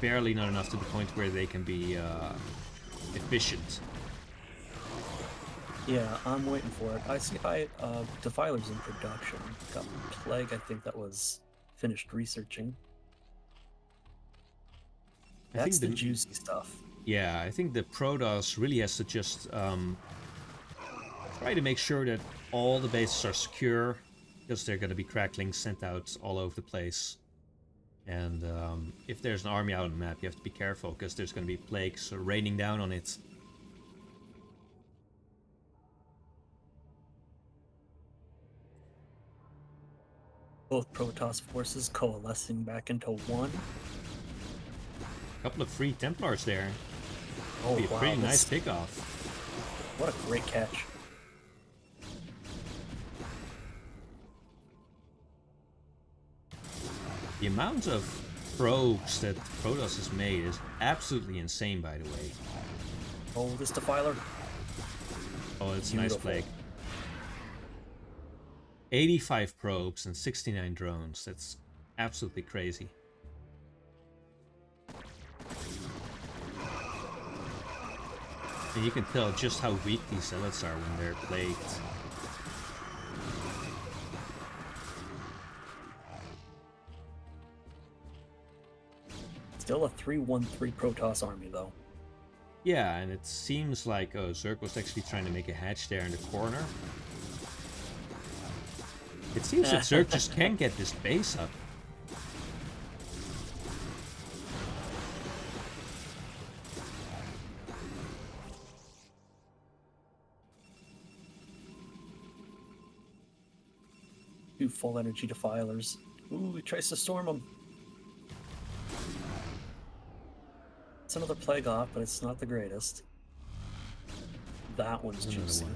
Barely not enough to the point where they can be efficient. Yeah, I'm waiting for it. I see Defiler's in production. Got Plague, I think that was finished researching. That's the juicy stuff. Yeah, I think the Protoss really has to just try to make sure that all the bases are secure, because they're going to be cracklings sent out all over the place. And if there's an army out on the map, you have to be careful, because there's going to be plagues raining down on it. Both Protoss forces coalescing back into one. A couple of free Templars there. Oh, be a wow, pretty nice pickoff. What a great catch. The amount of probes that Protoss has made is absolutely insane, by the way. Oh, this Defiler. Oh, it's a nice plague. 85 probes and 69 drones. That's absolutely crazy. And you can tell just how weak these zealots are when they're plagued. Still a 3-1-3 Protoss army, though. Yeah, and it seems like Zerg was actually trying to make a hatch there in the corner. It seems that Zerg just can't get this base up. Two full energy defilers. Ooh, he tries to storm them. It's another plague off, but it's not the greatest. That one's juicy. One.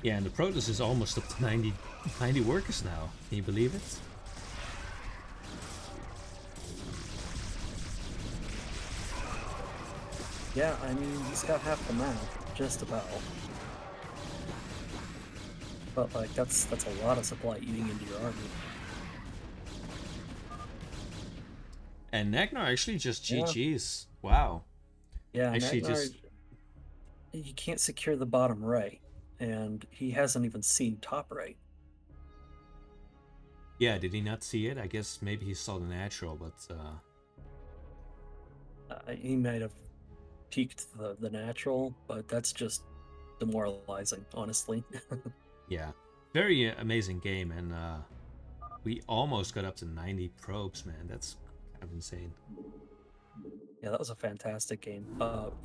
Yeah, and the Protoss is almost up to 90 workers now. Can you believe it? Yeah, I mean, he's got half the map, just about. But like, that's a lot of supply eating into your army. And Nagnar actually just GG's. Yeah. Wow. Yeah, actually Nagnar, you can't secure the bottom right, and he hasn't even seen top right. Yeah, did he not see it? I guess maybe he saw the natural, but he might have peeked the natural, but that's just demoralizing, honestly. Yeah, very amazing game, and we almost got up to 90 probes, man. That's kind of insane. Yeah, that was a fantastic game.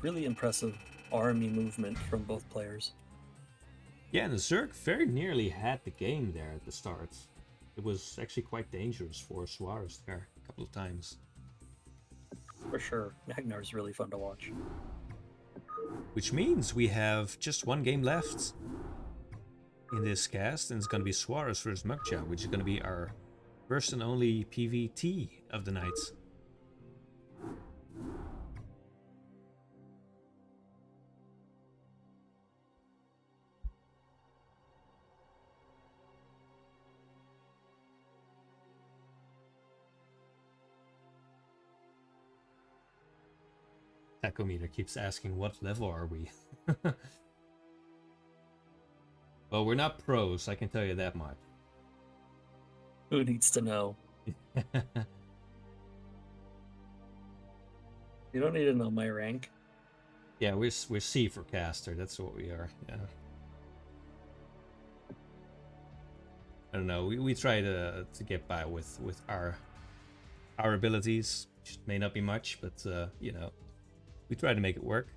Really impressive army movement from both players. Yeah, and the Zerg very nearly had the game there at the start. It was actually quite dangerous for Suarez there a couple of times. For sure. Nagnar is really fun to watch. Which means we have just one game left in this cast, and it's going to be Suarez versus Mukja, which is going to be our first and only PvT of the night. Tachometer keeps asking, what level are we? Well, we're not pros, I can tell you that much. Who needs to know? You don't need to know my rank. Yeah, we're C for caster, that's what we are. Yeah. I don't know, we try to get by with our abilities, which may not be much, but you know, we try to make it work.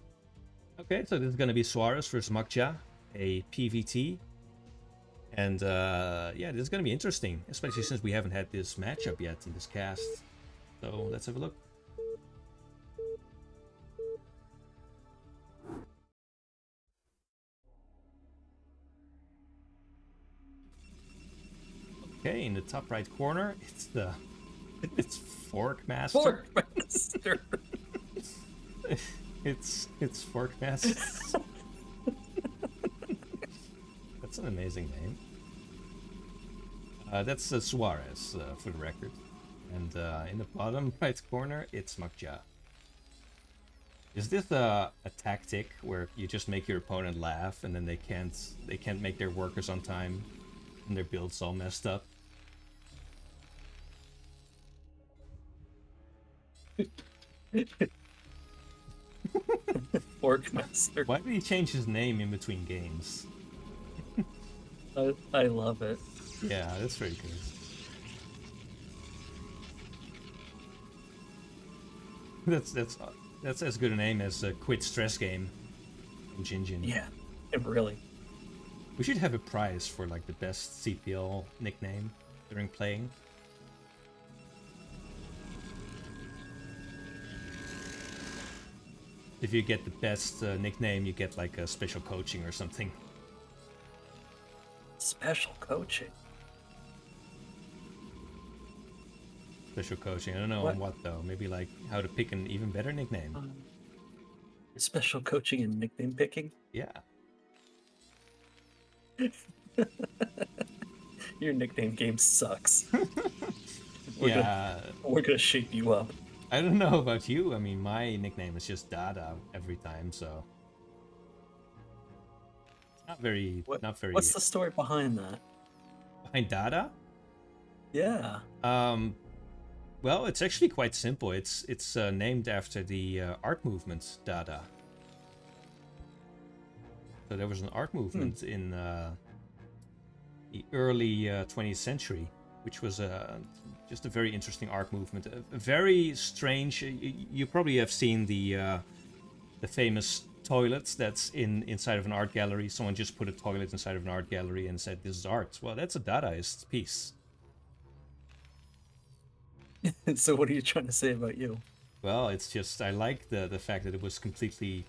Okay, so this is going to be Suarez versus Mukja, a PvT. And yeah, this is going to be interesting, especially since we haven't had this matchup yet in this cast. So let's have a look. Okay, in the top right corner, it's Fork Master. Fork Master. It's Fork Master. That's an amazing name. That's Suarez, for the record. And in the bottom right corner, it's Mukja. Is this a tactic where you just make your opponent laugh and then they can't make their workers on time and their build's all messed up? Fork Master. Why did he change his name in between games? I love it. Yeah, that's very good. That's as good a name as a Quit Stress Game in Jinjin. Yeah, really. We should have a prize for like the best CPL nickname during playing. If you get the best nickname, you get like a special coaching or something. Special coaching? Special coaching, I don't know on what though. Maybe like how to pick an even better nickname. Special coaching and nickname picking? Yeah. Your nickname game sucks. Yeah. We're gonna shape you up. I don't know about you. I mean, my nickname is just Dada every time, so not very. What's the story behind that? Behind Dada? Yeah. Well, it's actually quite simple. It's named after the art movement Dada. So there was an art movement in the early 20th century, which was just a very interesting art movement. A very strange. You probably have seen the famous toilets that's inside of an art gallery. Someone just put a toilet inside of an art gallery and said, "This is art." Well, that's a Dadaist piece. So what are you trying to say about you? Well, it's just I like the fact that it was completely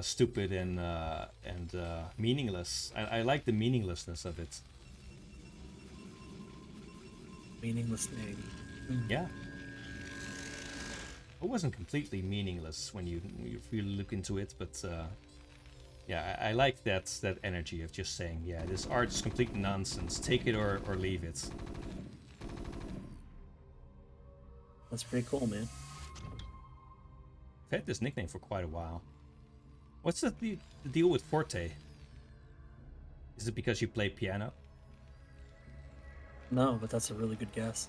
stupid and meaningless. I like the meaninglessness of it. Meaningless name. Yeah. It wasn't completely meaningless when you really look into it, but yeah, I like that energy of just saying, yeah, this art is complete nonsense. Take it or leave it. That's pretty cool, man. I've had this nickname for quite a while. What's the deal with Forte? Is it because you play piano? No, but that's a really good guess.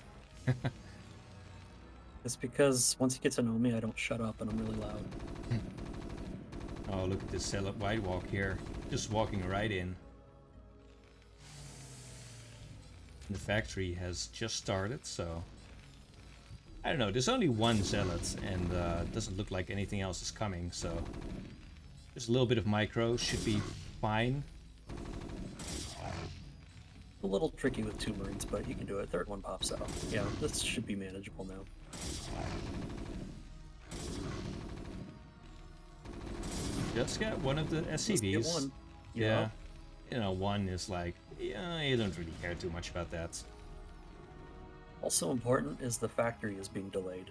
It's because once you get to know me, I don't shut up and I'm really loud. Oh, look at this setup wide walk here. Just walking right in. The factory has just started, so... I don't know, there's only one zealot, and it doesn't look like anything else is coming, so... Just a little bit of micro should be fine. A little tricky with 2 Marines, but you can do it. Third one pops out. Yeah, this should be manageable now. Just get one of the SCVs. Get one. Yeah. You know, one is like, yeah, you don't really care too much about that. Also important is the factory is being delayed.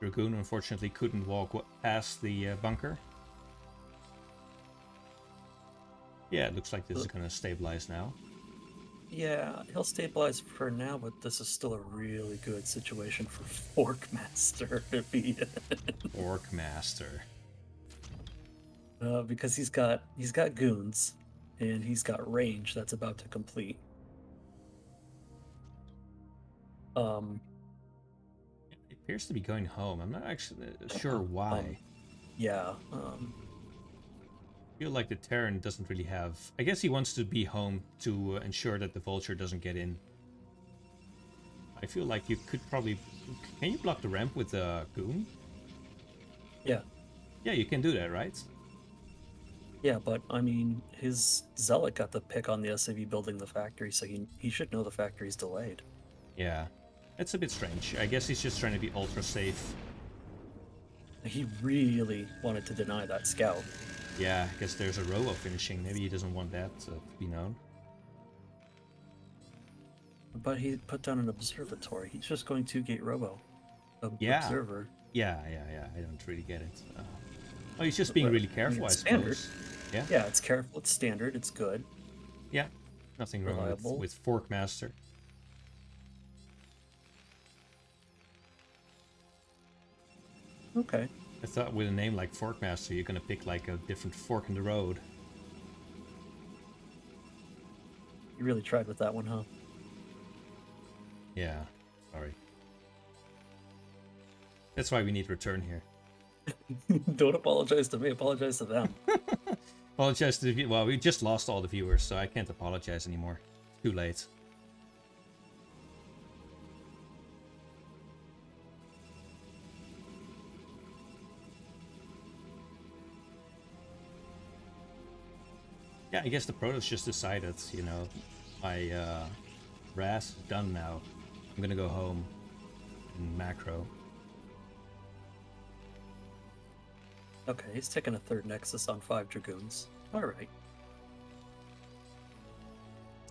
Dragoon unfortunately couldn't walk past the bunker. Yeah, it looks like this is going to stabilize now. Yeah, he'll stabilize for now, but this is still a really good situation for Forkmaster to be in. Forkmaster. Because he's got goons, and he's got range that's about to complete. It appears to be going home. I'm not actually sure why. Yeah. I feel like the Terran doesn't really have... I guess he wants to be home to ensure that the Vulture doesn't get in. I feel like you could probably... Can you block the ramp with a goon? Yeah. Yeah, you can do that, right? Yeah, but I mean, his zealot got the pick on the SAV building the factory, so he should know the factory's delayed. Yeah, it's a bit strange. I guess he's just trying to be ultra safe. He really wanted to deny that scout. Yeah, I guess there's a robo finishing. Maybe he doesn't want that to be known. But he put down an observatory. He's just going to gate robo. Observer. Yeah. I don't really get it. Oh, he's just being really careful, I suppose. Yeah. Yeah, it's careful. It's standard. It's good. Yeah. Nothing wrong with Forkmaster. Okay. I thought with a name like Forkmaster, you're gonna pick like a different fork in the road. You really tried with that one, huh? Yeah. Sorry. That's why we need return here. Don't apologize to me. Apologize to them. Apologize to the well, we just lost all the viewers, so I can't apologize anymore. Too late. Yeah, I guess the Protoss just decided, you know, my RAS is done now. I'm gonna go home in macro. Okay, he's taking a third Nexus on 5 Dragoons. Alright.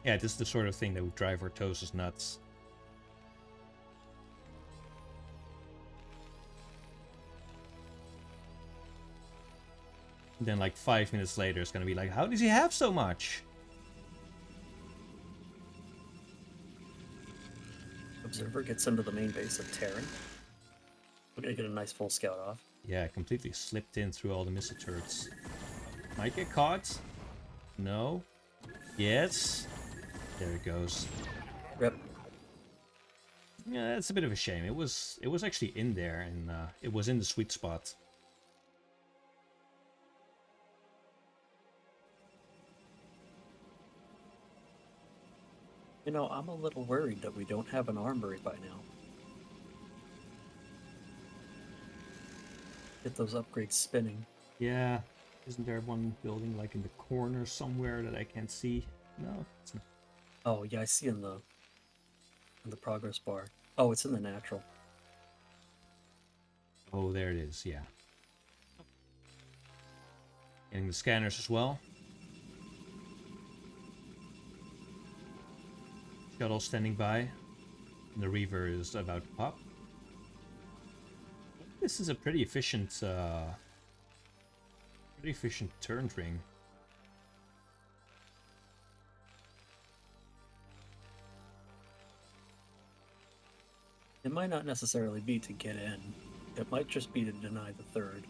Yeah, this is the sort of thing that would drive Ortosis nuts. Then like 5 minutes later, it's gonna be like, how does he have so much? Observer gets into the main base of Terran. We're gonna get a nice full scout off. Yeah, completely slipped in through all the missile turrets. Might get caught. No. Yes. There it goes. Rip. Yeah, that's a bit of a shame. It was actually in there, and it was in the sweet spot. You know, I'm a little worried that we don't have an armory by now. Get those upgrades spinning. Yeah. Isn't there one building like in the corner somewhere that I can't see? No. It's not. Oh yeah, I see in the progress bar. Oh, it's in the natural. Oh, there it is. Yeah. Getting the scanners as well. Shuttle standing by. And the Reaver is about to pop. This is a pretty efficient turn ring. It might not necessarily be to get in. It might just be to deny the third.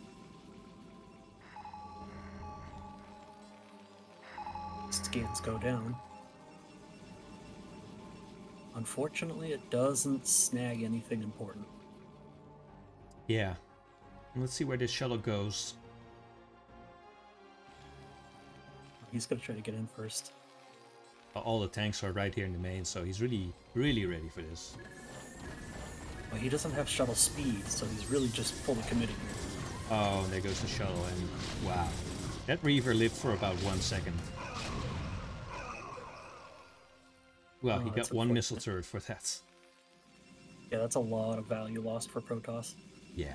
Scans go down. Unfortunately, it doesn't snag anything important. Yeah. Let's see where this shuttle goes. He's gonna try to get in first. All the tanks are right here in the main, so he's really, really ready for this. Well, he doesn't have shuttle speed, so he's really just fully committed here. Oh, and there goes the shuttle, and wow. That Reaver lived for about 1 second. Well, he got one missile turret for that. Yeah, that's a lot of value lost for Protoss. Yeah.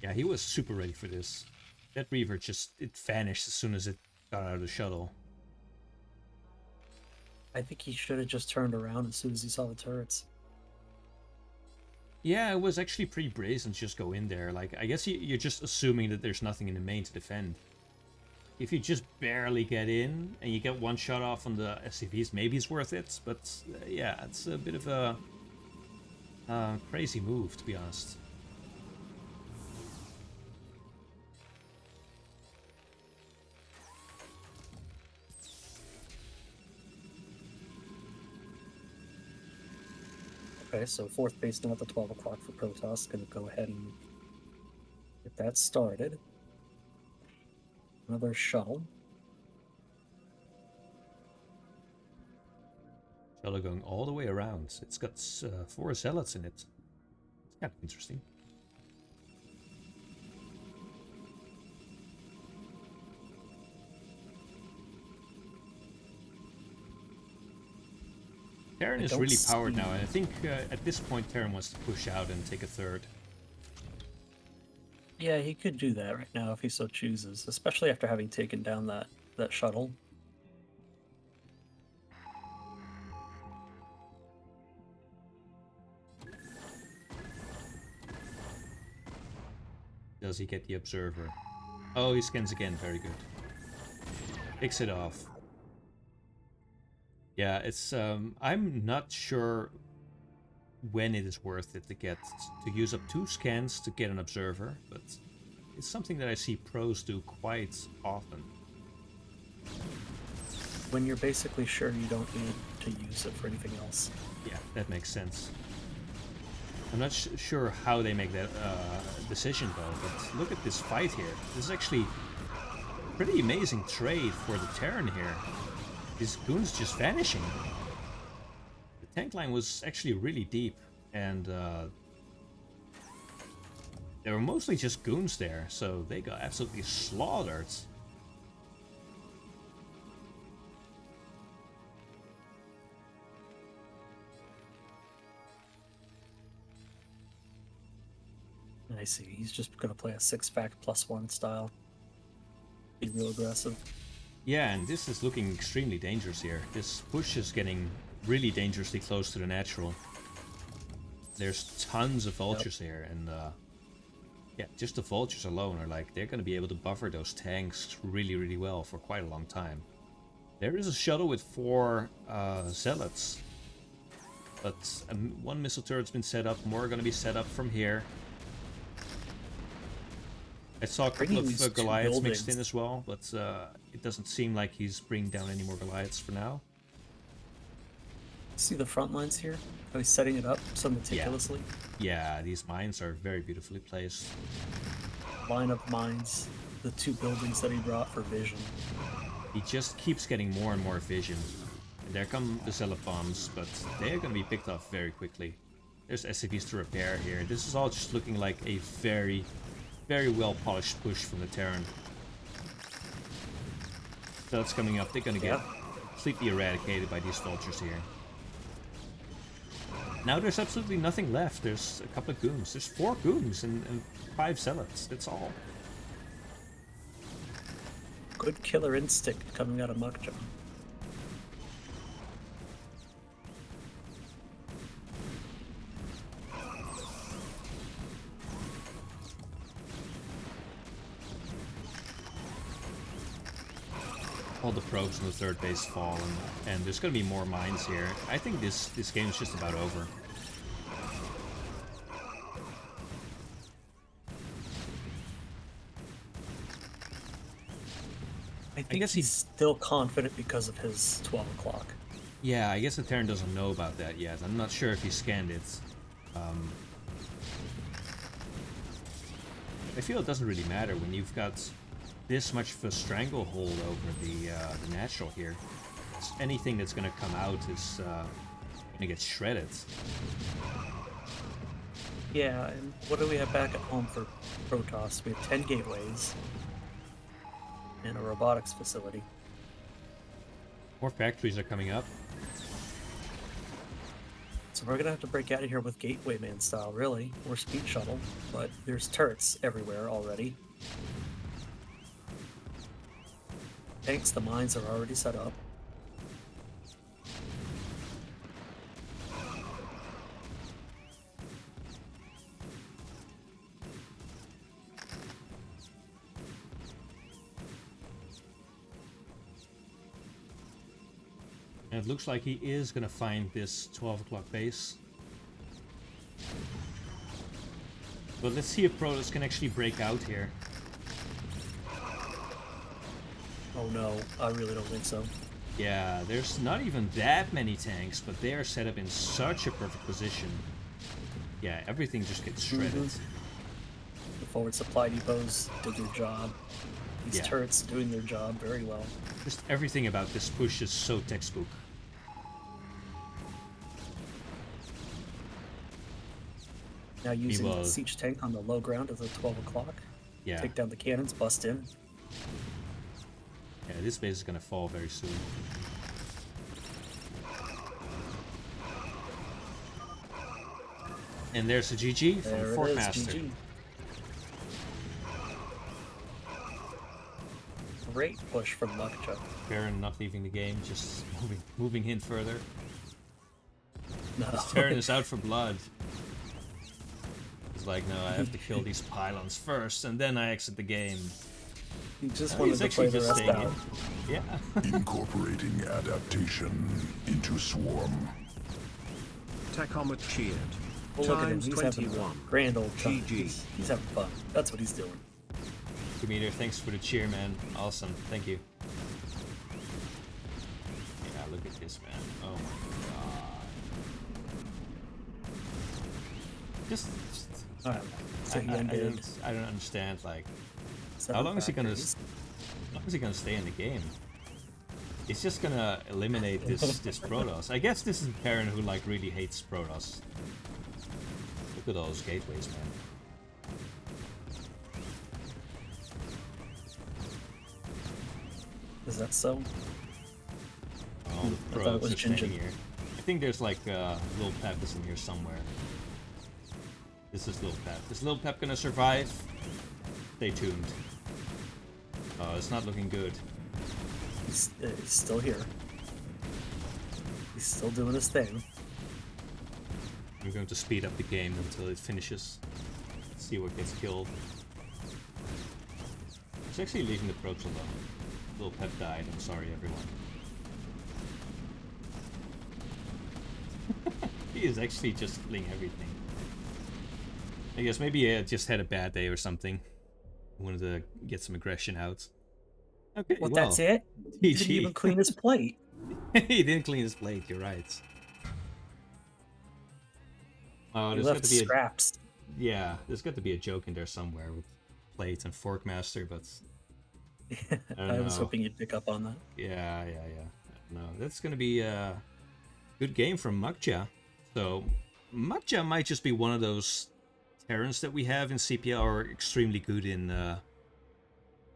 Yeah, he was super ready for this. That Reaver just, it vanished as soon as it got out of the shuttle. I think he should have just turned around as soon as he saw the turrets. Yeah, it was actually pretty brazen to just go in there. Like, I guess you're just assuming that there's nothing in the main to defend. If you just barely get in and you get one shot off on the SCVs, maybe it's worth it. But yeah, it's a bit of a crazy move, to be honest. Okay, so fourth base now at the 12 o'clock for Protoss. Gonna go ahead and get that started. Another shuttle. Shuttle going all the way around. It's got 4 zealots in it. It's kind of interesting. Terran is really powered now, and I think at this point Terran wants to push out and take a third. Yeah, he could do that right now if he so chooses, especially after having taken down that shuttle. Does he get the observer? Oh, he scans again. Very good. Picks it off. Yeah, it's I'm not sure when it is worth it to use up 2 scans to get an observer, but it's something that I see pros do quite often. When you're basically sure you don't need to use it for anything else. Yeah, that makes sense. I'm not sure how they make that decision though, but look at this fight here. This is actually a pretty amazing trade for the Terran here. These goons just vanishing. The tank line was actually really deep, and there were mostly just goons there, so they got absolutely slaughtered. I see. He's just going to play a 6-fact +1 style. Be real aggressive. Yeah, and this is looking extremely dangerous here. This push is getting really dangerously close to the natural. There's tons of vultures here, and Yeah, just the vultures alone are like, they're going to be able to buffer those tanks really, really well for quite a long time. There is a shuttle with 4 zealots. But one missile turret's been set up, more are going to be set up from here. I saw a couple of Goliaths mixed in as well, but it doesn't seem like he's bringing down any more Goliaths for now. See the front lines here? How he's setting it up so meticulously? Yeah, these mines are very beautifully placed. Line of mines, the 2 buildings that he brought for vision. He just keeps getting more and more vision. And there come the zealot bombs, but they are going to be picked off very quickly. There's SCVs to repair here. This is all just looking like a very, very well polished push from the Terran. Zealots coming up, they're going to get completely eradicated by these vultures here. Now there's absolutely nothing left. There's a couple of goons. There's 4 goons and 5 zealots. That's all. Good killer instinct coming out of Mukja. All the probes in the 3rd base fall, and there's going to be more mines here. I think this game's just about over. I guess he's still confident because of his 12 o'clock. Yeah, I guess the Terran doesn't know about that yet. I'm not sure if he scanned it. I feel it doesn't really matter when you've got this much of a stranglehold over the natural here. Anything that's going to come out is going to get shredded. Yeah, and what do we have back at home for Protoss? We have 10 gateways and a robotics facility. More factories are coming up. So we're gonna have to break out of here with Gateway Man style, really, or Speed Shuttle, but there's turrets everywhere already. Thanks, the mines are already set up. And it looks like he is going to find this 12 o'clock base. But let's see if Protoss can actually break out here. Oh no, I really don't think so. Yeah, there's not even that many tanks, but they are set up in such a perfect position. Yeah, everything just gets shredded. The forward supply depots did their job. These turrets doing their job very well. Just everything about this push is so textbook. Now using the siege tank on the low ground at the 12 o'clock. Yeah. Take down the cannons, bust in. Yeah, this base is gonna fall very soon. And there's a GG from Fort Master. GG. Great push from Mukja. Baron not leaving the game, just moving in further. No. This Terran is out for blood. He's like, no, I have to kill these pylons first, and then I exit the game. He just wanted to play the rest out. Yeah. Incorporating adaptation into swarm. Tachomet cheered. Well, look at him. Times He's 21. having a grand old time. GG. He's having fun. That's what he's doing. Demeter, thanks for the cheer, man. Awesome. Thank you. Yeah, look at this, man. Oh my god. Just Alright. So he ended. I don't understand, like, how long is he gonna stay in the game? He's just gonna eliminate this Protoss. I guess this is a Baron who like really hates Protoss. Look at all those gateways, man. Is that so? Oh, the probes are standing here. I think there's like Lil Pep is in here somewhere. This is Lil Pep. Is Lil Pep gonna survive? Stay tuned. Oh, it's not looking good. He's still here. He's still doing his thing. I'm going to speed up the game until it finishes. see what gets killed. It's actually leaving the probes alone. Little pet died. I'm sorry, everyone. He is actually just killing everything. I guess maybe he just had a bad day or something. Wanted to get some aggression out. Okay, well, well, that's it. He didn't GG. even clean his plate. He didn't clean his plate. You're right. Oh, He there's got left to be scraps. yeah, there's got to be a joke in there somewhere with plate and fork master, but I was hoping you'd pick up on that. yeah. No, that's gonna be a good game from Makja. So Makja might just be one of those Terrans that we have in CPL are extremely good in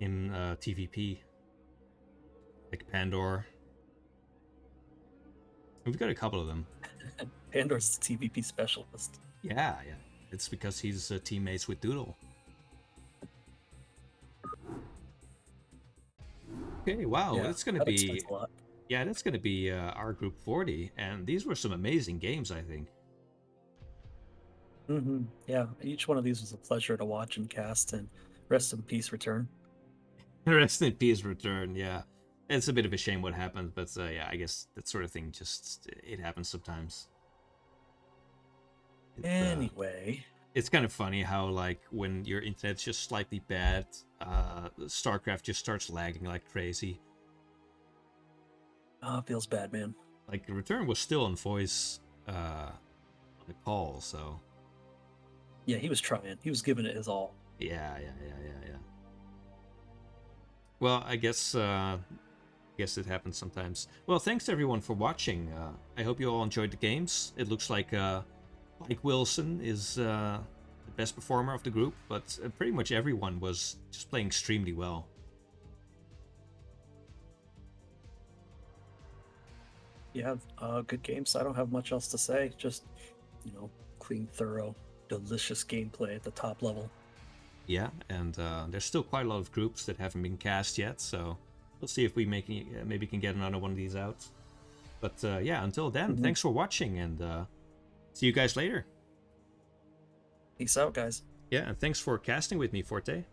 TVP, like Pandor. We've got a couple of them. Pandor's the TVP specialist. Yeah. It's because he's teammates with Doodle. Okay, wow, Yeah, that's gonna that be explains a lot. yeah, that's gonna be our group 40, and these were some amazing games, I think. Yeah, each one of these was a pleasure to watch and cast, and rest in peace, Return. Rest in peace, Return. Yeah, it's a bit of a shame what happened, but yeah, I guess that sort of thing just it happens sometimes. Anyway, it's kind of funny how like when your internet's just slightly bad, StarCraft just starts lagging like crazy. oh, it feels bad, man. Like Return was still on voice on the call, so Yeah, he was trying. He was giving it his all. yeah. Well, I guess it happens sometimes. Well, thanks everyone for watching. I hope you all enjoyed the games. It looks like Mike Wilson is the best performer of the group, but pretty much everyone was just playing extremely well. Yeah, good games. I don't have much else to say. Just, clean, thorough, delicious gameplay at the top level. Yeah, and there's still quite a lot of groups that haven't been cast yet, so we'll see if we maybe can get another one of these out. But yeah, until then, thanks for watching, and see you guys later. Peace out, guys. Yeah, and thanks for casting with me, Forte.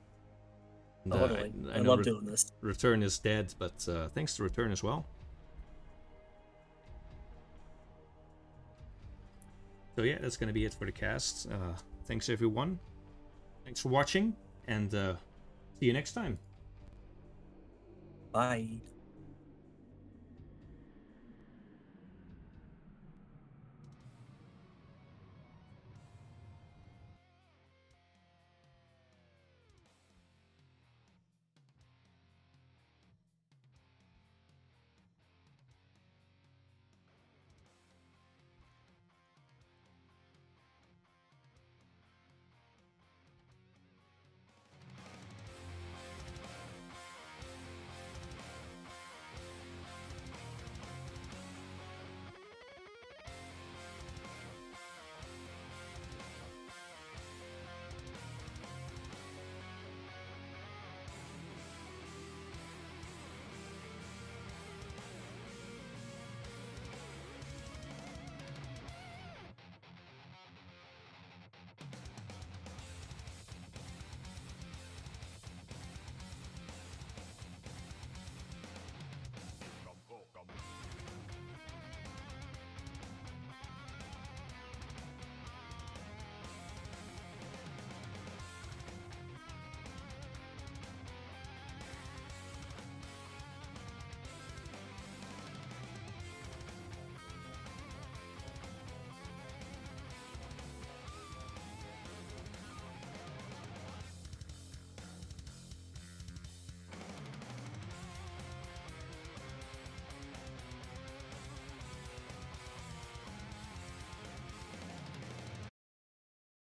And, Totally. I know love doing this. Return is dead, but thanks to Return as well. So yeah, that's going to be it for the cast. Thanks everyone. Thanks for watching, and see you next time. Bye.